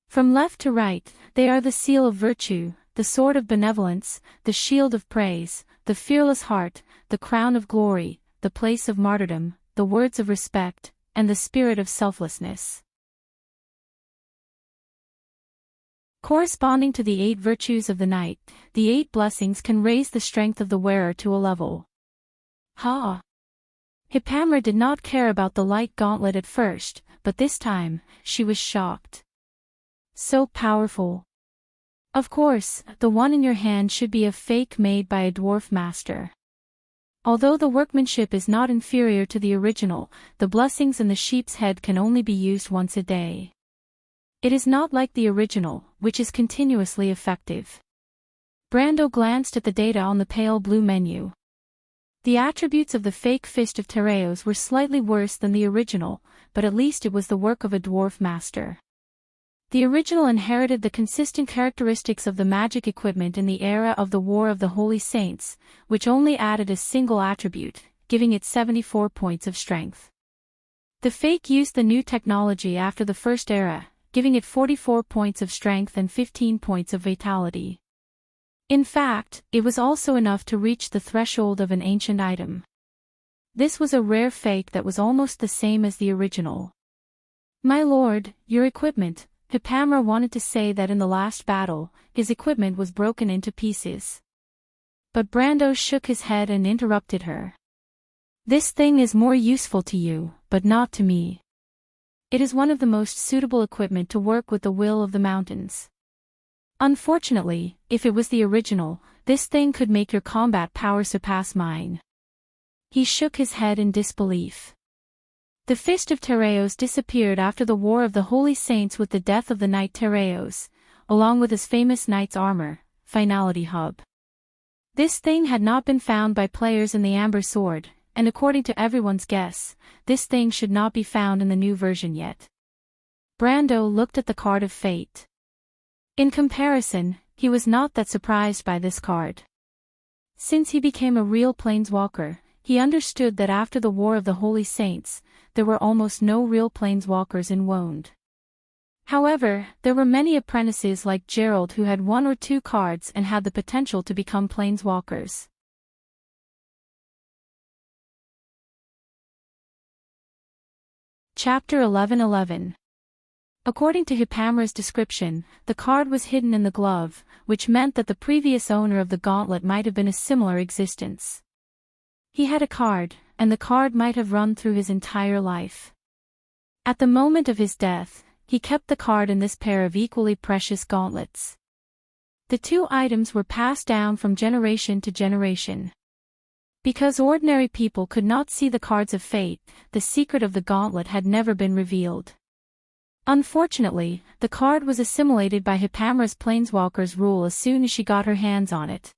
From left to right, they are the seal of virtue, the sword of benevolence, the shield of praise, the fearless heart, the crown of glory, the place of martyrdom, the words of respect, and the spirit of selflessness. Corresponding to the 8 virtues of the knight, the 8 blessings can raise the strength of the wearer to a level. Hippamra did not care about the light gauntlet at first, but this time, she was shocked. So powerful. Of course, the one in your hand should be a fake made by a dwarf master. Although the workmanship is not inferior to the original, the blessings in the sheep's head can only be used once a day. It is not like the original, which is continuously effective. Brando glanced at the data on the pale blue menu. The attributes of the fake Fist of Tereos were slightly worse than the original, but at least it was the work of a dwarf master. The original inherited the consistent characteristics of the magic equipment in the era of the War of the Holy Saints, which only added a single attribute, giving it 74 points of strength. The fake used the new technology after the first era, giving it 44 points of strength and 15 points of vitality. In fact, it was also enough to reach the threshold of an ancient item. This was a rare fake that was almost the same as the original. My lord, your equipment. Hippamra wanted to say that in the last battle, his equipment was broken into pieces. But Brando shook his head and interrupted her. This thing is more useful to you, but not to me. It is one of the most suitable equipment to work with the will of the mountains. Unfortunately, if it was the original, this thing could make your combat power surpass mine. He shook his head in disbelief. The Fist of Tereos disappeared after the War of the Holy Saints with the death of the Knight Tereos, along with his famous knight's armor, Finality Hub. This thing had not been found by players in the Amber Sword, and according to everyone's guess, this thing should not be found in the new version yet. Brando looked at the card of fate. In comparison, he was not that surprised by this card. Since he became a real planeswalker, he understood that after the War of the Holy Saints, there were almost no real planeswalkers in Wound. However, there were many apprentices like Gerald who had 1 or 2 cards and had the potential to become planeswalkers. Chapter 11:11. According to Hippamra's description, the card was hidden in the glove, which meant that the previous owner of the gauntlet might have been a similar existence. He had a card, and the card might have run through his entire life. At the moment of his death, he kept the card in this pair of equally precious gauntlets. The 2 items were passed down from generation to generation. Because ordinary people could not see the cards of fate, the secret of the gauntlet had never been revealed. Unfortunately, the card was assimilated by Hippamra's Planeswalker's rule as soon as she got her hands on it.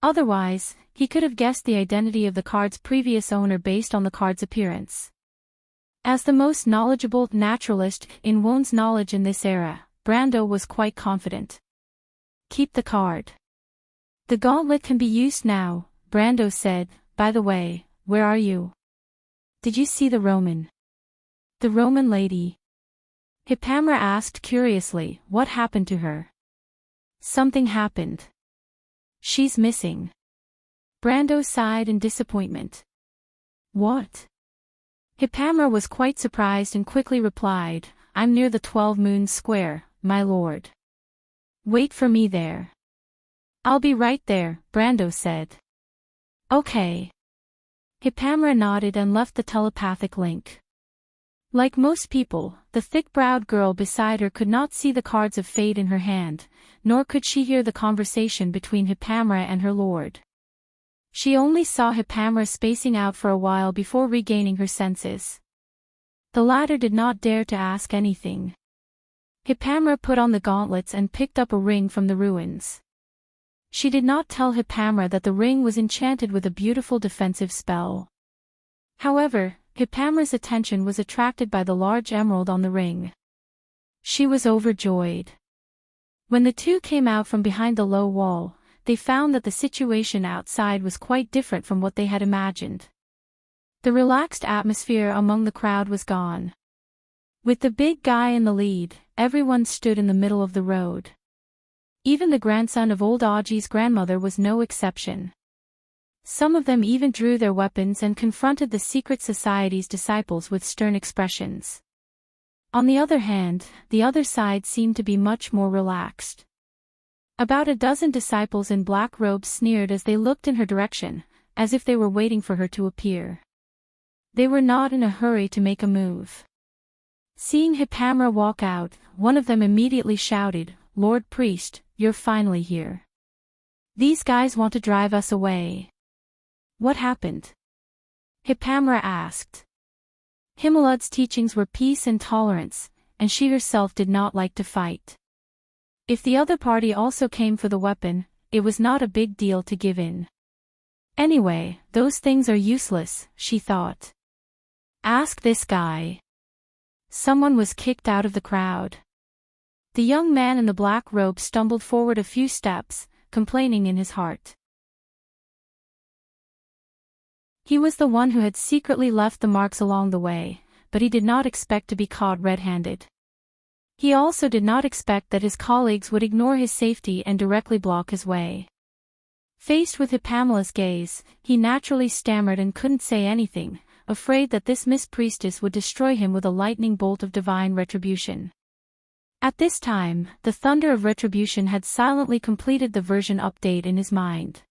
Otherwise, he could have guessed the identity of the card's previous owner based on the card's appearance. As the most knowledgeable naturalist in Wound's knowledge in this era, Brando was quite confident. Keep the card. The gauntlet can be used now, Brando said. By the way, where are you? Did you see the Roman? The Roman lady? Hippamra asked curiously. What happened to her? Something happened. She's missing. Brando sighed in disappointment. What? Hippamra was quite surprised and quickly replied, I'm near the 12 Moons Square, my lord. Wait for me there. I'll be right there, Brando said. Okay. Hippamra nodded and left the telepathic link. Like most people, the thick-browed girl beside her could not see the cards of fate in her hand, nor could she hear the conversation between Hippamra and her lord. She only saw Hippamra spacing out for a while before regaining her senses. The latter did not dare to ask anything. Hippamra put on the gauntlets and picked up a ring from the ruins. She did not tell Hippamra that the ring was enchanted with a beautiful defensive spell. However, Hippamra's attention was attracted by the large emerald on the ring. She was overjoyed. When the two came out from behind the low wall, they found that the situation outside was quite different from what they had imagined. The relaxed atmosphere among the crowd was gone. With the big guy in the lead, everyone stood in the middle of the road. Even the grandson of old Audrey's grandmother was no exception. Some of them even drew their weapons and confronted the secret society's disciples with stern expressions. On the other hand, the other side seemed to be much more relaxed. About a dozen disciples in black robes sneered as they looked in her direction, as if they were waiting for her to appear. They were not in a hurry to make a move. Seeing Hippamra walk out, one of them immediately shouted, Lord Priest, you're finally here. These guys want to drive us away. What happened? Hippamra asked. Himelad's teachings were peace and tolerance, and she herself did not like to fight. If the other party also came for the weapon, it was not a big deal to give in. Anyway, those things are useless, she thought. Ask this guy. Someone was kicked out of the crowd. The young man in the black robe stumbled forward a few steps, complaining in his heart. He was the one who had secretly left the marks along the way, but he did not expect to be caught red-handed. He also did not expect that his colleagues would ignore his safety and directly block his way. Faced with Hippamra's gaze, he naturally stammered and couldn't say anything, afraid that this Miss Priestess would destroy him with a lightning bolt of divine retribution. At this time, the thunder of retribution had silently completed the version update in his mind.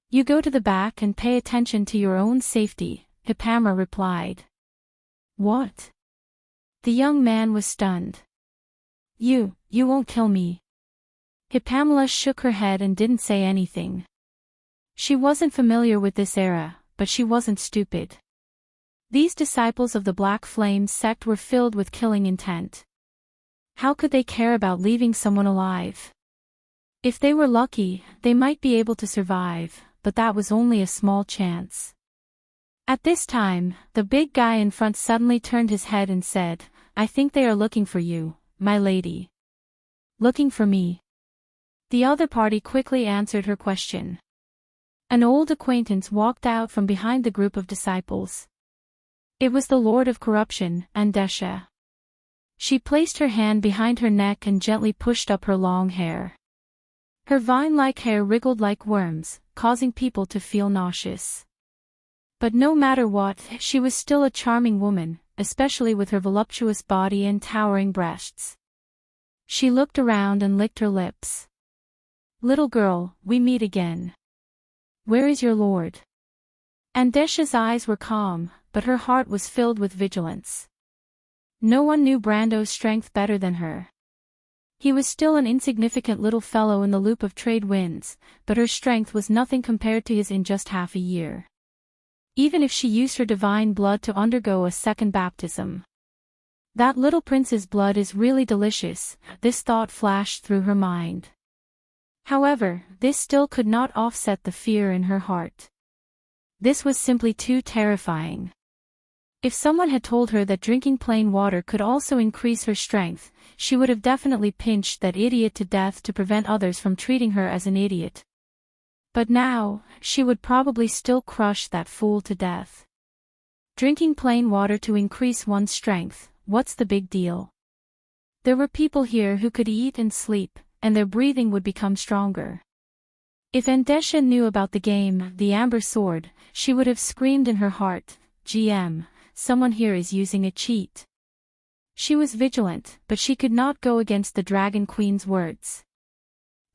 "You go to the back and pay attention to your own safety," Hippamra replied. "What?" The young man was stunned. You won't kill me." Hippamra shook her head and didn't say anything. She wasn't familiar with this era, but she wasn't stupid. These disciples of the Black Flame sect were filled with killing intent. How could they care about leaving someone alive? If they were lucky, they might be able to survive, but that was only a small chance. At this time, the big guy in front suddenly turned his head and said, "I think they are looking for you, my lady." "Looking for me?" The other party quickly answered her question. An old acquaintance walked out from behind the group of disciples. It was the Lord of Corruption, Andesha. She placed her hand behind her neck and gently pushed up her long hair. Her vine-like hair wriggled like worms, causing people to feel nauseous. But no matter what, she was still a charming woman, especially with her voluptuous body and towering breasts. She looked around and licked her lips. "Little girl, we meet again. Where is your lord?" Andesha's eyes were calm, but her heart was filled with vigilance. No one knew Brando's strength better than her. He was still an insignificant little fellow in the loop of trade winds, but her strength was nothing compared to his in just half a year. Even if she used her divine blood to undergo a second baptism. That little prince's blood is really delicious, this thought flashed through her mind. However, this still could not offset the fear in her heart. This was simply too terrifying. If someone had told her that drinking plain water could also increase her strength, she would have definitely pinched that idiot to death to prevent others from treating her as an idiot. But now, she would probably still crush that fool to death. Drinking plain water to increase one's strength, what's the big deal? There were people here who could eat and sleep, and their breathing would become stronger. If Andesha knew about the game, the Amber Sword, she would have screamed in her heart, "GM, someone here is using a cheat." She was vigilant, but she could not go against the Dragon Queen's words.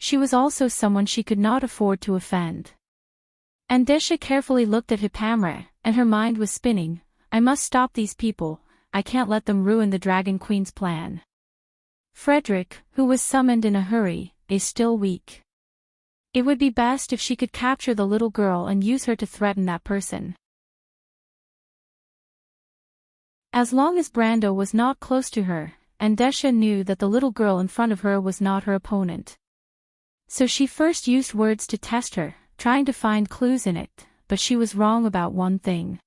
She was also someone she could not afford to offend. Andesha carefully looked at Hippamra, and her mind was spinning. "I must stop these people, I can't let them ruin the Dragon Queen's plan." Frederick, who was summoned in a hurry, is still weak. It would be best if she could capture the little girl and use her to threaten that person. As long as Brando was not close to her, Andesha knew that the little girl in front of her was not her opponent. So she first used words to test her, trying to find clues in it, but she was wrong about one thing.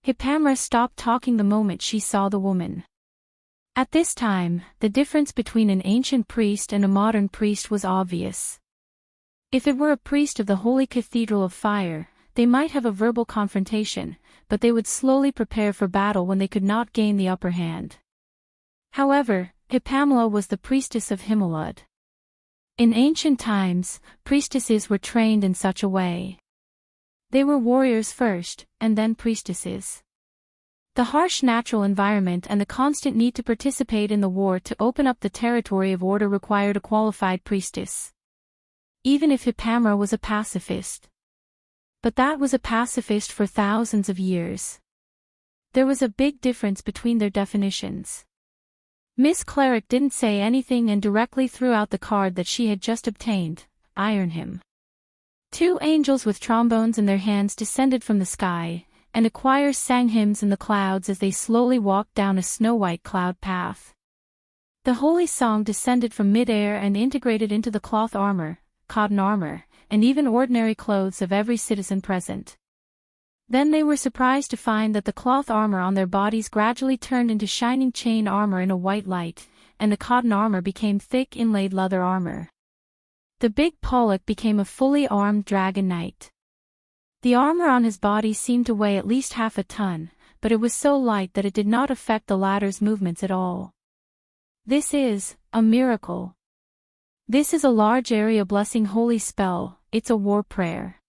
Hippamra stopped talking the moment she saw the woman. At this time, the difference between an ancient priest and a modern priest was obvious. If it were a priest of the Holy Cathedral of Fire, they might have a verbal confrontation, but they would slowly prepare for battle when they could not gain the upper hand. However, Hippamra was the priestess of Himalud. In ancient times, priestesses were trained in such a way. They were warriors first, and then priestesses. The harsh natural environment and the constant need to participate in the war to open up the territory of order required a qualified priestess. Even if Hippamra was a pacifist. But that was a pacifist for thousands of years. There was a big difference between their definitions. Miss Cleric didn't say anything and directly threw out the card that she had just obtained, "Iron him." Two angels with trombones in their hands descended from the sky, and a choir sang hymns in the clouds as they slowly walked down a snow-white cloud path. The holy song descended from mid-air and integrated into the cloth armor, cotton armor, and even ordinary clothes of every citizen present. Then they were surprised to find that the cloth armor on their bodies gradually turned into shining chain armor in a white light, and the cotton armor became thick inlaid leather armor. The big Pollock became a fully armed dragon knight. The armor on his body seemed to weigh at least half a ton, but it was so light that it did not affect the latter's movements at all. This is a miracle. This is a large area blessing holy spell, it's a war prayer.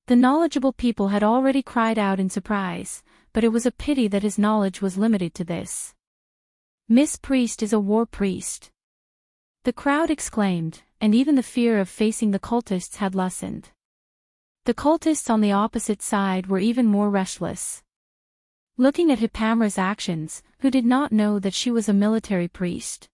The knowledgeable people had already cried out in surprise, but it was a pity that his knowledge was limited to this. Miss Priest is a war priest. The crowd exclaimed, and even the fear of facing the cultists had lessened. The cultists on the opposite side were even more restless. Looking at Hippamra's actions, who did not know that she was a military priest.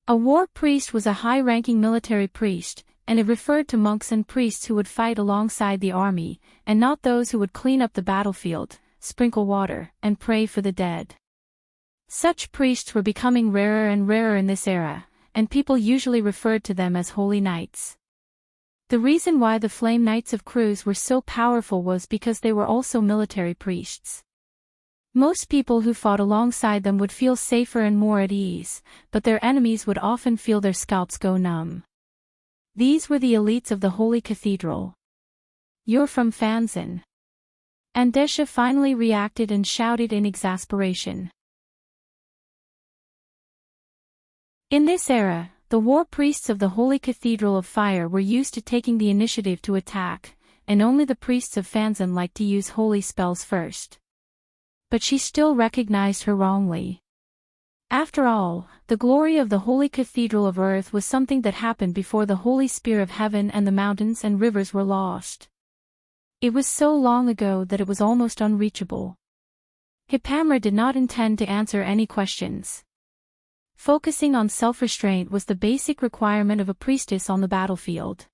A war priest was a high-ranking military priest, and it referred to monks and priests who would fight alongside the army, and not those who would clean up the battlefield, sprinkle water, and pray for the dead. Such priests were becoming rarer and rarer in this era, and people usually referred to them as holy knights. The reason why the Flame Knights of Cruz were so powerful was because they were also military priests. Most people who fought alongside them would feel safer and more at ease, but their enemies would often feel their scalps go numb. These were the elites of the Holy Cathedral. "You're from Fanzan." Andesha finally reacted and shouted in exasperation. In this era, the war priests of the Holy Cathedral of Fire were used to taking the initiative to attack, and only the priests of Fanzan liked to use holy spells first. But she still recognized her wrongly. After all, the glory of the Holy Cathedral of Earth was something that happened before the Holy Spear of Heaven and the mountains and rivers were lost. It was so long ago that it was almost unreachable. Hippamra did not intend to answer any questions. Focusing on self-restraint was the basic requirement of a priestess on the battlefield.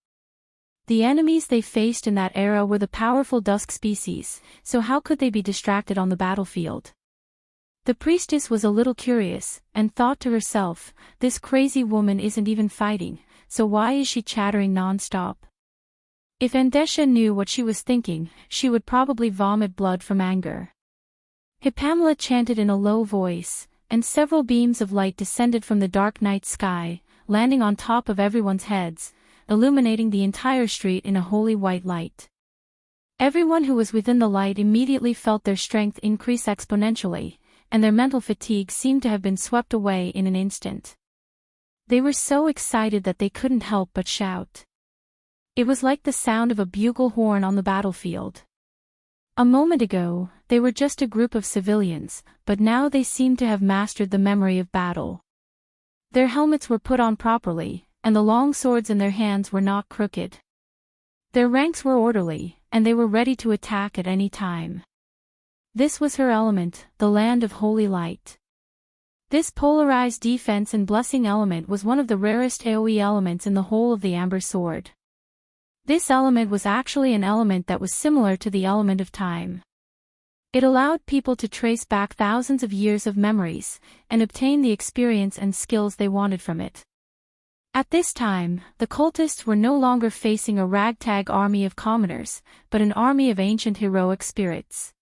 The enemies they faced in that era were the powerful dusk species, so how could they be distracted on the battlefield? The priestess was a little curious, and thought to herself, this crazy woman isn't even fighting, so why is she chattering non-stop? If Andesha knew what she was thinking, she would probably vomit blood from anger. Hippamla chanted in a low voice, and several beams of light descended from the dark night sky, landing on top of everyone's heads, illuminating the entire street in a holy white light. Everyone who was within the light immediately felt their strength increase exponentially, and their mental fatigue seemed to have been swept away in an instant. They were so excited that they couldn't help but shout. It was like the sound of a bugle horn on the battlefield. A moment ago, they were just a group of civilians, but now they seemed to have mastered the memory of battle. Their helmets were put on properly, and the long swords in their hands were not crooked. Their ranks were orderly, and they were ready to attack at any time. This was her element, the land of holy light. This polarized defense and blessing element was one of the rarest AoE elements in the whole of the Amber Sword. This element was actually an element that was similar to the element of time. It allowed people to trace back thousands of years of memories, and obtain the experience and skills they wanted from it. At this time, the cultists were no longer facing a ragtag army of commoners, but an army of ancient heroic spirits.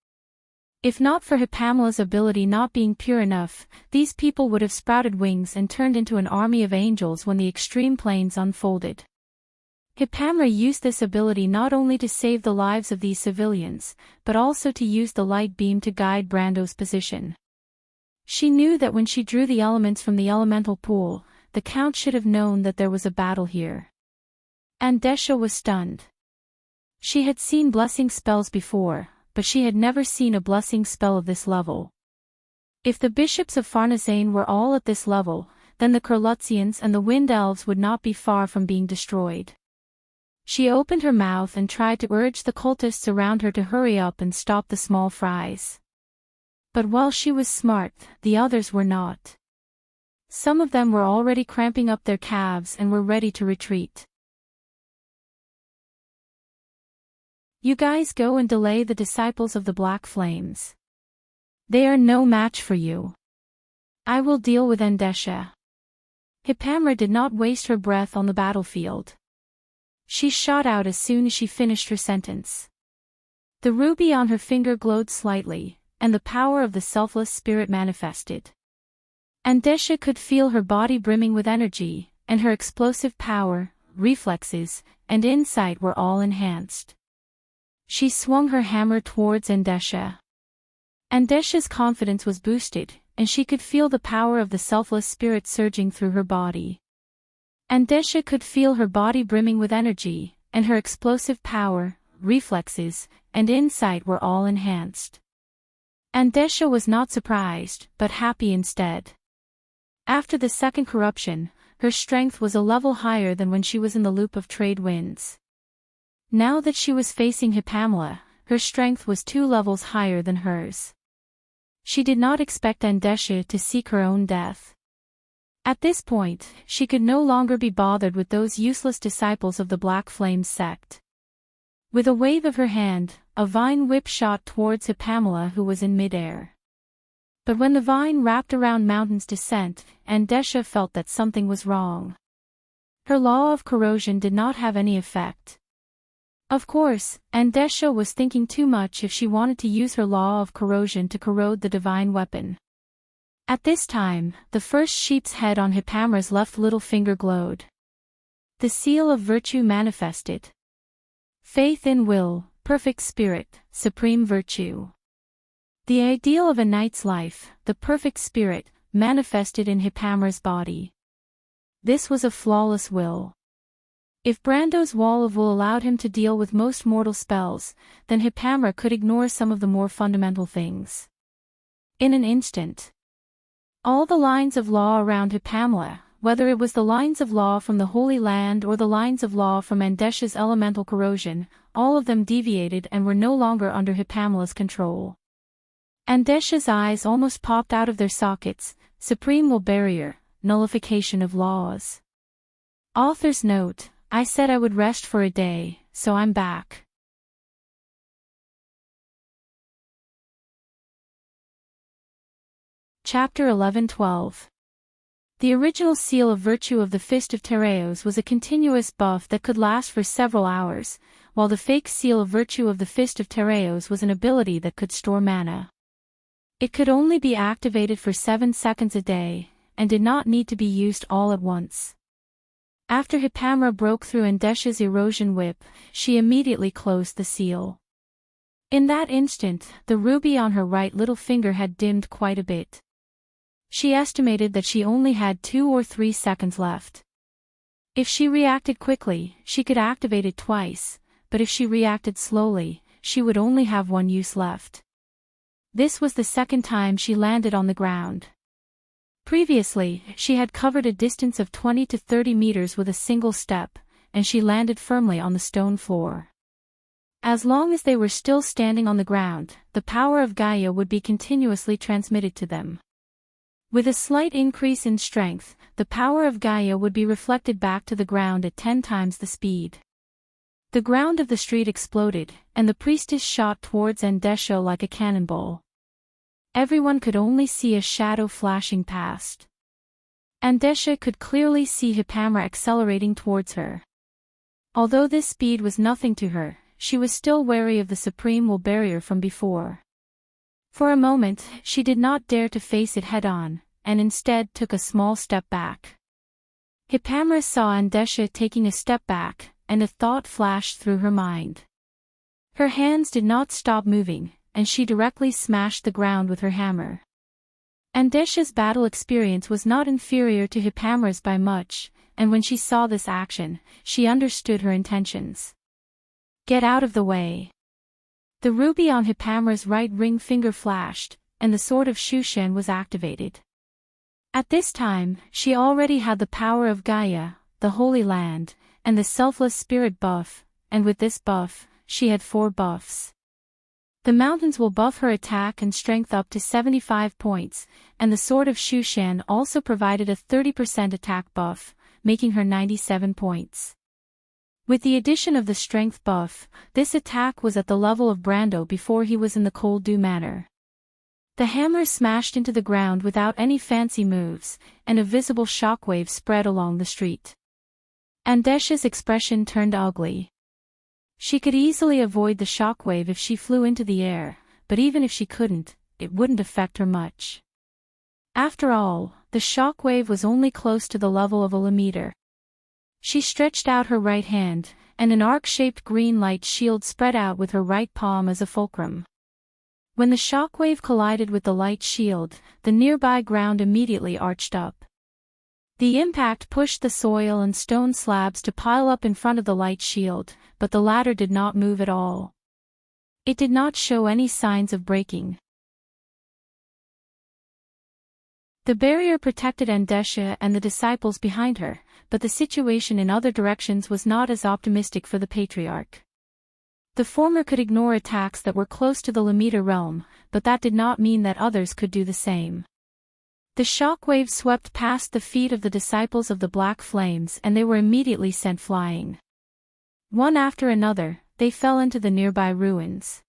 If not for Hippamla's ability not being pure enough, these people would have sprouted wings and turned into an army of angels when the extreme planes unfolded. Hippamra used this ability not only to save the lives of these civilians, but also to use the light beam to guide Brando's position. She knew that when she drew the elements from the elemental pool, the Count should have known that there was a battle here. Andesha was stunned. She had seen blessing spells before, but she had never seen a blessing spell of this level. If the bishops of Farnesane were all at this level, then the Kurlutzians and the Wind Elves would not be far from being destroyed. She opened her mouth and tried to urge the cultists around her to hurry up and stop the small fries. But while she was smart, the others were not. Some of them were already cramping up their calves and were ready to retreat. You guys go and delay the disciples of the Black Flames. They are no match for you. I will deal with Andesha. Hippamra did not waste her breath on the battlefield. She shot out as soon as she finished her sentence. The ruby on her finger glowed slightly, and the power of the selfless spirit manifested. Andesha could feel her body brimming with energy, and her explosive power, reflexes, and insight were all enhanced. She swung her hammer towards Andesha. Andesha's confidence was boosted, and she could feel the power of the selfless spirit surging through her body. Andesha could feel her body brimming with energy, and her explosive power, reflexes, and insight were all enhanced. Andesha was not surprised, but happy instead. After the second corruption, her strength was a level higher than when she was in the loop of trade winds. Now that she was facing Hippamela, her strength was 2 levels higher than hers. She did not expect Andesha to seek her own death. At this point, she could no longer be bothered with those useless disciples of the Black Flames sect. With a wave of her hand, a vine whip shot towards Hippamela, who was in midair. But when the vine wrapped around Mountain's descent, Andesha felt that something was wrong. Her law of corrosion did not have any effect. Of course, Andesha was thinking too much if she wanted to use her law of corrosion to corrode the divine weapon. At this time, the first sheep's head on Hippamela's left little finger glowed. The seal of virtue manifested. Faith in will, perfect spirit, supreme virtue. The ideal of a knight's life, the perfect spirit, manifested in Hippamela's body. This was a flawless will. If Brando's wall of will allowed him to deal with most mortal spells, then Hippamela could ignore some of the more fundamental things. In an instant, all the lines of law around Hippamela, whether it was the lines of law from the Holy Land or the lines of law from Andesha's elemental corrosion, all of them deviated and were no longer under Hippamela's control. Andesha's eyes almost popped out of their sockets. Supreme will barrier, nullification of laws. Author's note: I said I would rest for a day, so I'm back. Chapter 11-12. The original seal of virtue of the Fist of Tereos was a continuous buff that could last for several hours, while the fake seal of virtue of the Fist of Tereos was an ability that could store mana. It could only be activated for 7 seconds a day, and did not need to be used all at once. After Hippamela broke through Andesha's erosion whip, she immediately closed the seal. In that instant, the ruby on her right little finger had dimmed quite a bit. She estimated that she only had 2 or 3 seconds left. If she reacted quickly, she could activate it twice, but if she reacted slowly, she would only have 1 use left. This was the second time she landed on the ground. Previously, she had covered a distance of 20 to 30 meters with a single step, and she landed firmly on the stone floor. As long as they were still standing on the ground, the power of Gaia would be continuously transmitted to them. With a slight increase in strength, the power of Gaia would be reflected back to the ground at 10 times the speed. The ground of the street exploded, and the priestess shot towards Andesha like a cannonball. Everyone could only see a shadow flashing past. Andesha could clearly see Hippamela accelerating towards her. Although this speed was nothing to her, she was still wary of the supreme will barrier from before. For a moment, she did not dare to face it head-on, and instead took a small step back. Hippamela saw Andesha taking a step back, and a thought flashed through her mind. Her hands did not stop moving, and she directly smashed the ground with her hammer. Andesha's battle experience was not inferior to Hippamela's by much, and when she saw this action, she understood her intentions. Get out of the way. The ruby on Hippamela's right ring finger flashed, and the sword of Shushan was activated. At this time, she already had the power of Gaia, the Holy Land, and the selfless spirit buff, and with this buff, she had 4 buffs. The mountains will buff her attack and strength up to 75 points, and the sword of Shushan also provided a 30% attack buff, making her 97 points. With the addition of the strength buff, this attack was at the level of Brando before he was in the Cold Dew Manor. The hammer smashed into the ground without any fancy moves, and a visible shockwave spread along the street. Andesha's expression turned ugly. She could easily avoid the shockwave if she flew into the air, but even if she couldn't, it wouldn't affect her much. After all, the shockwave was only close to the level of a meter. She stretched out her right hand, and an arc-shaped green light shield spread out with her right palm as a fulcrum. When the shockwave collided with the light shield, the nearby ground immediately arched up. The impact pushed the soil and stone slabs to pile up in front of the light shield, but the latter did not move at all. It did not show any signs of breaking. The barrier protected Andesha and the disciples behind her, but the situation in other directions was not as optimistic for the patriarch. The former could ignore attacks that were close to the Lamita realm, but that did not mean that others could do the same. The shockwave swept past the feet of the disciples of the Black Flames and they were immediately sent flying. One after another, they fell into the nearby ruins.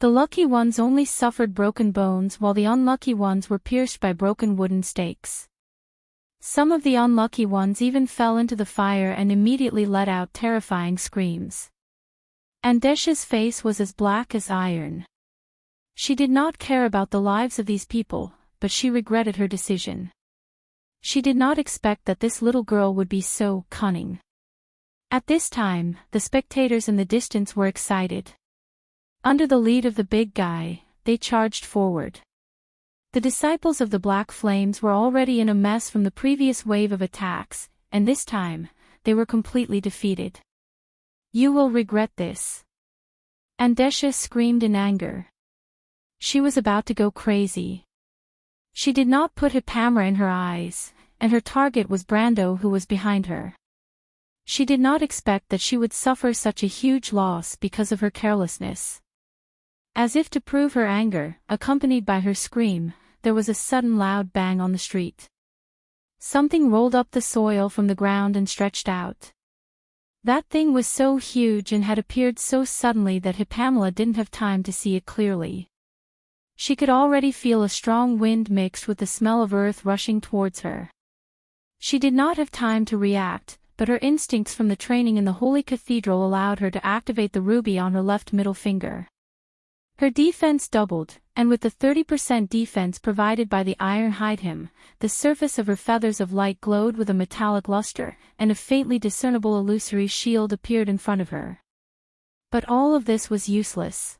The lucky ones only suffered broken bones while the unlucky ones were pierced by broken wooden stakes. Some of the unlucky ones even fell into the fire and immediately let out terrifying screams. Andesha's face was as black as iron. She did not care about the lives of these people, but she regretted her decision. She did not expect that this little girl would be so cunning. At this time, the spectators in the distance were excited. Under the lead of the big guy, they charged forward. The disciples of the Black Flames were already in a mess from the previous wave of attacks, and this time, they were completely defeated. You will regret this. Andesha screamed in anger. She was about to go crazy. She did not put Hipamra in her eyes, and her target was Brando who was behind her. She did not expect that she would suffer such a huge loss because of her carelessness. As if to prove her anger, accompanied by her scream, there was a sudden loud bang on the street. Something rolled up the soil from the ground and stretched out. That thing was so huge and had appeared so suddenly that Hipamla didn't have time to see it clearly. She could already feel a strong wind mixed with the smell of earth rushing towards her. She did not have time to react, but her instincts from the training in the Holy Cathedral allowed her to activate the ruby on her left middle finger. Her defense doubled, and with the 30% defense provided by the iron hide hem, the surface of her feathers of light glowed with a metallic luster, and a faintly discernible illusory shield appeared in front of her. But all of this was useless.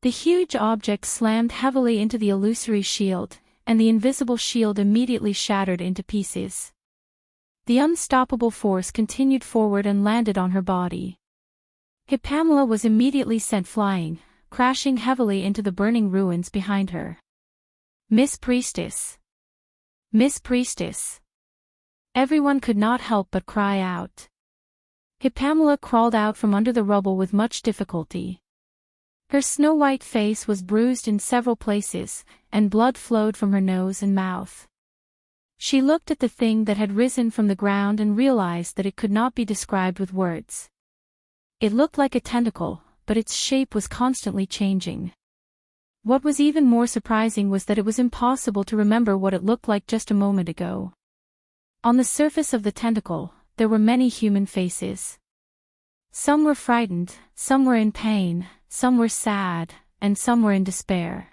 The huge object slammed heavily into the illusory shield, and the invisible shield immediately shattered into pieces. The unstoppable force continued forward and landed on her body. Hipamla was immediately sent flying, crashing heavily into the burning ruins behind her. Miss Priestess! Miss Priestess! Everyone could not help but cry out. Hipamla crawled out from under the rubble with much difficulty. Her snow-white face was bruised in several places, and blood flowed from her nose and mouth. She looked at the thing that had risen from the ground and realized that it could not be described with words. It looked like a tentacle, but its shape was constantly changing. What was even more surprising was that it was impossible to remember what it looked like just a moment ago. On the surface of the tentacle, there were many human faces. Some were frightened, some were in pain, some were sad, and some were in despair.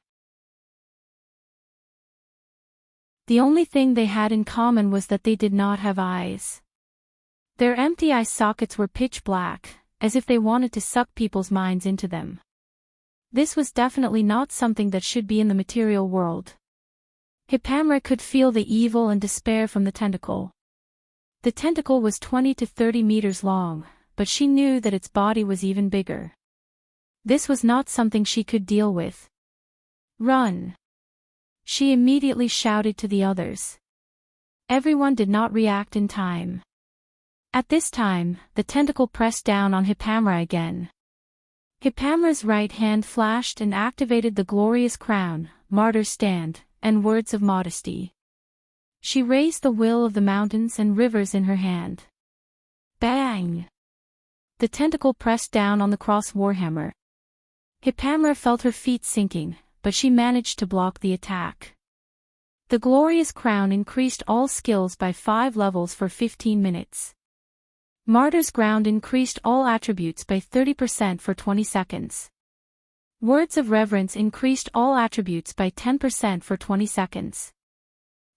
The only thing they had in common was that they did not have eyes. Their empty eye sockets were pitch black, as if they wanted to suck people's minds into them. This was definitely not something that should be in the material world. Hipamra could feel the evil and despair from the tentacle. The tentacle was 20 to 30 meters long, but she knew that its body was even bigger. This was not something she could deal with. Run! She immediately shouted to the others. Everyone did not react in time. At this time, the tentacle pressed down on Hipamra again. Hipamra's right hand flashed and activated the glorious crown, martyr's stand, and words of modesty. She raised the will of the mountains and rivers in her hand. Bang! The tentacle pressed down on the cross warhammer. Hipamra felt her feet sinking, but she managed to block the attack. The glorious crown increased all skills by 5 levels for 15 minutes. Martyr's ground increased all attributes by 30% for 20 seconds. Words of reverence increased all attributes by 10% for 20 seconds.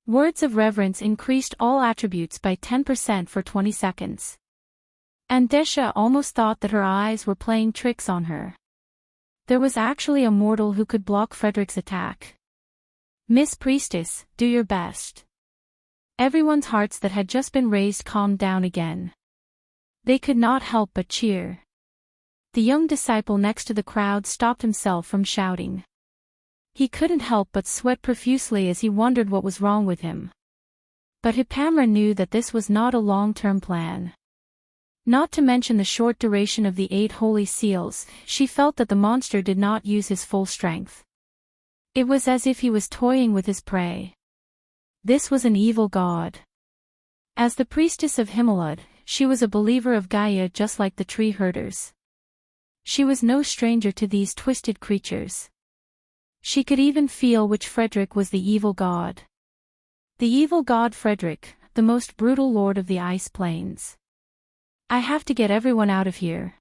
Words of reverence increased all attributes by 10% for 20 seconds. Andesha almost thought that her eyes were playing tricks on her. There was actually a mortal who could block Frederick's attack. Miss Priestess, do your best. Everyone's hearts that had just been raised calmed down again. They could not help but cheer. The young disciple next to the crowd stopped himself from shouting. He couldn't help but sweat profusely as he wondered what was wrong with him. But Hippamra knew that this was not a long-term plan. Not to mention the short duration of the 8 holy seals, she felt that the monster did not use his full strength. It was as if he was toying with his prey. This was an evil god. As the priestess of Himalud, she was a believer of Gaia just like the tree herders. She was no stranger to these twisted creatures. She could even feel which Frederick was the evil god. The evil god Frederick, the most brutal lord of the ice plains. I have to get everyone out of here.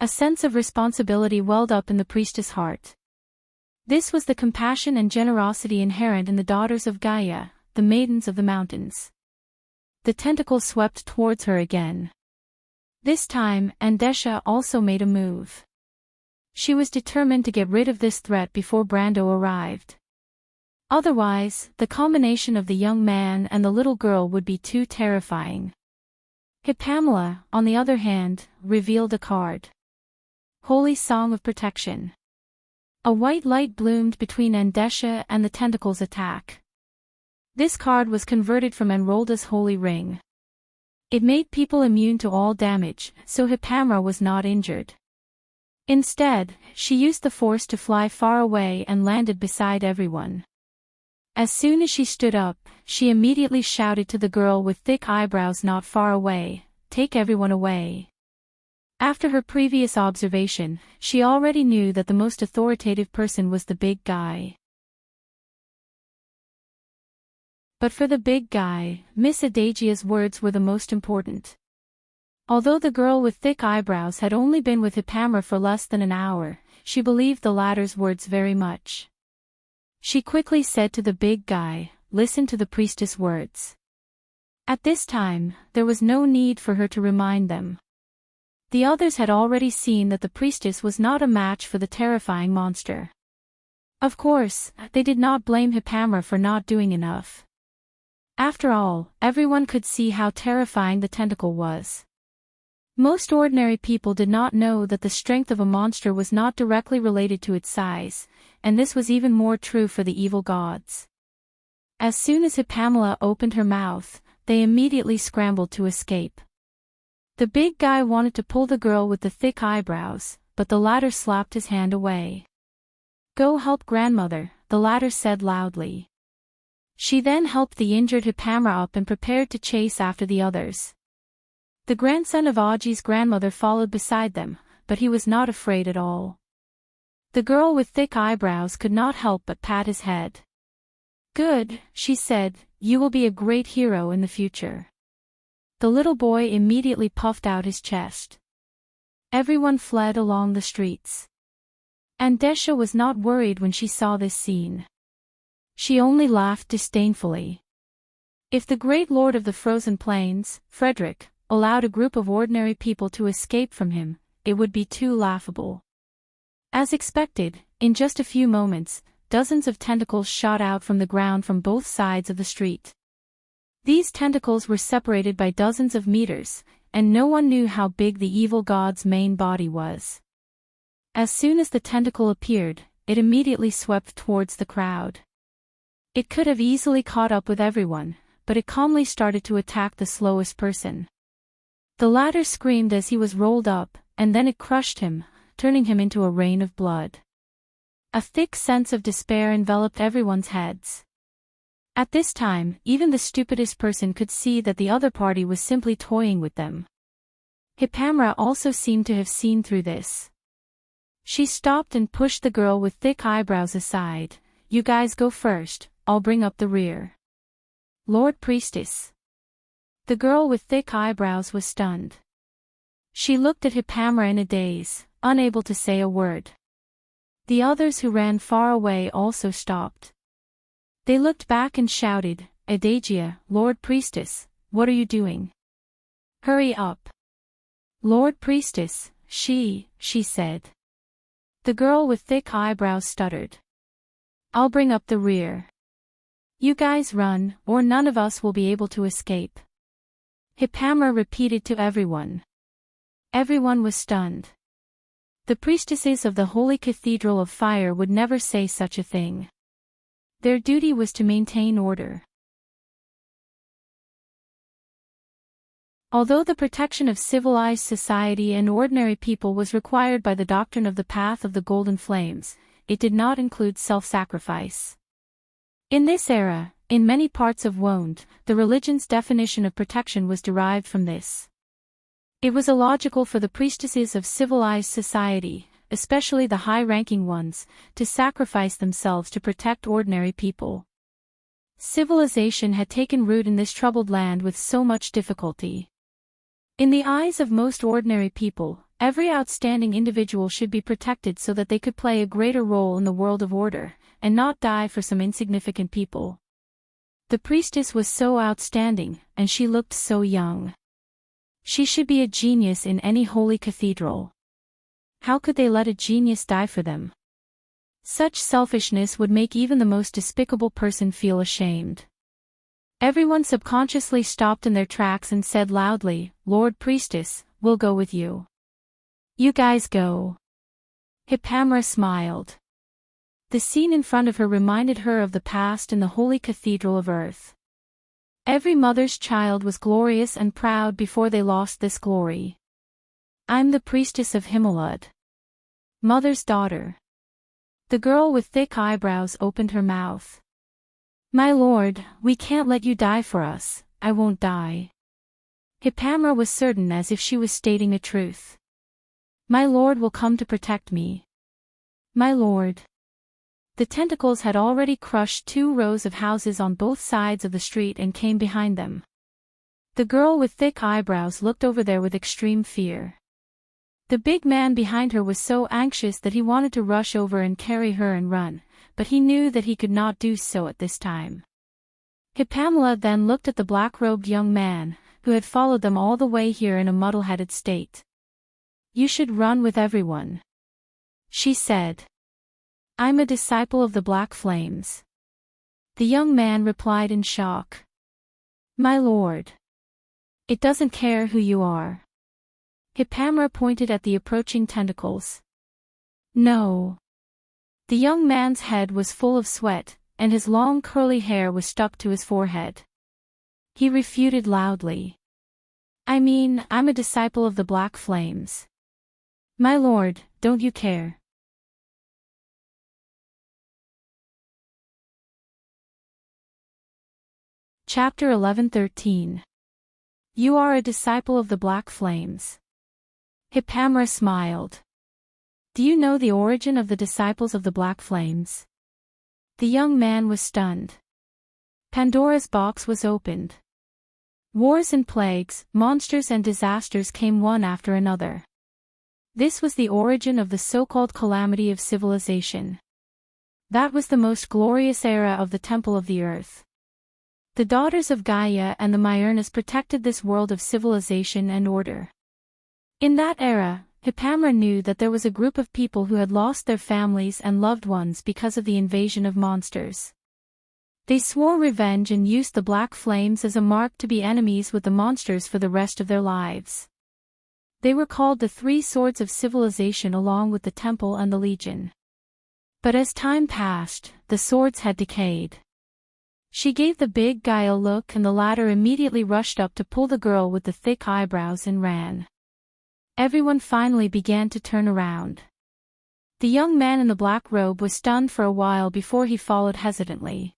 A sense of responsibility welled up in the priestess' heart. This was the compassion and generosity inherent in the daughters of Gaia, the maidens of the mountains. The tentacle swept towards her again. This time, Andesha also made a move. She was determined to get rid of this threat before Brando arrived. Otherwise, the combination of the young man and the little girl would be too terrifying. Hippamla, on the other hand, revealed a card. Holy Song of Protection. A white light bloomed between Andesha and the tentacle's attack. This card was converted from Enrolda's holy ring. It made people immune to all damage, so Hippamra was not injured. Instead, she used the force to fly far away and landed beside everyone. As soon as she stood up, she immediately shouted to the girl with thick eyebrows not far away, "Take everyone away." After her previous observation, she already knew that the most authoritative person was the big guy. But for the big guy, Miss Adagia's words were the most important. Although the girl with thick eyebrows had only been with Hippamra for less than an hour, she believed the latter's words very much. She quickly said to the big guy, "Listen to the priestess' words." At this time, there was no need for her to remind them. The others had already seen that the priestess was not a match for the terrifying monster. Of course, they did not blame Hippamra for not doing enough. After all, everyone could see how terrifying the tentacle was. Most ordinary people did not know that the strength of a monster was not directly related to its size, and this was even more true for the evil gods. As soon as Hippamla opened her mouth, they immediately scrambled to escape. The big guy wanted to pull the girl with the thick eyebrows, but the latter slapped his hand away. "Go help grandmother," the latter said loudly. She then helped the injured Hippamra up and prepared to chase after the others. The grandson of Audrey's grandmother followed beside them, but he was not afraid at all. The girl with thick eyebrows could not help but pat his head. "Good," she said, "you will be a great hero in the future." The little boy immediately puffed out his chest. Everyone fled along the streets. Andesha was not worried when she saw this scene. She only laughed disdainfully. If the great lord of the frozen plains, Frederick, allowed a group of ordinary people to escape from him, it would be too laughable. As expected, in just a few moments, dozens of tentacles shot out from the ground from both sides of the street. These tentacles were separated by dozens of meters, and no one knew how big the evil god's main body was. As soon as the tentacle appeared, it immediately swept towards the crowd. It could have easily caught up with everyone, but it calmly started to attack the slowest person. The latter screamed as he was rolled up, and then it crushed him, turning him into a rain of blood. A thick sense of despair enveloped everyone's heads. At this time, even the stupidest person could see that the other party was simply toying with them. Hippamra also seemed to have seen through this. She stopped and pushed the girl with thick eyebrows aside. "You guys go first, I'll bring up the rear." "Lord Priestess." The girl with thick eyebrows was stunned. She looked at Hippamra in a daze, unable to say a word. The others who ran far away also stopped. They looked back and shouted, "Adagia, Lord Priestess, what are you doing? Hurry up." "Lord Priestess, she said." The girl with thick eyebrows stuttered. "I'll bring up the rear." You guys run, or none of us will be able to escape. Hippamra repeated to everyone. Everyone was stunned. The priestesses of the Holy Cathedral of Fire would never say such a thing. Their duty was to maintain order. Although the protection of civilized society and ordinary people was required by the doctrine of the path of the golden flames, it did not include self-sacrifice. In this era, in many parts of Wonde, the religion's definition of protection was derived from this. It was illogical for the priestesses of civilized society, especially the high-ranking ones, to sacrifice themselves to protect ordinary people. Civilization had taken root in this troubled land with so much difficulty. In the eyes of most ordinary people, every outstanding individual should be protected so that they could play a greater role in the world of order, and not die for some insignificant people. The priestess was so outstanding, and she looked so young. She should be a genius in any holy cathedral. How could they let a genius die for them? Such selfishness would make even the most despicable person feel ashamed. Everyone subconsciously stopped in their tracks and said loudly, "Lord Priestess, we'll go with you." "You guys go." Hippamra smiled. The scene in front of her reminded her of the past in the Holy Cathedral of Earth. Every mother's child was glorious and proud before they lost this glory. "I'm the priestess of Himalud. Mother's daughter." The girl with thick eyebrows opened her mouth. "My lord, we can't let you die for us." "I won't die." Hippamra was certain as if she was stating a truth. "My lord will come to protect me." "My lord." The tentacles had already crushed 2 rows of houses on both sides of the street and came behind them. The girl with thick eyebrows looked over there with extreme fear. The big man behind her was so anxious that he wanted to rush over and carry her and run, but he knew that he could not do so at this time. Hippamra then looked at the black-robed young man, who had followed them all the way here in a muddle-headed state. "You should run with everyone," she said. "I'm a disciple of the Black Flames." The young man replied in shock. "My lord. It doesn't care who you are." Hippamra pointed at the approaching tentacles. "No." The young man's head was full of sweat, and his long curly hair was stuck to his forehead. He refuted loudly. "I'm a disciple of the Black Flames." "My lord, don't you care?" Chapter 11:13. You are a disciple of the Black Flames. Hippamra smiled. "Do you know the origin of the disciples of the Black Flames?" The young man was stunned. Pandora's box was opened. Wars and plagues, monsters and disasters came one after another. This was the origin of the so-called calamity of civilization. That was the most glorious era of the Temple of the Earth. The daughters of Gaia and the Myrnas protected this world of civilization and order. In that era, Hippamra knew that there was a group of people who had lost their families and loved ones because of the invasion of monsters. They swore revenge and used the Black Flames as a mark to be enemies with the monsters for the rest of their lives. They were called the 3 Swords of Civilization along with the Temple and the Legion. But as time passed, the swords had decayed. She gave the big guy a look and the latter immediately rushed up to pull the girl with the thick eyebrows and ran. Everyone finally began to turn around. The young man in the black robe was stunned for a while before he followed hesitantly.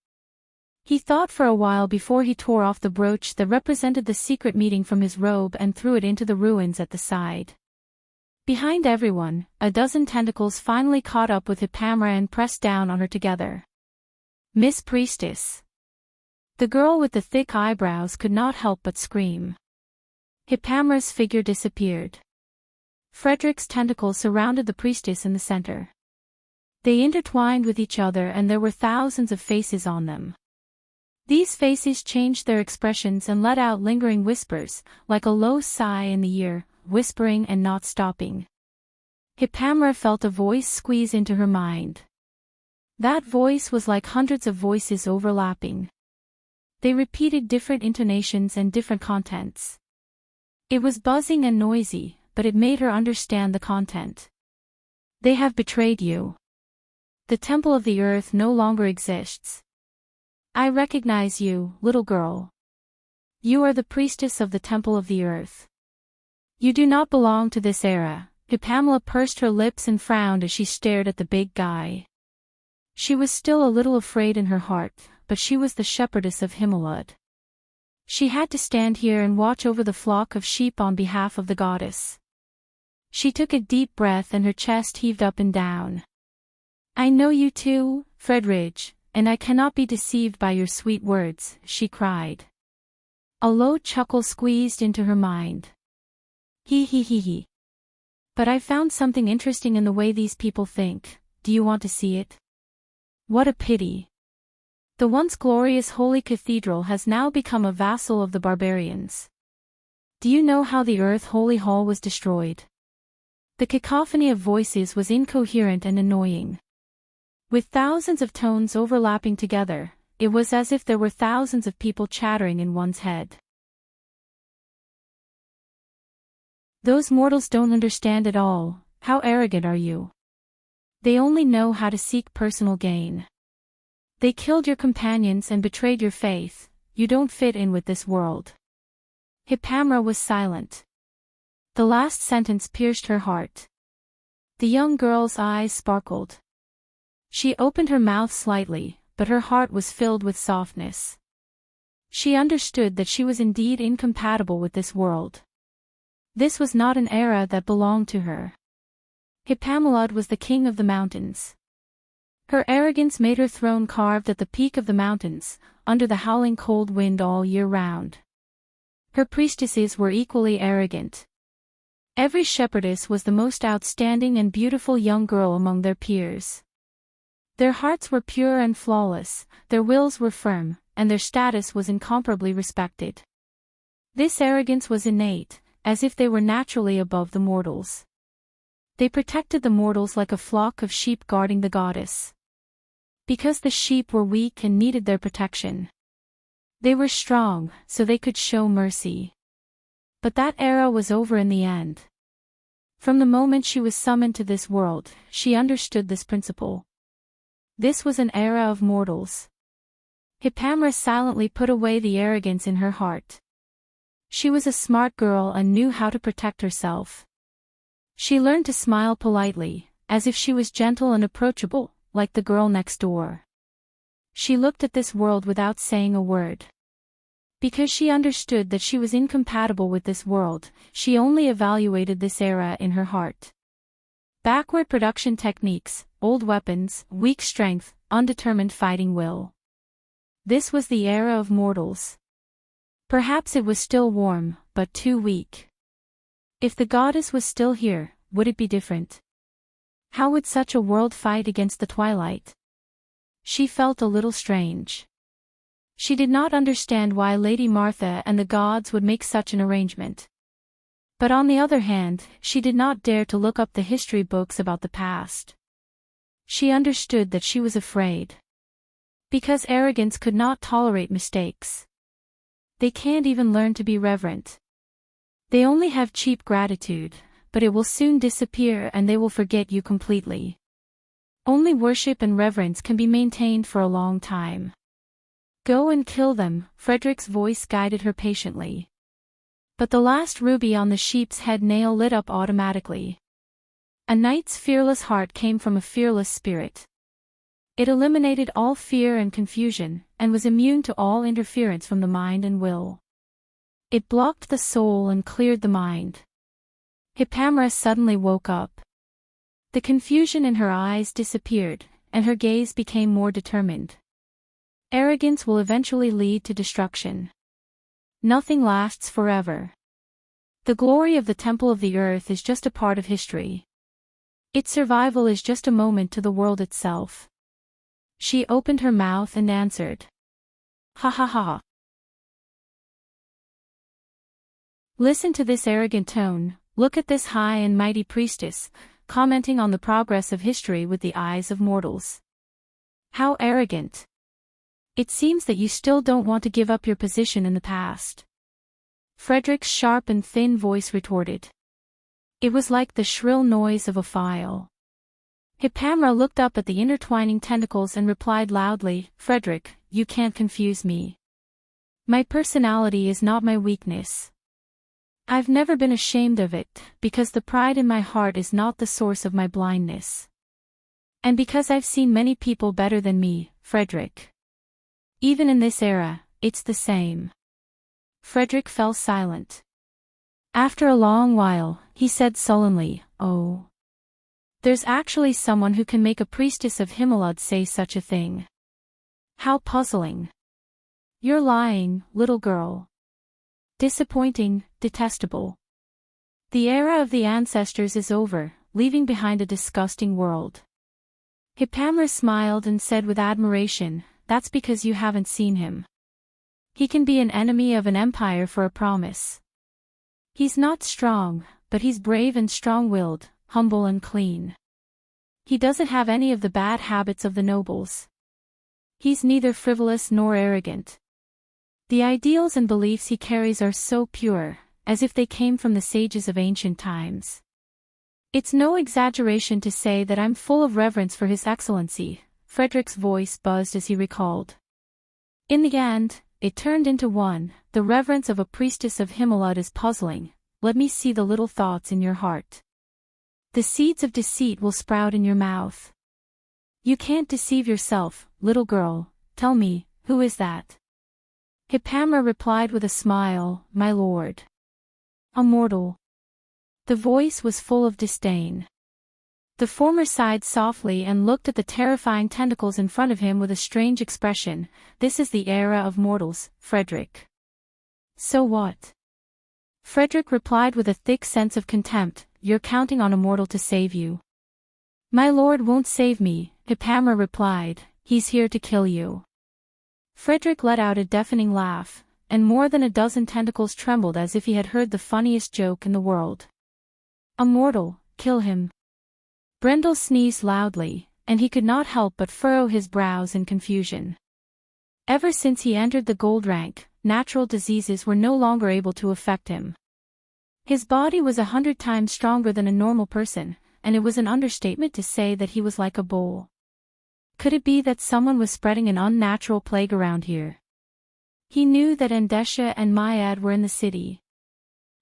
He thought for a while before he tore off the brooch that represented the secret meeting from his robe and threw it into the ruins at the side. Behind everyone, a dozen tentacles finally caught up with Hippamra and pressed down on her together. "Miss Priestess!" The girl with the thick eyebrows could not help but scream. Hippamra's figure disappeared. Frederick's tentacles surrounded the priestess in the center. They intertwined with each other and there were thousands of faces on them. These faces changed their expressions and let out lingering whispers, like a low sigh in the ear, whispering and not stopping. Hippamra felt a voice squeeze into her mind. That voice was like hundreds of voices overlapping. They repeated different intonations and different contents. It was buzzing and noisy, but it made her understand the content. They have betrayed you. The temple of the earth no longer exists. I recognize you, little girl. You are the priestess of the temple of the earth. You do not belong to this era. Pamela pursed her lips and frowned as she stared at the big guy. She was still a little afraid in her heart, but she was the shepherdess of Himalud. She had to stand here and watch over the flock of sheep on behalf of the goddess. She took a deep breath and her chest heaved up and down. I know you too, Fredridge, and I cannot be deceived by your sweet words, she cried. A low chuckle squeezed into her mind. He. But I found something interesting in the way these people think. Do you want to see it? What a pity. The once glorious holy cathedral has now become a vassal of the barbarians. Do you know how the Earth Holy Hall was destroyed? The cacophony of voices was incoherent and annoying. With thousands of tones overlapping together, it was as if there were thousands of people chattering in one's head. Those mortals don't understand at all. How arrogant are you? They only know how to seek personal gain. They killed your companions and betrayed your faith. You don't fit in with this world. Hippamra was silent. The last sentence pierced her heart. The young girl's eyes sparkled. She opened her mouth slightly, but her heart was filled with softness. She understood that she was indeed incompatible with this world. This was not an era that belonged to her. Hippamelud was the king of the mountains. Her arrogance made her throne carved at the peak of the mountains, under the howling cold wind all year round. Her priestesses were equally arrogant. Every shepherdess was the most outstanding and beautiful young girl among their peers. Their hearts were pure and flawless, their wills were firm, and their status was incomparably respected. This arrogance was innate, as if they were naturally above the mortals. They protected the mortals like a flock of sheep guarding the goddess. Because the sheep were weak and needed their protection. They were strong, so they could show mercy. But that era was over in the end. From the moment she was summoned to this world, she understood this principle. This was an era of mortals. Hippamra silently put away the arrogance in her heart. She was a smart girl and knew how to protect herself. She learned to smile politely, as if she was gentle and approachable, like the girl next door. She looked at this world without saying a word. Because she understood that she was incompatible with this world, she only evaluated this era in her heart. Backward production techniques, old weapons, weak strength, undetermined fighting will. This was the era of mortals. Perhaps it was still warm, but too weak. If the goddess was still here, would it be different? How would such a world fight against the twilight? She felt a little strange. She did not understand why Lady Martha and the gods would make such an arrangement. But on the other hand, she did not dare to look up the history books about the past. She understood that she was afraid. Because arrogance could not tolerate mistakes. They can't even learn to be reverent. They only have cheap gratitude, but it will soon disappear and they will forget you completely. Only worship and reverence can be maintained for a long time. Go and kill them, Frederick's voice guided her patiently. But the last ruby on the sheep's head nail lit up automatically. A knight's fearless heart came from a fearless spirit. It eliminated all fear and confusion, and was immune to all interference from the mind and will. It blocked the soul and cleared the mind. Hippamra suddenly woke up. The confusion in her eyes disappeared, and her gaze became more determined. Arrogance will eventually lead to destruction. Nothing lasts forever. The glory of the temple of the earth is just a part of history. Its survival is just a moment to the world itself. She opened her mouth and answered. Ha ha ha. Listen to this arrogant tone, look at this high and mighty priestess, commenting on the progress of history with the eyes of mortals. How arrogant. It seems that you still don't want to give up your position in the past. Frederick's sharp and thin voice retorted. It was like the shrill noise of a file. Hippamra looked up at the intertwining tentacles and replied loudly, Frederick, you can't confuse me. My personality is not my weakness. I've never been ashamed of it, because the pride in my heart is not the source of my blindness. And because I've seen many people better than me, Frederick. Even in this era, it's the same. Frederick fell silent. After a long while, he said sullenly, Oh. There's actually someone who can make a priestess of Himmelud say such a thing. How puzzling. You're lying, little girl. Disappointing, detestable. The era of the ancestors is over, leaving behind a disgusting world. Hippamra smiled and said with admiration, That's because you haven't seen him. He can be an enemy of an empire for a promise. He's not strong, but he's brave and strong-willed, humble and clean. He doesn't have any of the bad habits of the nobles. He's neither frivolous nor arrogant. The ideals and beliefs he carries are so pure, as if they came from the sages of ancient times. It's no exaggeration to say that I'm full of reverence for His Excellency, Frederick's voice buzzed as he recalled. In the end, it turned into one, the reverence of a priestess of Himmelud is puzzling, let me see the little thoughts in your heart. The seeds of deceit will sprout in your mouth. You can't deceive yourself, little girl, tell me, who is that? Hippamra replied with a smile, My lord. A mortal. The voice was full of disdain. The former sighed softly and looked at the terrifying tentacles in front of him with a strange expression. This is the era of mortals, Frederick. So what? Frederick replied with a thick sense of contempt, You're counting on a mortal to save you. My lord won't save me, Hippamra replied, he's here to kill you. Frederick let out a deafening laugh, and more than a dozen tentacles trembled as if he had heard the funniest joke in the world. A mortal, kill him. Brendel sneezed loudly, and he could not help but furrow his brows in confusion. Ever since he entered the gold rank, natural diseases were no longer able to affect him. His body was 100 times stronger than a normal person, and it was an understatement to say that he was like a bull. Could it be that someone was spreading an unnatural plague around here? He knew that Andesha and Myad were in the city.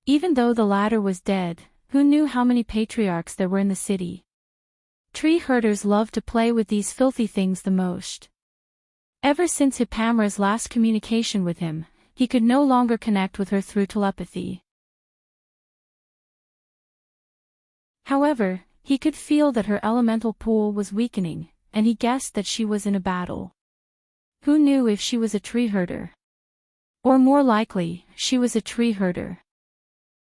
Even though the latter was dead, who knew how many patriarchs there were in the city? Tree herders loved to play with these filthy things the most. Ever since Hippamra's last communication with him, he could no longer connect with her through telepathy. However, he could feel that her elemental pool was weakening, and he guessed that she was in a battle. Who knew if she was a tree herder? Or more likely, she was a tree herder.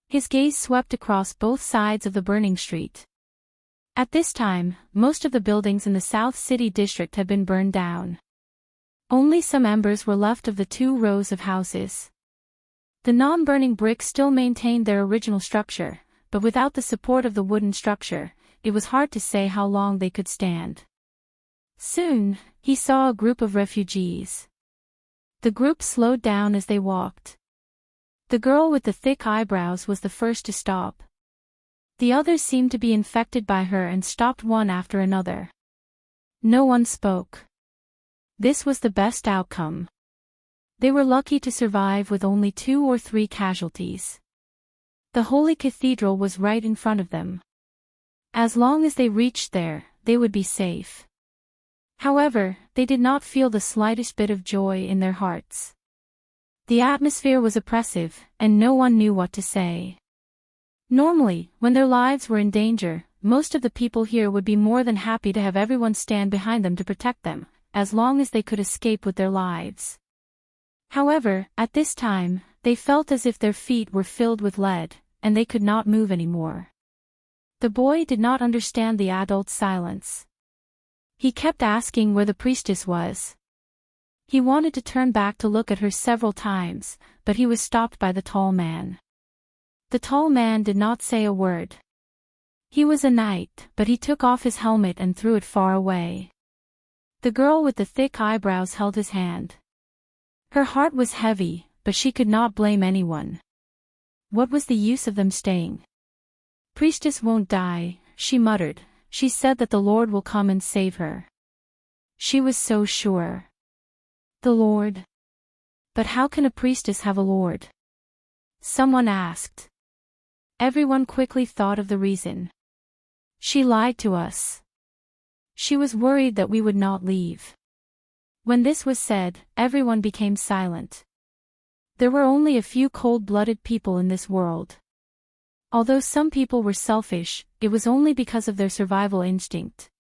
His gaze swept across both sides of the burning street. At this time, most of the buildings in the South City district had been burned down. Only some embers were left of the 2 rows of houses. The non-burning bricks still maintained their original structure, but without the support of the wooden structure, it was hard to say how long they could stand. Soon, he saw a group of refugees. The group slowed down as they walked. The girl with the thick eyebrows was the first to stop. The others seemed to be infected by her and stopped one after another. No one spoke. This was the best outcome. They were lucky to survive with only 2 or 3 casualties. The Holy Cathedral was right in front of them. As long as they reached there, they would be safe. However, they did not feel the slightest bit of joy in their hearts. The atmosphere was oppressive, and no one knew what to say. Normally, when their lives were in danger, most of the people here would be more than happy to have everyone stand behind them to protect them, as long as they could escape with their lives. However, at this time, they felt as if their feet were filled with lead, and they could not move anymore. The boy did not understand the adult's silence. He kept asking where the priestess was. He wanted to turn back to look at her several times, but he was stopped by the tall man. The tall man did not say a word. He was a knight, but he took off his helmet and threw it far away. The girl with the thick eyebrows held his hand. Her heart was heavy, but she could not blame anyone. What was the use of them staying? Priestess won't die, she muttered. She said that the Lord will come and save her. She was so sure. The Lord? But how can a priestess have a lord? Someone asked. Everyone quickly thought of the reason. She lied to us. She was worried that we would not leave. When this was said, everyone became silent. There were only a few cold-blooded people in this world. Although some people were selfish, it was only because of their survival instinct.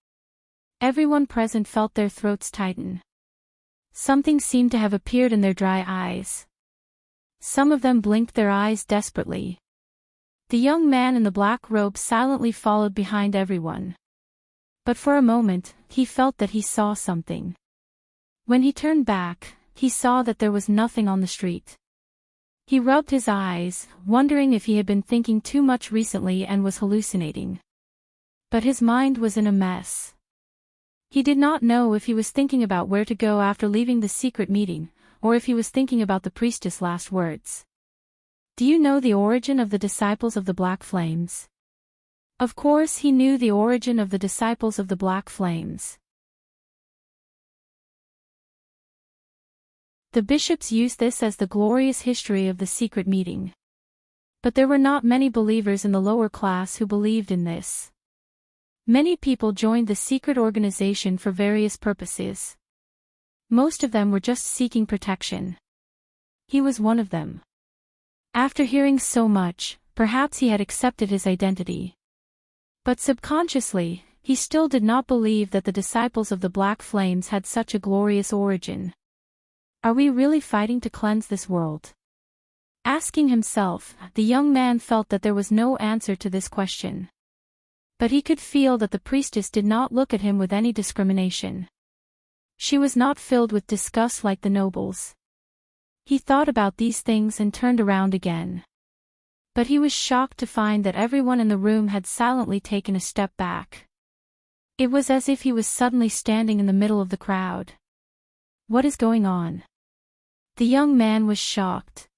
Everyone present felt their throats tighten. Something seemed to have appeared in their dry eyes. Some of them blinked their eyes desperately. The young man in the black robe silently followed behind everyone. But for a moment, he felt that he saw something. When he turned back, he saw that there was nothing on the street. He rubbed his eyes, wondering if he had been thinking too much recently and was hallucinating. But his mind was in a mess. He did not know if he was thinking about where to go after leaving the secret meeting, or if he was thinking about the priestess' last words. Do you know the origin of the disciples of the Black Flames? Of course he knew the origin of the disciples of the Black Flames. The bishops used this as the glorious history of the secret meeting. But there were not many believers in the lower class who believed in this. Many people joined the secret organization for various purposes. Most of them were just seeking protection. He was one of them. After hearing so much, perhaps he had accepted his identity. But subconsciously, he still did not believe that the disciples of the Black Flames had such a glorious origin. Are we really fighting to cleanse this world? Asking himself, the young man felt that there was no answer to this question. But he could feel that the priestess did not look at him with any discrimination. She was not filled with disgust like the nobles. He thought about these things and turned around again. But he was shocked to find that everyone in the room had silently taken a step back. It was as if he was suddenly standing in the middle of the crowd. What is going on? The young man was shocked.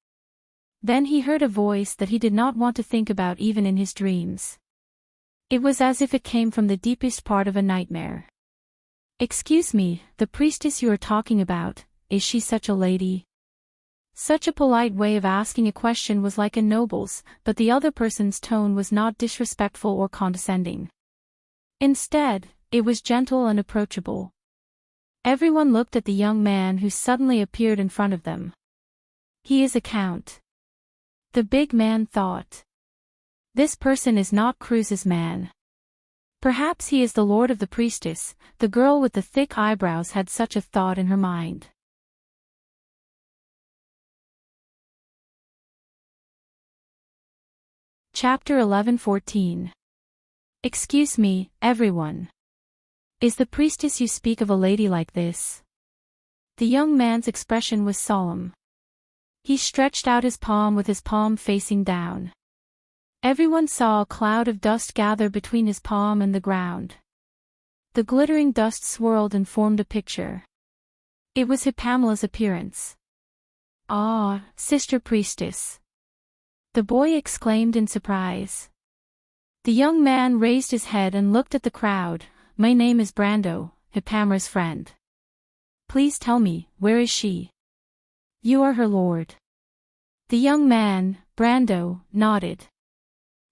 Then he heard a voice that he did not want to think about even in his dreams. It was as if it came from the deepest part of a nightmare. Excuse me, the priestess you are talking about, is she such a lady? Such a polite way of asking a question was like a noble's, but the other person's tone was not disrespectful or condescending. Instead, it was gentle and approachable. Everyone looked at the young man who suddenly appeared in front of them. He is a count. The big man thought. This person is not Cruz's man. Perhaps he is the lord of the priestess. The girl with the thick eyebrows had such a thought in her mind. Chapter 11:14. Excuse me, everyone. Is the priestess you speak of a lady like this? The young man's expression was solemn. He stretched out his palm with his palm facing down. Everyone saw a cloud of dust gather between his palm and the ground. The glittering dust swirled and formed a picture. It was Hippamela's appearance. Ah, sister priestess! The boy exclaimed in surprise. The young man raised his head and looked at the crowd. My name is Brando, Hippamela's friend. Please tell me, where is she? You are her lord. The young man, Brando, nodded.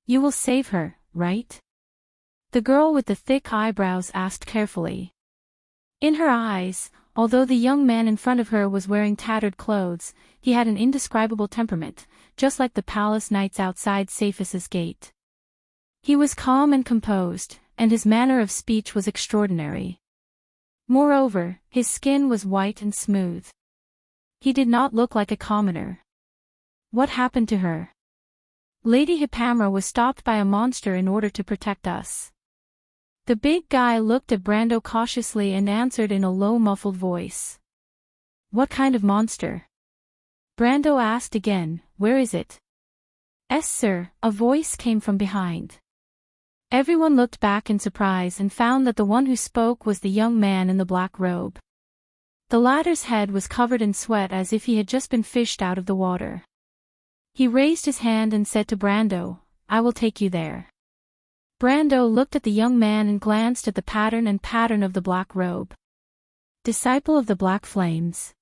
You will save her, right? The girl with the thick eyebrows asked carefully. In her eyes, although the young man in front of her was wearing tattered clothes, he had an indescribable temperament, just like the palace knights outside Cephas's gate. He was calm and composed, and his manner of speech was extraordinary. Moreover, his skin was white and smooth. He did not look like a commoner. What happened to her? Lady Hippamela was stopped by a monster in order to protect us. The big guy looked at Brando cautiously and answered in a low muffled voice. What kind of monster? Brando asked again, where is it? Sir, a voice came from behind. Everyone looked back in surprise and found that the one who spoke was the young man in the black robe. The latter's head was covered in sweat as if he had just been fished out of the water. He raised his hand and said to Brando, "I will take you there." Brando looked at the young man and glanced at the pattern of the black robe. Disciple of the Black Flames,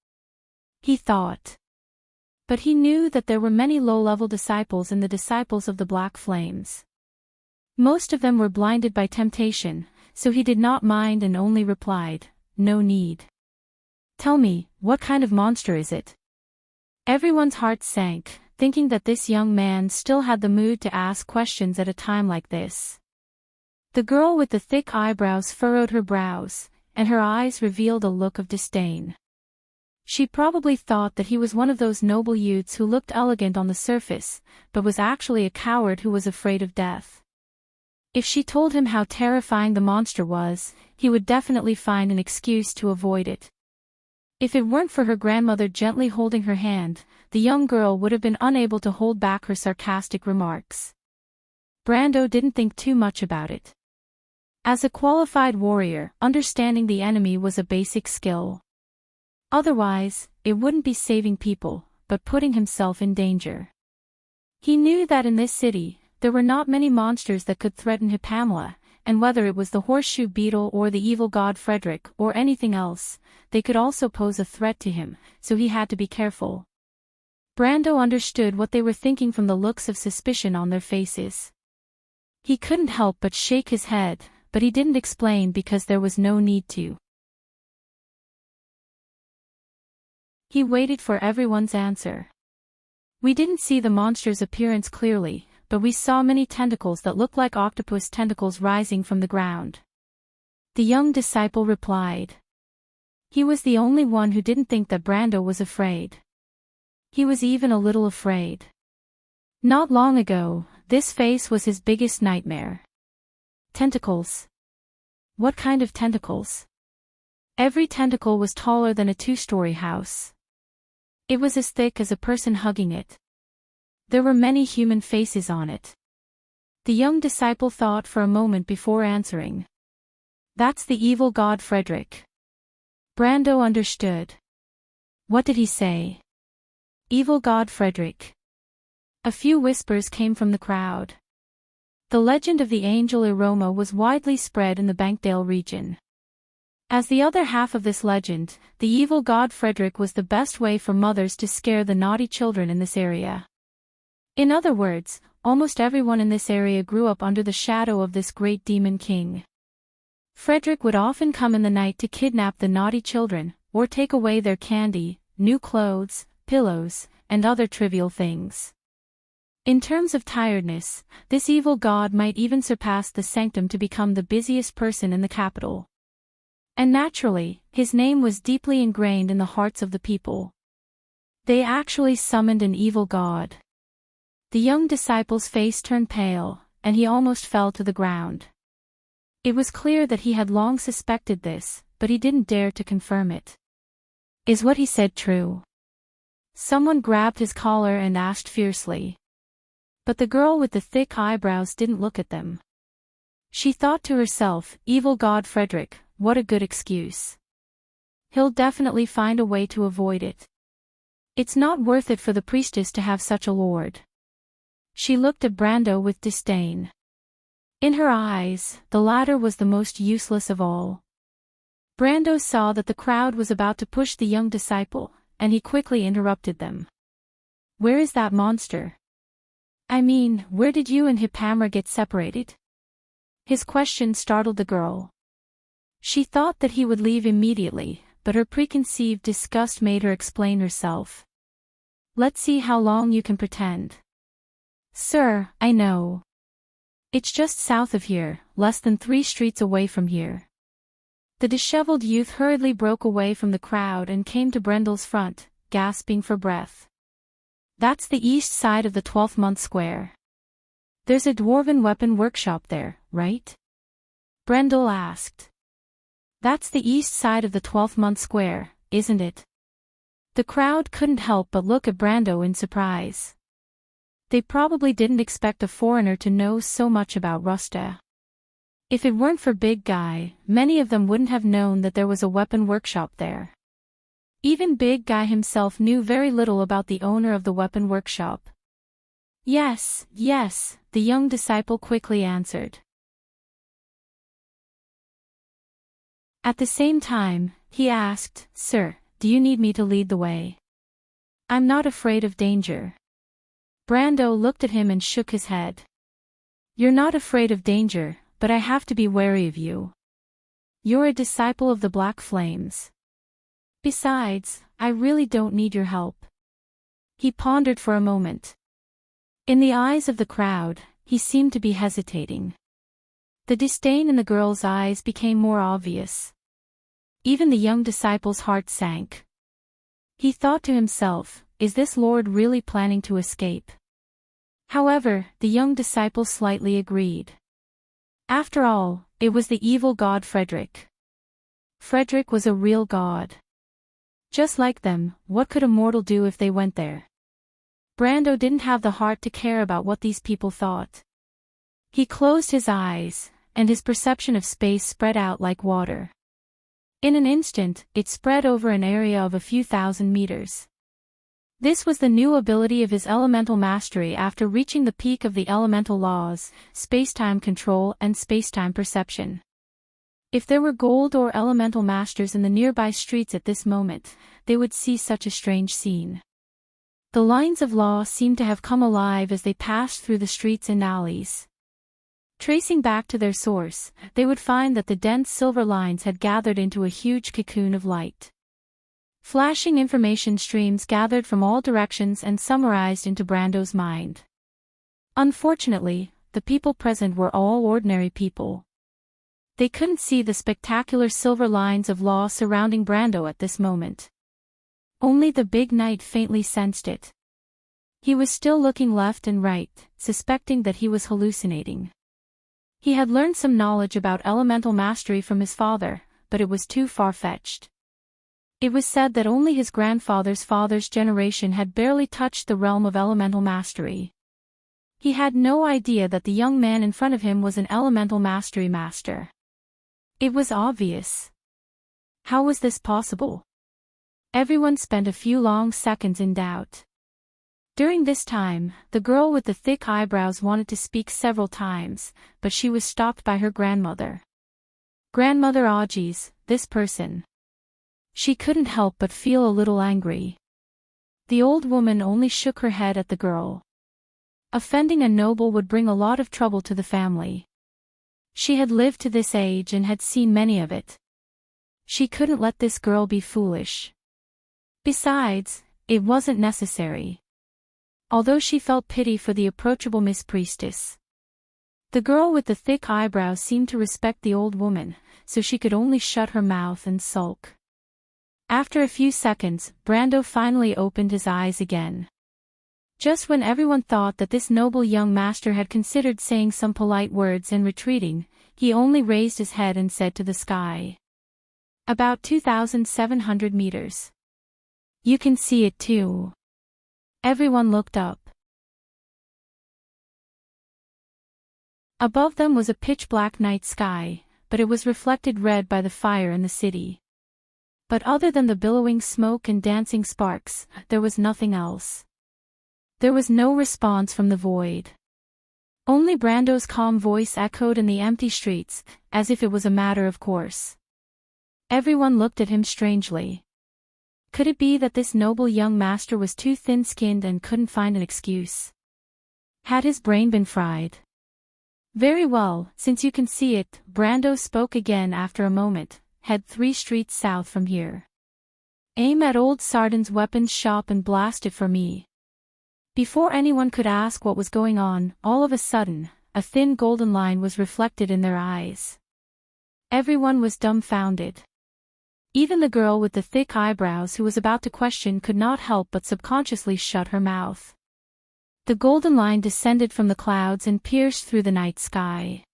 he thought. But he knew that there were many low-level disciples in the disciples of the Black Flames. Most of them were blinded by temptation, so he did not mind and only replied, "No need." "Tell me, what kind of monster is it?" Everyone's heart sank, thinking that this young man still had the mood to ask questions at a time like this. The girl with the thick eyebrows furrowed her brows, and her eyes revealed a look of disdain. She probably thought that he was one of those noble youths who looked elegant on the surface, but was actually a coward who was afraid of death. If she told him how terrifying the monster was, he would definitely find an excuse to avoid it. If it weren't for her grandmother gently holding her hand, the young girl would have been unable to hold back her sarcastic remarks. Brando didn't think too much about it. As a qualified warrior, understanding the enemy was a basic skill. Otherwise, it wouldn't be saving people, but putting himself in danger. He knew that in this city, there were not many monsters that could threaten Pamela, and whether it was the horseshoe beetle or the evil god Frederick or anything else, they could also pose a threat to him, so he had to be careful. Brando understood what they were thinking from the looks of suspicion on their faces. He couldn't help but shake his head, but he didn't explain because there was no need to. He waited for everyone's answer. "We didn't see the monster's appearance clearly, but we saw many tentacles that looked like octopus tentacles rising from the ground," the young disciple replied. He was the only one who didn't think that Brando was afraid. He was even a little afraid. Not long ago, this face was his biggest nightmare. Tentacles. What kind of tentacles? Every tentacle was taller than a two-story house. It was as thick as a person hugging it. There were many human faces on it. The young disciple thought for a moment before answering. "That's the evil god Frederick." Brando understood. What did he say? Evil god Frederick. A few whispers came from the crowd. The legend of the angel Iroma was widely spread in the Bankdale region. As the other half of this legend, the evil god Frederick was the best way for mothers to scare the naughty children in this area. In other words, almost everyone in this area grew up under the shadow of this great demon king. Frederick would often come in the night to kidnap the naughty children, or take away their candy, new clothes, pillows, and other trivial things. In terms of tiredness, this evil god might even surpass the sanctum to become the busiest person in the capital. And naturally, his name was deeply ingrained in the hearts of the people. They actually summoned an evil god. The young disciple's face turned pale, and he almost fell to the ground. It was clear that he had long suspected this, but he didn't dare to confirm it. "Is what he said true?" Someone grabbed his collar and asked fiercely. But the girl with the thick eyebrows didn't look at them. She thought to herself, "Evil god Frederick, what a good excuse. He'll definitely find a way to avoid it. It's not worth it for the priestess to have such a lord." She looked at Brando with disdain. In her eyes, the latter was the most useless of all. Brando saw that the crowd was about to push the young disciple, and he quickly interrupted them. "Where is that monster? I mean, where did you and Hipamra get separated?" His question startled the girl. She thought that he would leave immediately, but her preconceived disgust made her explain herself. "Let's see how long you can pretend." "Sir, I know. It's just south of here, less than 3 streets away from here." The disheveled youth hurriedly broke away from the crowd and came to Brendel's front, gasping for breath. "That's the east side of the 12th-month square. There's a dwarven weapon workshop there, right?" Brendel asked. "That's the east side of the 12th-month square, isn't it?" The crowd couldn't help but look at Brando in surprise. They probably didn't expect a foreigner to know so much about Rusta. If it weren't for Big Guy, many of them wouldn't have known that there was a weapon workshop there. Even Big Guy himself knew very little about the owner of the weapon workshop. Yes, yes, the young disciple quickly answered. At the same time, he asked, "Sir, do you need me to lead the way?" "I'm not afraid of danger." Brando looked at him and shook his head. "You're not afraid of danger, but I have to be wary of you. You're a disciple of the Black Flames. Besides, I really don't need your help." He pondered for a moment. In the eyes of the crowd, he seemed to be hesitating. The disdain in the girl's eyes became more obvious. Even the young disciple's heart sank. He thought to himself, is this Lord really planning to escape? However, the young disciple slightly agreed. After all, it was the evil god Frederick. Frederick was a real god. Just like them, what could a mortal do if they went there? Brando didn't have the heart to care about what these people thought. He closed his eyes, and his perception of space spread out like water. In an instant, it spread over an area of a few thousand meters. This was the new ability of his elemental mastery after reaching the peak of the elemental laws, space-time control and space-time perception. If there were gold or elemental masters in the nearby streets at this moment, they would see such a strange scene. The lines of law seemed to have come alive as they passed through the streets and alleys. Tracing back to their source, they would find that the dense silver lines had gathered into a huge cocoon of light. Flashing information streams gathered from all directions and summarized into Brando's mind. Unfortunately, the people present were all ordinary people. They couldn't see the spectacular silver lines of law surrounding Brando at this moment. Only the big knight faintly sensed it. He was still looking left and right, suspecting that he was hallucinating. He had learned some knowledge about elemental mastery from his father, but it was too far-fetched. It was said that only his grandfather's father's generation had barely touched the realm of elemental mastery. He had no idea that the young man in front of him was an elemental mastery master. It was obvious. How was this possible? Everyone spent a few long seconds in doubt. During this time, the girl with the thick eyebrows wanted to speak several times, but she was stopped by her grandmother. Grandmother Augie's, this person. She couldn't help but feel a little angry. The old woman only shook her head at the girl. Offending a noble would bring a lot of trouble to the family. She had lived to this age and had seen many of it. She couldn't let this girl be foolish. Besides, it wasn't necessary. Although she felt pity for the approachable Miss Priestess. The girl with the thick eyebrows seemed to respect the old woman, so she could only shut her mouth and sulk. After a few seconds, Brando finally opened his eyes again. Just when everyone thought that this noble young master had considered saying some polite words and retreating, he only raised his head and said to the sky. About 2,700 meters. You can see it too. Everyone looked up. Above them was a pitch-black night sky, but it was reflected red by the fire in the city. But other than the billowing smoke and dancing sparks, there was nothing else. There was no response from the void. Only Brando's calm voice echoed in the empty streets, as if it was a matter of course. Everyone looked at him strangely. Could it be that this noble young master was too thin-skinned and couldn't find an excuse? Had his brain been fried? Very well, since you can see it, Brando spoke again after a moment. Head 3 streets south from here. Aim at old Sardin's weapons shop and blast it for me. Before anyone could ask what was going on, all of a sudden, a thin golden line was reflected in their eyes. Everyone was dumbfounded. Even the girl with the thick eyebrows who was about to question could not help but subconsciously shut her mouth. The golden line descended from the clouds and pierced through the night sky.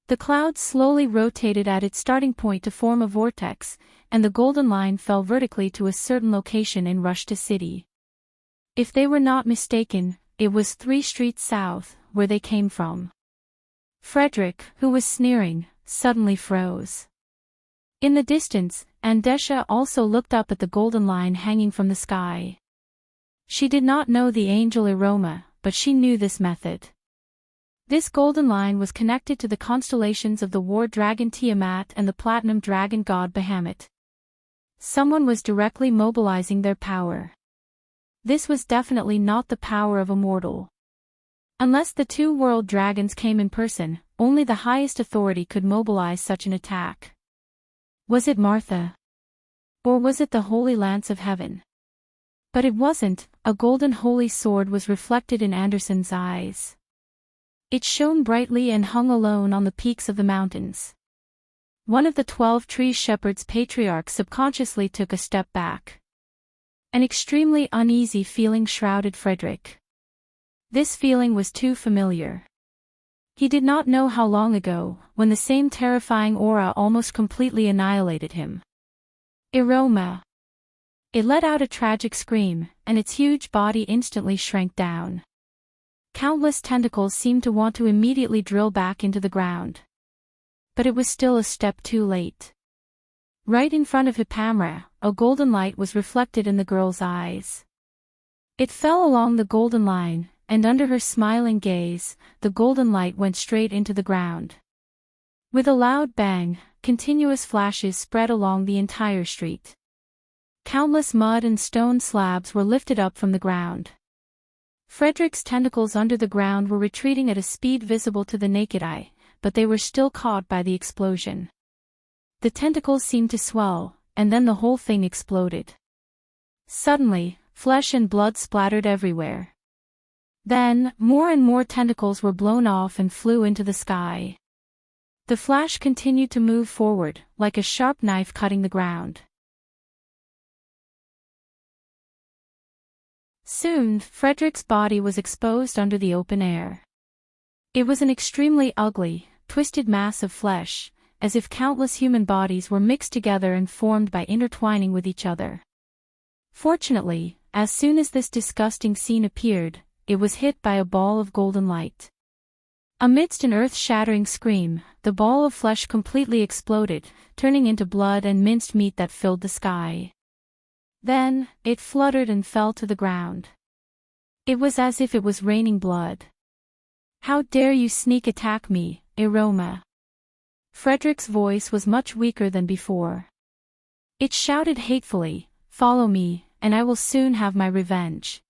The clouds slowly rotated at its starting point to form a vortex, and the golden line fell vertically to a certain location in Rushta City. If they were not mistaken, it was 3 streets south, where they came from. Frederick, who was sneering, suddenly froze. In the distance, Andesha also looked up at the golden line hanging from the sky. She did not know the angel Aroma, but she knew this method. This golden line was connected to the constellations of the war dragon Tiamat and the platinum dragon god Bahamut. Someone was directly mobilizing their power. This was definitely not the power of a mortal. Unless the two world dragons came in person, only the highest authority could mobilize such an attack. Was it Martha? Or was it the Holy Lance of Heaven? But it wasn't. A golden holy sword was reflected in Anderson's eyes. It shone brightly and hung alone on the peaks of the mountains. One of the 12 tree shepherds patriarchs subconsciously took a step back. An extremely uneasy feeling shrouded Frederick. This feeling was too familiar. He did not know how long ago, when the same terrifying aura almost completely annihilated him. Aroma. It let out a tragic scream, and its huge body instantly shrank down. Countless tentacles seemed to want to immediately drill back into the ground. But it was still a step too late. Right in front of Hippamra, a golden light was reflected in the girl's eyes. It fell along the golden line, and under her smiling gaze, the golden light went straight into the ground. With a loud bang, continuous flashes spread along the entire street. Countless mud and stone slabs were lifted up from the ground. Frederick's tentacles under the ground were retreating at a speed visible to the naked eye, but they were still caught by the explosion. The tentacles seemed to swell, and then the whole thing exploded. Suddenly, flesh and blood splattered everywhere. Then, more and more tentacles were blown off and flew into the sky. The flash continued to move forward, like a sharp knife cutting the ground. Soon, Frederick's body was exposed under the open air. It was an extremely ugly, twisted mass of flesh, as if countless human bodies were mixed together and formed by intertwining with each other. Fortunately, as soon as this disgusting scene appeared, it was hit by a ball of golden light. Amidst an earth-shattering scream, the ball of flesh completely exploded, turning into blood and minced meat that filled the sky. Then, it fluttered and fell to the ground. It was as if it was raining blood. "How dare you sneak attack me, Aroma?" Frederick's voice was much weaker than before. It shouted hatefully, "Follow me, and I will soon have my revenge."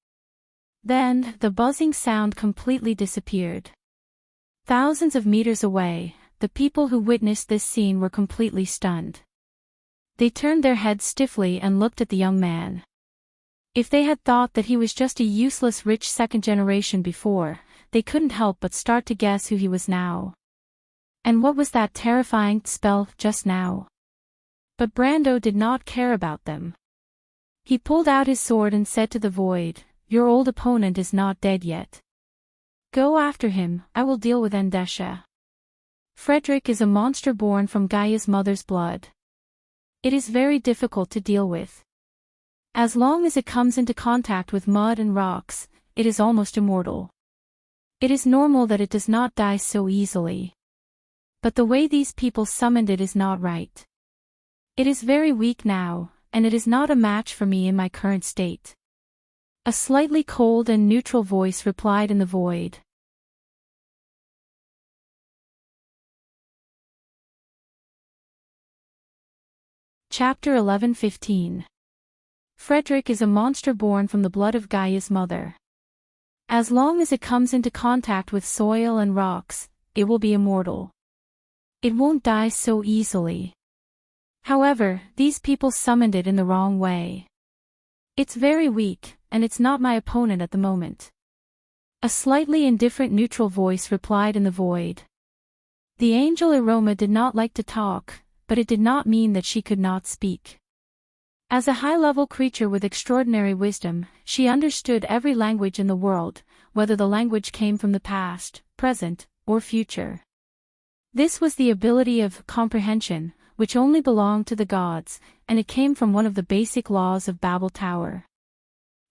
Then, the buzzing sound completely disappeared. Thousands of meters away, the people who witnessed this scene were completely stunned. They turned their heads stiffly and looked at the young man. If they had thought that he was just a useless rich second generation before, they couldn't help but start to guess who he was now. And what was that terrifying spell just now? But Brando did not care about them. He pulled out his sword and said to the void, "Your old opponent is not dead yet. Go after him, I will deal with Andesha. Frederick is a monster born from Gaia's mother's blood. It is very difficult to deal with. As long as it comes into contact with mud and rocks, it is almost immortal. It is normal that it does not die so easily. But the way these people summoned it is not right. It is very weak now, and it is not a match for me in my current state." A slightly cold and neutral voice replied in the void. Chapter 11:15. Frederick is a monster born from the blood of Gaia's mother. As long as it comes into contact with soil and rocks, it will be immortal. It won't die so easily. However, these people summoned it in the wrong way. It's very weak, and it's not my opponent at the moment. A slightly indifferent neutral voice replied in the void. The angel Aroma did not like to talk, but it did not mean that she could not speak. As a high-level creature with extraordinary wisdom, she understood every language in the world, whether the language came from the past, present, or future. This was the ability of comprehension, which only belonged to the gods, and it came from one of the basic laws of Babel Tower.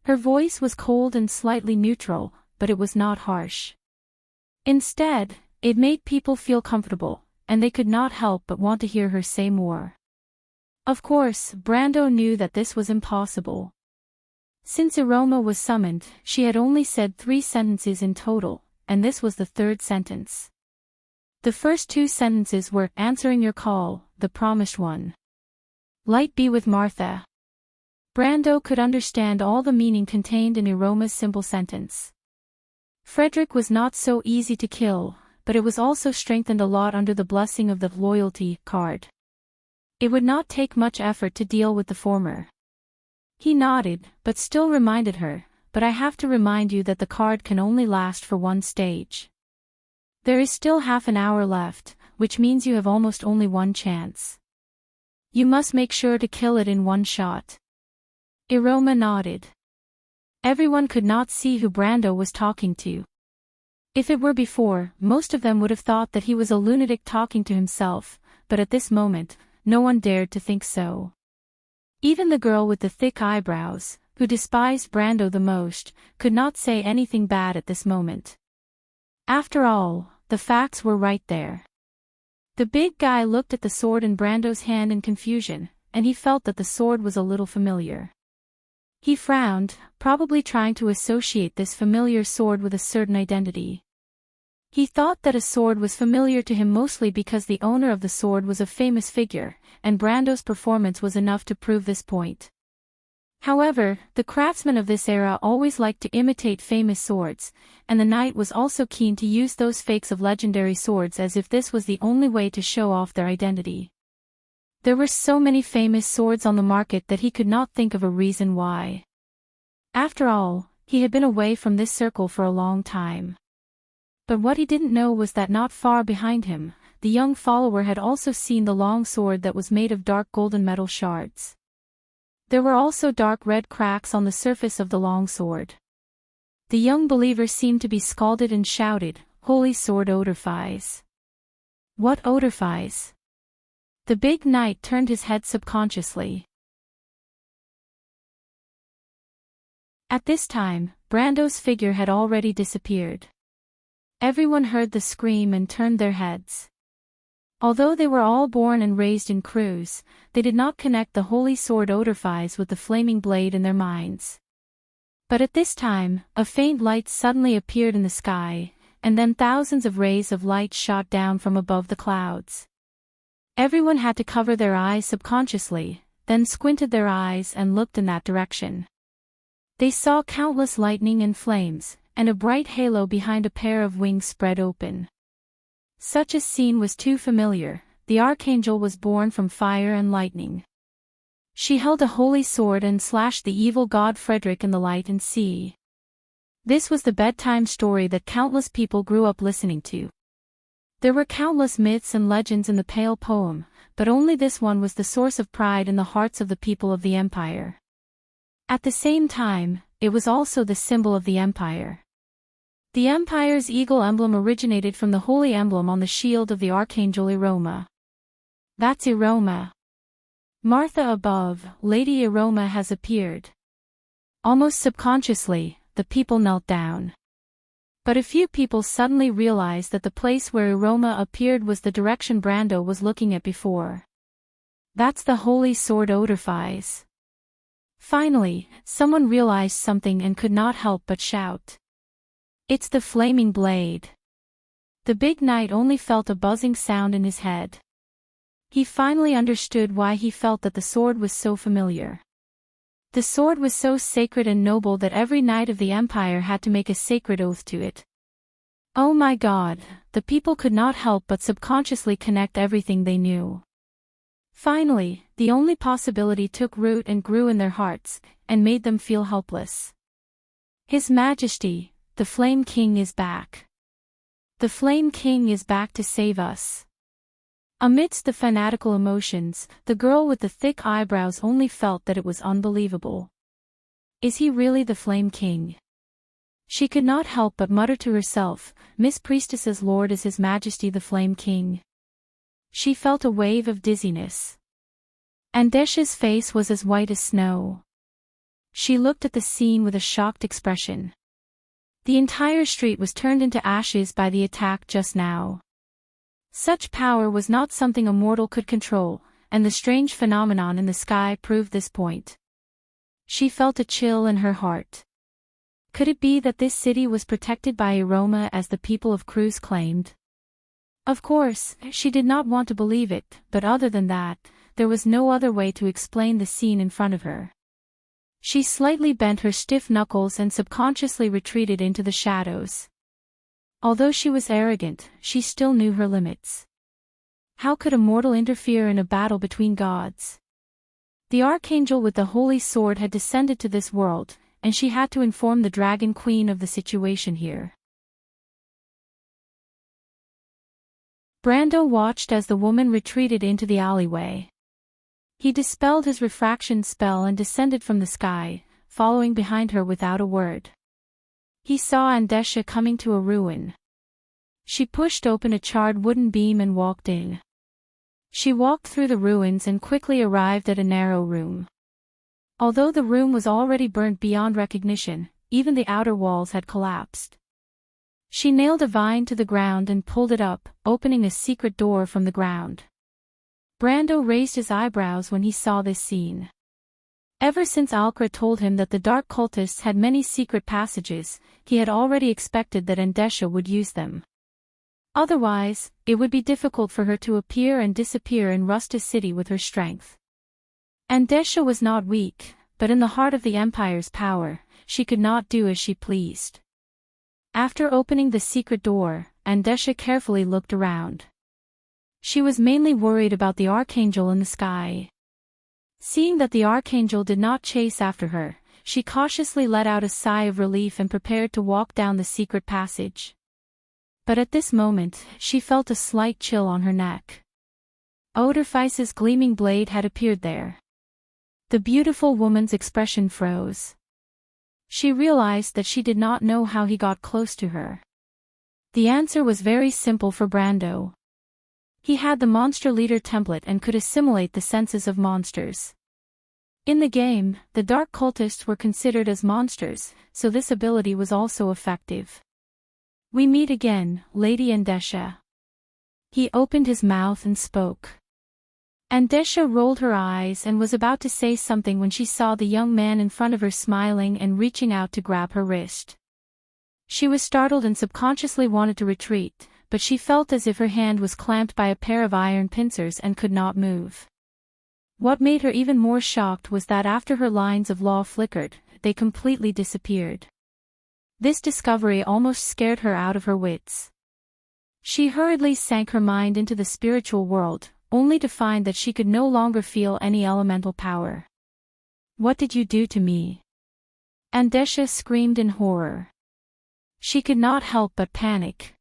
Her voice was cold and slightly neutral, but it was not harsh. Instead, It made people feel comfortable, and they could not help but want to hear her say more. Of course, Brando knew that this was impossible. Since Aroma was summoned, she had only said 3 sentences in total, and this was the 3rd sentence. The first 2 sentences were, answering your call, the promised one. Light be with Martha. Brando could understand all the meaning contained in Aroma's simple sentence. Frederick was not so easy to kill, but it was also strengthened a lot under the blessing of the loyalty card. It would not take much effort to deal with the former. He nodded, but still reminded her, but I have to remind you that the card can only last for 1 stage. There is still half an hour left, which means you have almost only 1 chance. You must make sure to kill it in 1 shot. Aroma nodded. Everyone could not see who Brando was talking to. If it were before, most of them would have thought that he was a lunatic talking to himself, but at this moment, no one dared to think so. Even the girl with the thick eyebrows, who despised Brando the most, could not say anything bad at this moment. After all, the facts were right there. The big guy looked at the sword in Brando's hand in confusion, and he felt that the sword was a little familiar. He frowned, probably trying to associate this familiar sword with a certain identity. He thought that a sword was familiar to him mostly because the owner of the sword was a famous figure, and Brando's performance was enough to prove this point. However, the craftsmen of this era always liked to imitate famous swords, and the knight was also keen to use those fakes of legendary swords as if this was the only way to show off their identity. There were so many famous swords on the market that he could not think of a reason why. After all, he had been away from this circle for a long time. But what he didn't know was that not far behind him, the young follower had also seen the long sword that was made of dark golden metal shards. There were also dark red cracks on the surface of the long sword. The young believer seemed to be scalded and shouted, "Holy sword odorifies." What odorifies? The big knight turned his head subconsciously. At this time, Brando's figure had already disappeared. Everyone heard the scream and turned their heads. Although they were all born and raised in crews, they did not connect the holy sword odorifies with the flaming blade in their minds. But at this time, a faint light suddenly appeared in the sky, and then thousands of rays of light shot down from above the clouds. Everyone had to cover their eyes subconsciously, then squinted their eyes and looked in that direction. They saw countless lightning and flames, and a bright halo behind a pair of wings spread open. Such a scene was too familiar. The archangel was born from fire and lightning. She held a holy sword and slashed the evil god Frederick in the light and sea. This was the bedtime story that countless people grew up listening to. There were countless myths and legends in the pale poem, but only this one was the source of pride in the hearts of the people of the empire. At the same time, it was also the symbol of the empire. The empire's eagle emblem originated from the holy emblem on the shield of the archangel Aroma. That's Aroma. Martha above, Lady Aroma has appeared. Almost subconsciously, the people knelt down. But a few people suddenly realized that the place where Aroma appeared was the direction Brando was looking at before. That's the holy sword odorifies. Finally, someone realized something and could not help but shout. It's the flaming blade. The big knight only felt a buzzing sound in his head. He finally understood why he felt that the sword was so familiar. The sword was so sacred and noble that every knight of the empire had to make a sacred oath to it. Oh my God, the people could not help but subconsciously connect everything they knew. Finally, the only possibility took root and grew in their hearts, and made them feel helpless. His Majesty, the Flame King is back. The Flame King is back to save us. Amidst the fanatical emotions, the girl with the thick eyebrows only felt that it was unbelievable. Is he really the Flame King? She could not help but mutter to herself, Miss Priestess's Lord is His Majesty the Flame King. She felt a wave of dizziness. Andesha's face was as white as snow. She looked at the scene with a shocked expression. The entire street was turned into ashes by the attack just now. Such power was not something a mortal could control, and the strange phenomenon in the sky proved this point. She felt a chill in her heart. Could it be that this city was protected by aroma as the people of Cruz claimed? Of course, she did not want to believe it, but other than that, there was no other way to explain the scene in front of her. She slightly bent her stiff knuckles and subconsciously retreated into the shadows. Although she was arrogant, she still knew her limits. How could a mortal interfere in a battle between gods? The archangel with the holy sword had descended to this world, and she had to inform the Dragon Queen of the situation here. Brando watched as the woman retreated into the alleyway. He dispelled his refraction spell and descended from the sky, following behind her without a word. He saw Andesha coming to a ruin. She pushed open a charred wooden beam and walked in. She walked through the ruins and quickly arrived at a narrow room. Although the room was already burnt beyond recognition, even the outer walls had collapsed. She nailed a vine to the ground and pulled it up, opening a secret door from the ground. Brando raised his eyebrows when he saw this scene. Ever since Alcra told him that the dark cultists had many secret passages, he had already expected that Andesha would use them. Otherwise, it would be difficult for her to appear and disappear in Rusta's city with her strength. Andesha was not weak, but in the heart of the Empire's power, she could not do as she pleased. After opening the secret door, Andesha carefully looked around. She was mainly worried about the Archangel in the sky. Seeing that the Archangel did not chase after her, she cautiously let out a sigh of relief and prepared to walk down the secret passage. But at this moment, she felt a slight chill on her neck. Oderfice's gleaming blade had appeared there. The beautiful woman's expression froze. She realized that she did not know how he got close to her. The answer was very simple for Brando. He had the monster leader template and could assimilate the senses of monsters. In the game, the dark cultists were considered as monsters, so this ability was also effective. "We meet again, Lady Andesha." He opened his mouth and spoke. Andesha rolled her eyes and was about to say something when she saw the young man in front of her smiling and reaching out to grab her wrist. She was startled and subconsciously wanted to retreat, but she felt as if her hand was clamped by a pair of iron pincers and could not move. What made her even more shocked was that after her lines of law flickered, they completely disappeared. This discovery almost scared her out of her wits. She hurriedly sank her mind into the spiritual world, only to find that she could no longer feel any elemental power. "What did you do to me?" Andesha screamed in horror. She could not help but panic.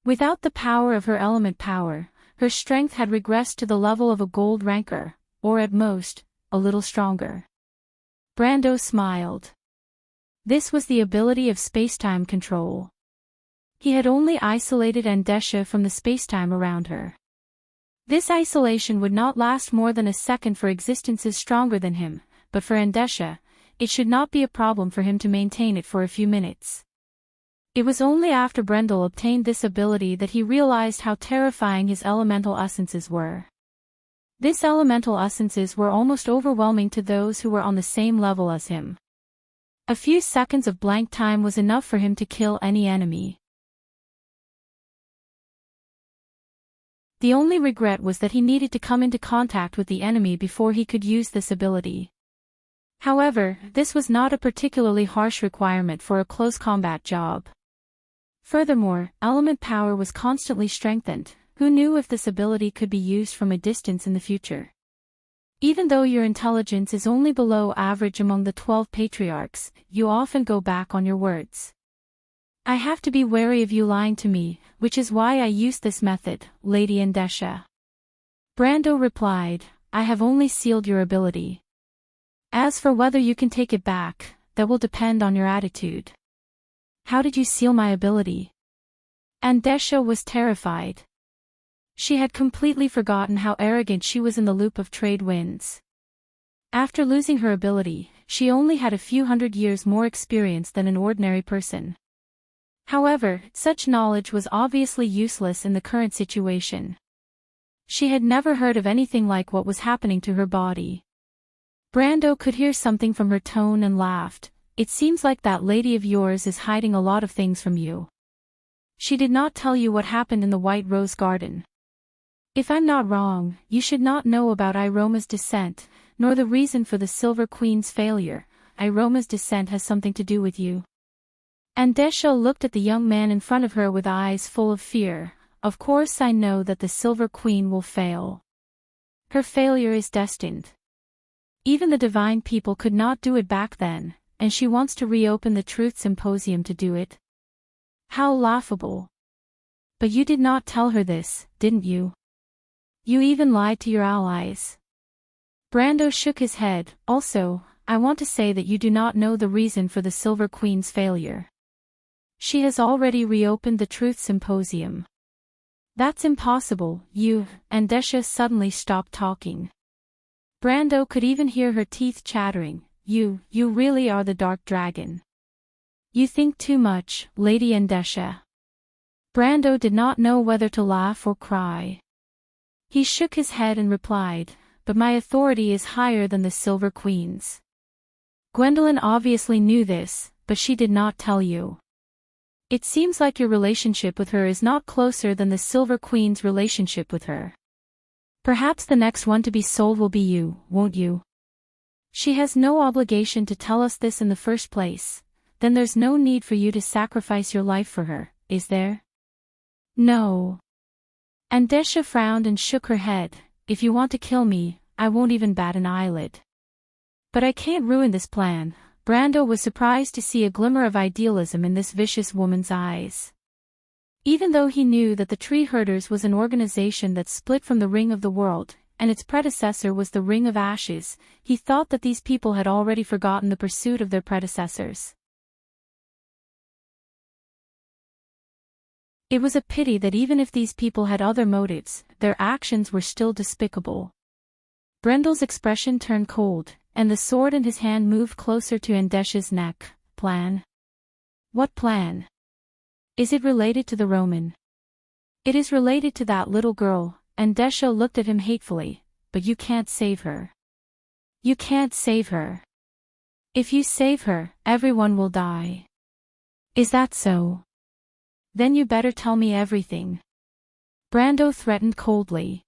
Without the power of her element power, her strength had regressed to the level of a gold ranker, or at most, a little stronger. Brando smiled. This was the ability of spacetime control. He had only isolated Andesha from the spacetime around her. This isolation would not last more than a second for existences stronger than him, but for Andesha, it should not be a problem for him to maintain it for a few minutes. It was only after Brendel obtained this ability that he realized how terrifying his elemental essences were. These elemental essences were almost overwhelming to those who were on the same level as him. A few seconds of blank time was enough for him to kill any enemy. The only regret was that he needed to come into contact with the enemy before he could use this ability. However, this was not a particularly harsh requirement for a close combat job. Furthermore, element power was constantly strengthened. Who knew if this ability could be used from a distance in the future? Even though your intelligence is only below average among the 12 patriarchs, you often go back on your words. I have to be wary of you lying to me, which is why I use this method, Lady Andesha. Brando replied, I have only sealed your ability. As for whether you can take it back, that will depend on your attitude. How did you seal my ability? Andesha was terrified. She had completely forgotten how arrogant she was in the loop of trade winds. After losing her ability, she only had a few hundred years more experience than an ordinary person. However, such knowledge was obviously useless in the current situation. She had never heard of anything like what was happening to her body. Brando could hear something from her tone and laughed. It seems like that lady of yours is hiding a lot of things from you. She did not tell you what happened in the White Rose Garden. If I'm not wrong, you should not know about Iroma's descent, nor the reason for the Silver Queen's failure. Iroma's descent has something to do with you. Andesha looked at the young man in front of her with eyes full of fear. Of course I know that the Silver Queen will fail. Her failure is destined. Even the divine people could not do it back then, and she wants to reopen the Truth Symposium to do it. How laughable. But you did not tell her this, didn't you? You even lied to your allies. Brando shook his head. Also, I want to say that you do not know the reason for the Silver Queen's failure. She has already reopened the Truth Symposium. That's impossible, you. Andesha suddenly stopped talking. Brando could even hear her teeth chattering. You really are the Dark Dragon. You think too much, Lady Andesha. Brando did not know whether to laugh or cry. He shook his head and replied, but my authority is higher than the Silver Queen's. Gwendolyn obviously knew this, but she did not tell you. It seems like your relationship with her is not closer than the Silver Queen's relationship with her. Perhaps the next one to be sold will be you, won't you? She has no obligation to tell us this in the first place. Then there's no need for you to sacrifice your life for her, is there? No. Andesha frowned and shook her head. If you want to kill me, I won't even bat an eyelid. But I can't ruin this plan. Brando was surprised to see a glimmer of idealism in this vicious woman's eyes. Even though he knew that the Tree Herders was an organization that split from the Ring of the World, and its predecessor was the Ring of Ashes, he thought that these people had already forgotten the pursuit of their predecessors. It was a pity that even if these people had other motives, their actions were still despicable. Brendel's expression turned cold, and the sword in his hand moved closer to Andesha's neck. Plan? What plan? Is it related to the Roman? It is related to that little girl. Andesha looked at him hatefully. But you can't save her. You can't save her. If you save her, everyone will die. Is that so? Then you better tell me everything. Brando threatened coldly.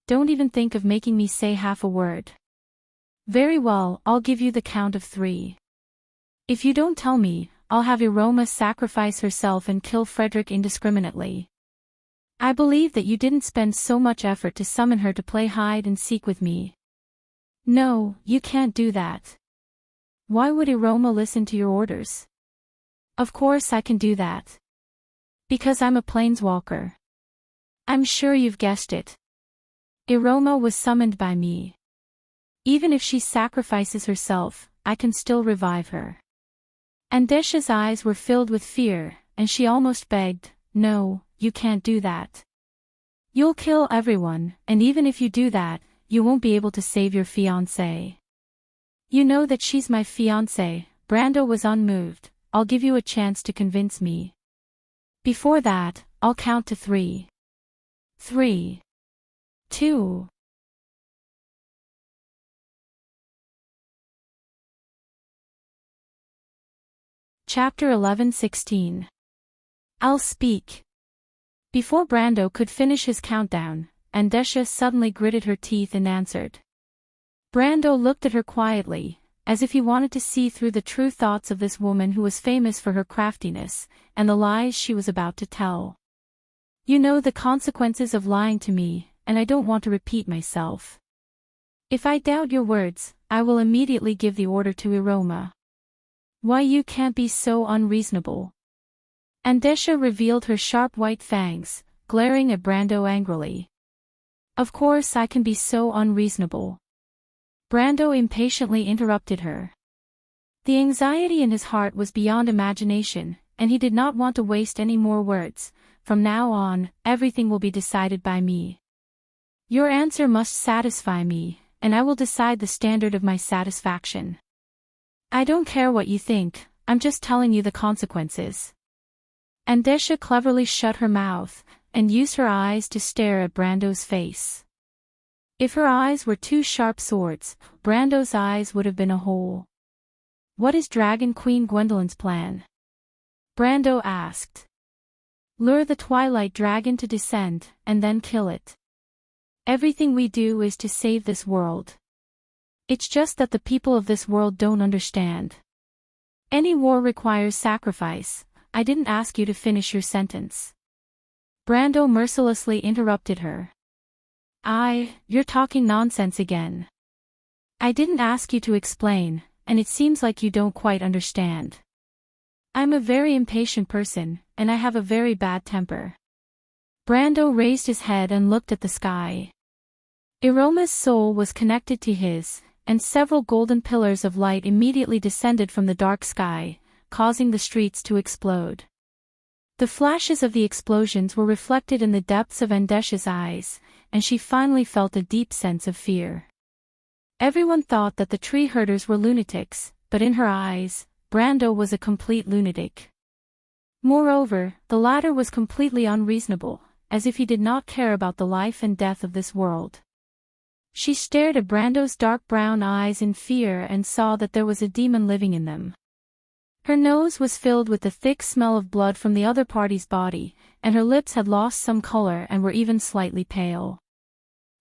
Don't even think of making me say half a word. Very well, I'll give you the count of 3. If you don't tell me, I'll have Iroma sacrifice herself and kill Frederick indiscriminately. I believe that you didn't spend so much effort to summon her to play hide and seek with me. No, you can't do that. Why would Iroma listen to your orders? Of course I can do that. Because I'm a planeswalker. I'm sure you've guessed it. Iroma was summoned by me. Even if she sacrifices herself, I can still revive her. Andesha's eyes were filled with fear, and she almost begged, no, you can't do that. You'll kill everyone, and even if you do that, you won't be able to save your fiancé. You know that she's my fiancé. Brando was unmoved. I'll give you a chance to convince me. Before that, I'll count to 3. 3. 2. Chapter 11:16. I'll speak. Before Brando could finish his countdown, Andesha suddenly gritted her teeth and answered. Brando looked at her quietly, as if he wanted to see through the true thoughts of this woman who was famous for her craftiness, and the lies she was about to tell. You know the consequences of lying to me, and I don't want to repeat myself. If I doubt your words, I will immediately give the order to Iroma. Why you can't be so unreasonable. Andesha revealed her sharp white fangs, glaring at Brando angrily. Of course I can be so unreasonable. Brando impatiently interrupted her. The anxiety in his heart was beyond imagination, and he did not want to waste any more words. From now on, everything will be decided by me. Your answer must satisfy me, and I will decide the standard of my satisfaction. I don't care what you think, I'm just telling you the consequences. Andesha cleverly shut her mouth, and used her eyes to stare at Brando's face. If her eyes were two sharp swords, Brando's eyes would have been a hole. What is Dragon Queen Gwendolyn's plan? Brando asked. Lure the Twilight Dragon to descend, and then kill it. Everything we do is to save this world. It's just that the people of this world don't understand. Any war requires sacrifice. I didn't ask you to finish your sentence. Brando mercilessly interrupted her. You're talking nonsense again. I didn't ask you to explain, and it seems like you don't quite understand. I'm a very impatient person, and I have a very bad temper. Brando raised his head and looked at the sky. Iroma's soul was connected to his, and several golden pillars of light immediately descended from the dark sky, causing the streets to explode. The flashes of the explosions were reflected in the depths of Andesha's eyes, and she finally felt a deep sense of fear. Everyone thought that the tree herders were lunatics, but in her eyes, Brando was a complete lunatic. Moreover, the latter was completely unreasonable, as if he did not care about the life and death of this world. She stared at Brando's dark brown eyes in fear and saw that there was a demon living in them. Her nose was filled with the thick smell of blood from the other party's body, and her lips had lost some color and were even slightly pale.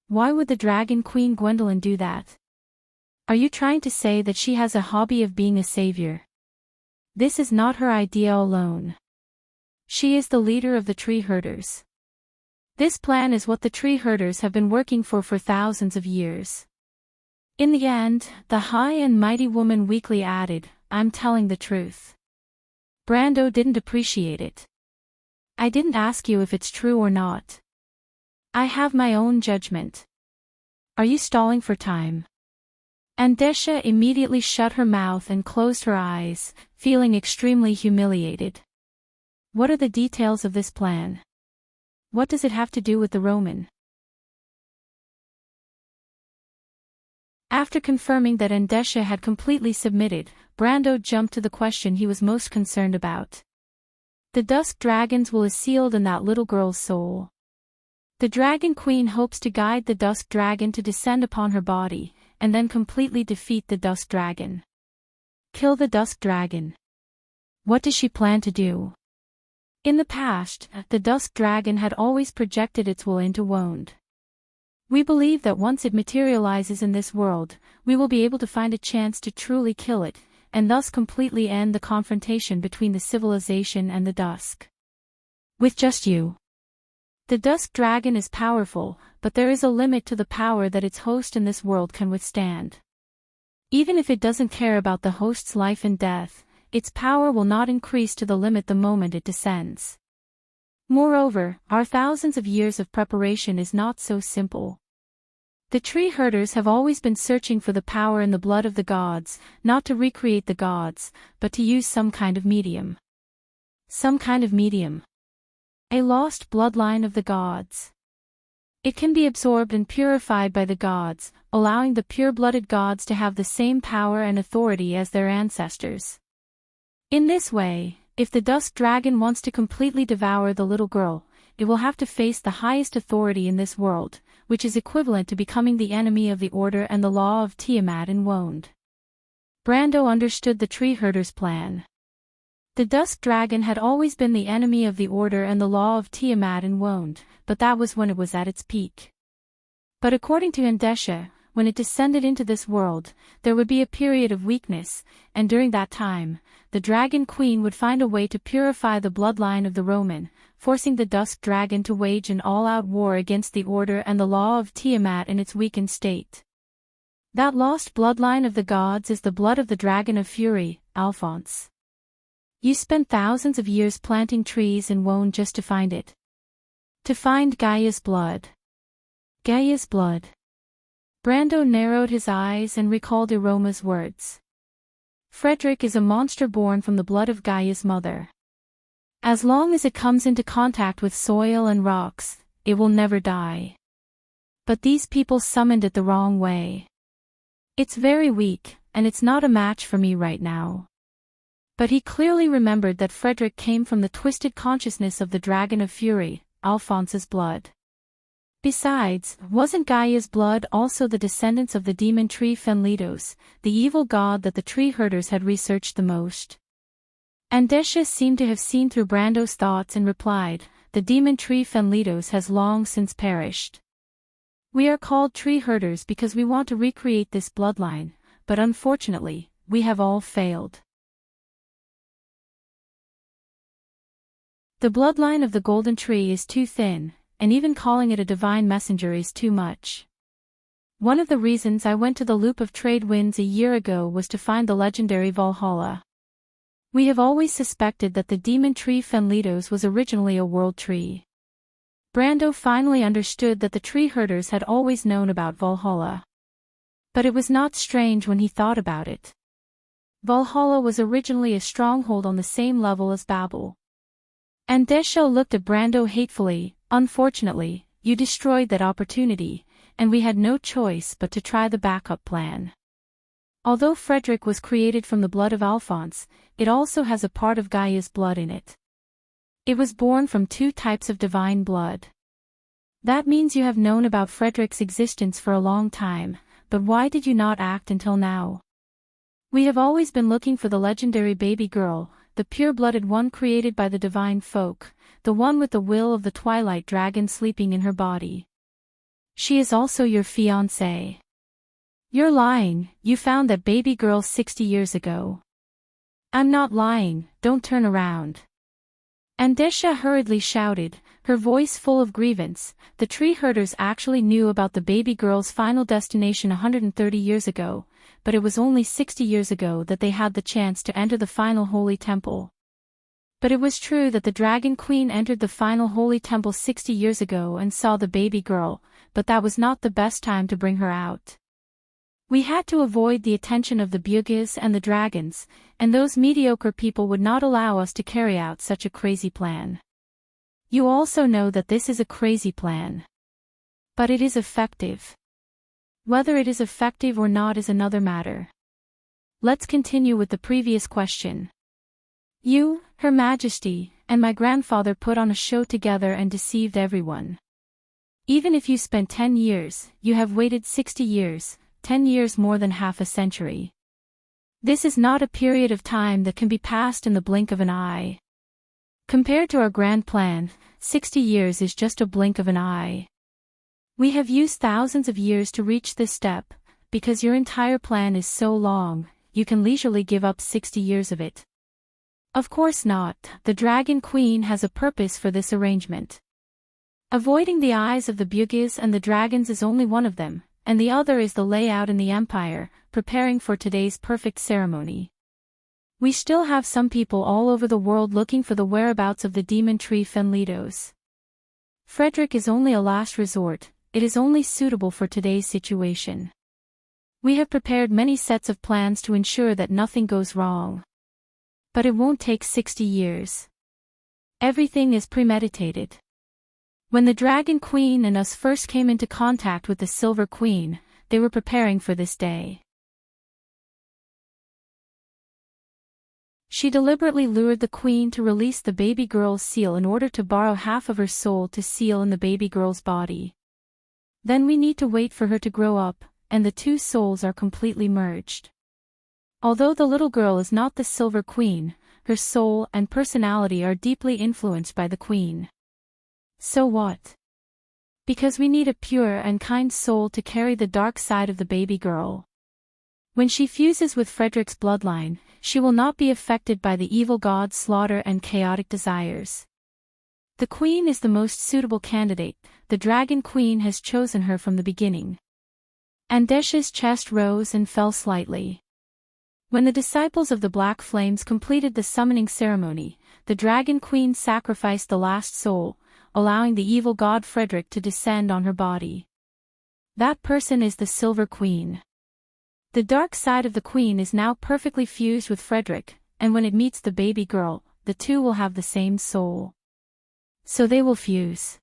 Why would the Dragon Queen Gwendolyn do that? Are you trying to say that she has a hobby of being a savior? This is not her idea alone. She is the leader of the tree herders. This plan is what the tree herders have been working for thousands of years. In the end, the high and mighty woman weakly added, I'm telling the truth. Brando didn't appreciate it. I didn't ask you if it's true or not. I have my own judgment. Are you stalling for time? Andesha immediately shut her mouth and closed her eyes, feeling extremely humiliated. What are the details of this plan? What does it have to do with the Roman? After confirming that Andesha had completely submitted, Brando jumped to the question he was most concerned about. The dusk dragon's will is sealed in that little girl's soul. The Dragon Queen hopes to guide the dusk dragon to descend upon her body, and then completely defeat the dusk dragon. Kill the dusk dragon. What does she plan to do? In the past, the dusk dragon had always projected its will into Wonde. We believe that once it materializes in this world, we will be able to find a chance to truly kill it, and thus completely end the confrontation between the civilization and the dusk. With just you. The dusk dragon is powerful, but there is a limit to the power that its host in this world can withstand. Even if it doesn't care about the host's life and death, its power will not increase to the limit the moment it descends. Moreover, our thousands of years of preparation is not so simple. The tree herders have always been searching for the power in the blood of the gods, not to recreate the gods, but to use some kind of medium. Some kind of medium. A lost bloodline of the gods. It can be absorbed and purified by the gods, allowing the pure-blooded gods to have the same power and authority as their ancestors. In this way, if the dusk dragon wants to completely devour the little girl, it will have to face the highest authority in this world, which is equivalent to becoming the enemy of the order and the law of Tiamat in Wonde. Brando understood the tree herder's plan. The dusk dragon had always been the enemy of the order and the law of Tiamat in Wonde, but that was when it was at its peak. But according to Andesha, when it descended into this world, there would be a period of weakness, and during that time, the Dragon Queen would find a way to purify the bloodline of the Roman, forcing the dusk dragon to wage an all-out war against the order and the law of Tiamat in its weakened state. That lost bloodline of the gods is the blood of the Dragon of Fury, Alphonse. You spent thousands of years planting trees in Wonde just to find it. To find Gaia's blood. Gaia's blood. Brando narrowed his eyes and recalled Iroma's words. Frederick is a monster born from the blood of Gaia's mother. As long as it comes into contact with soil and rocks, it will never die. But these people summoned it the wrong way. It's very weak, and it's not a match for me right now. But he clearly remembered that Frederick came from the twisted consciousness of the Dragon of Fury, Alphonse's blood. Besides, wasn't Gaia's blood also the descendants of the demon tree Fenlidos, the evil god that the tree herders had researched the most? Andesha seemed to have seen through Brando's thoughts and replied, "The demon tree Fenlidos has long since perished. We are called tree herders because we want to recreate this bloodline, but unfortunately, we have all failed. The bloodline of the golden tree is too thin, and even calling it a divine messenger is too much. One of the reasons I went to the Loop of Trade Winds a year ago was to find the legendary Valhalla. We have always suspected that the demon tree Fenlidos was originally a world tree." Brando finally understood that the tree herders had always known about Valhalla. But it was not strange when he thought about it. Valhalla was originally a stronghold on the same level as Babel. Andesha looked at Brando hatefully. "Unfortunately, you destroyed that opportunity, and we had no choice but to try the backup plan. Although Frederick was created from the blood of Alphonse, it also has a part of Gaia's blood in it. It was born from two types of divine blood. That means you have known about Frederick's existence for a long time, but why did you not act until now? We have always been looking for the legendary baby girl, the pure-blooded one created by the divine folk, the one with the will of the twilight dragon sleeping in her body. She is also your fiancée." "You're lying, you found that baby girl 60 years ago." "I'm not lying, don't turn around." Andesha hurriedly shouted, her voice full of grievance. The tree herders actually knew about the baby girl's final destination 130 years ago, but it was only 60 years ago that they had the chance to enter the final holy temple. But it was true that the Dragon Queen entered the final holy temple 60 years ago and saw the baby girl, but that was not the best time to bring her out. We had to avoid the attention of the Bugis and the dragons, and those mediocre people would not allow us to carry out such a crazy plan. You also know that this is a crazy plan. But it is effective. Whether it is effective or not is another matter. Let's continue with the previous question. You, Her Majesty, and my grandfather put on a show together and deceived everyone. Even if you spent 10 years, you have waited 60 years, 10 years more than half a century. This is not a period of time that can be passed in the blink of an eye. Compared to our grand plan, 60 years is just a blink of an eye. We have used thousands of years to reach this step, because your entire plan is so long, you can leisurely give up 60 years of it. Of course not, the Dragon Queen has a purpose for this arrangement. Avoiding the eyes of the Bugis and the dragons is only one of them, and the other is the layout in the Empire, preparing for today's perfect ceremony. We still have some people all over the world looking for the whereabouts of the demon tree Fenlidos. Frederick is only a last resort, it is only suitable for today's situation. We have prepared many sets of plans to ensure that nothing goes wrong. But it won't take 60 years. Everything is premeditated. When the Dragon Queen and us first came into contact with the Silver Queen, they were preparing for this day. She deliberately lured the Queen to release the baby girl's seal in order to borrow half of her soul to seal in the baby girl's body. Then we need to wait for her to grow up, and the two souls are completely merged. Although the little girl is not the Silver Queen, her soul and personality are deeply influenced by the Queen. So what? Because we need a pure and kind soul to carry the dark side of the baby girl. When she fuses with Frederick's bloodline, she will not be affected by the evil god's slaughter and chaotic desires. The Queen is the most suitable candidate, the Dragon Queen has chosen her from the beginning. Andesha's chest rose and fell slightly. When the disciples of the Black Flames completed the summoning ceremony, the Dragon Queen sacrificed the last soul, allowing the evil god Frederick to descend on her body. That person is the Silver Queen. The dark side of the Queen is now perfectly fused with Frederick, and when it meets the baby girl, the two will have the same soul. So they will fuse.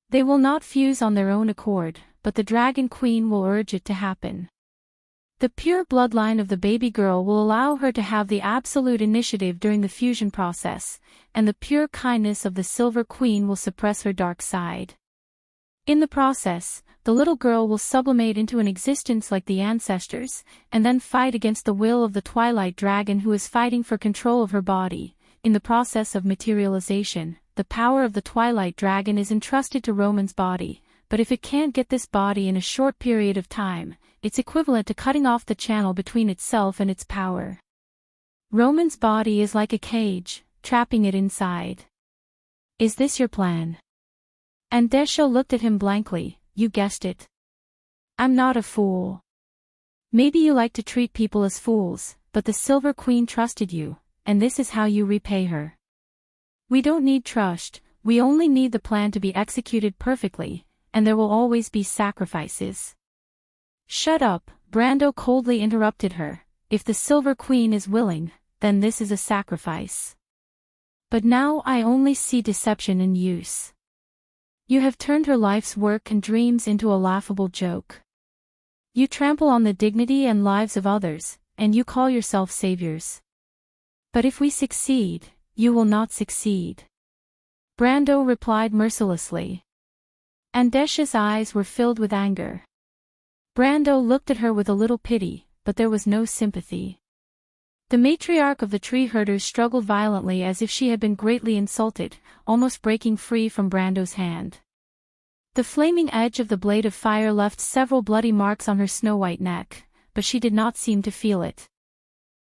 They will not fuse on their own accord, but the Dragon Queen will urge it to happen. The pure bloodline of the baby girl will allow her to have the absolute initiative during the fusion process, and the pure kindness of the Silver Queen will suppress her dark side. In the process, the little girl will sublimate into an existence like the ancestors, and then fight against the will of the Twilight Dragon who is fighting for control of her body. In the process of materialization, the power of the Twilight Dragon is entrusted to Roman's body, but if it can't get this body in a short period of time, it's equivalent to cutting off the channel between itself and its power. Roman's body is like a cage, trapping it inside. Is this your plan? Andesha looked at him blankly. You guessed it. I'm not a fool. Maybe you like to treat people as fools, but the Silver Queen trusted you, and this is how you repay her. We don't need trust, we only need the plan to be executed perfectly, and there will always be sacrifices. Shut up, Brando coldly interrupted her. If the Silver Queen is willing, then this is a sacrifice. But now I only see deception in use. You have turned her life's work and dreams into a laughable joke. You trample on the dignity and lives of others, and you call yourself saviors. But if we succeed, you will not succeed. Brando replied mercilessly. Andesha's eyes were filled with anger. Brando looked at her with a little pity, but there was no sympathy. The matriarch of the tree herders struggled violently as if she had been greatly insulted, almost breaking free from Brando's hand. The flaming edge of the blade of fire left several bloody marks on her snow-white neck, but she did not seem to feel it.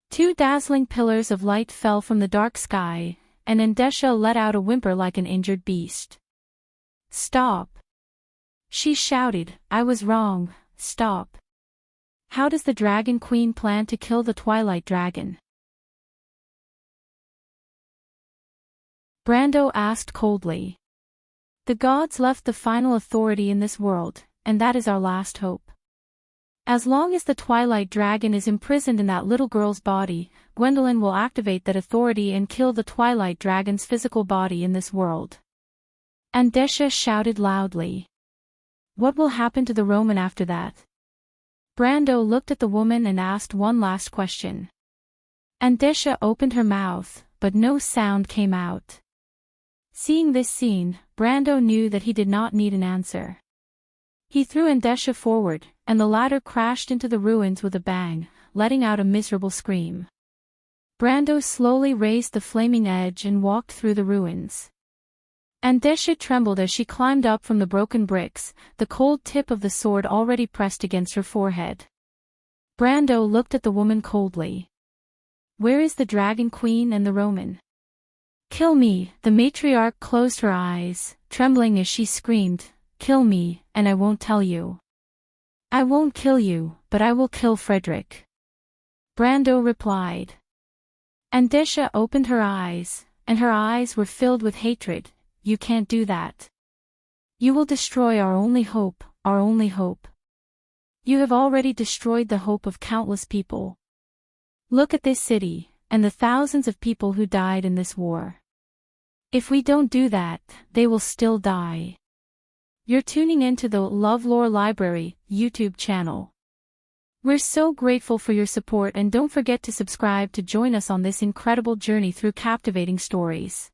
Two dazzling pillars of light fell from the dark sky, and Andesha let out a whimper like an injured beast. Stop! She shouted, I was wrong, stop. How does the Dragon Queen plan to kill the Twilight Dragon? Brando asked coldly. The gods left the final authority in this world, and that is our last hope. As long as the Twilight Dragon is imprisoned in that little girl's body, Gwendolyn will activate that authority and kill the Twilight Dragon's physical body in this world. Andesha shouted loudly. What will happen to the Roman after that? Brando looked at the woman and asked one last question. Andesha opened her mouth, but no sound came out. Seeing this scene, Brando knew that he did not need an answer. He threw Andesha forward, and the latter crashed into the ruins with a bang, letting out a miserable scream. Brando slowly raised the flaming edge and walked through the ruins. Andesha trembled as she climbed up from the broken bricks, the cold tip of the sword already pressed against her forehead. Brando looked at the woman coldly. Where is the Dragon Queen and the Roman? Kill me, the matriarch closed her eyes, trembling as she screamed, kill me, and I won't tell you. I won't kill you, but I will kill Frederick. Brando replied. Andesha opened her eyes, and her eyes were filled with hatred. You can't do that. You will destroy our only hope, our only hope. You have already destroyed the hope of countless people. Look at this city, and the thousands of people who died in this war. If we don't do that, they will still die. You're tuning into the LoveLore Library YouTube channel. We're so grateful for your support, and don't forget to subscribe to join us on this incredible journey through captivating stories.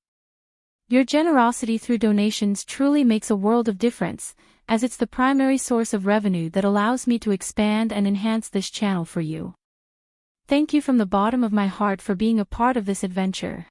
Your generosity through donations truly makes a world of difference, as it's the primary source of revenue that allows me to expand and enhance this channel for you. Thank you from the bottom of my heart for being a part of this adventure.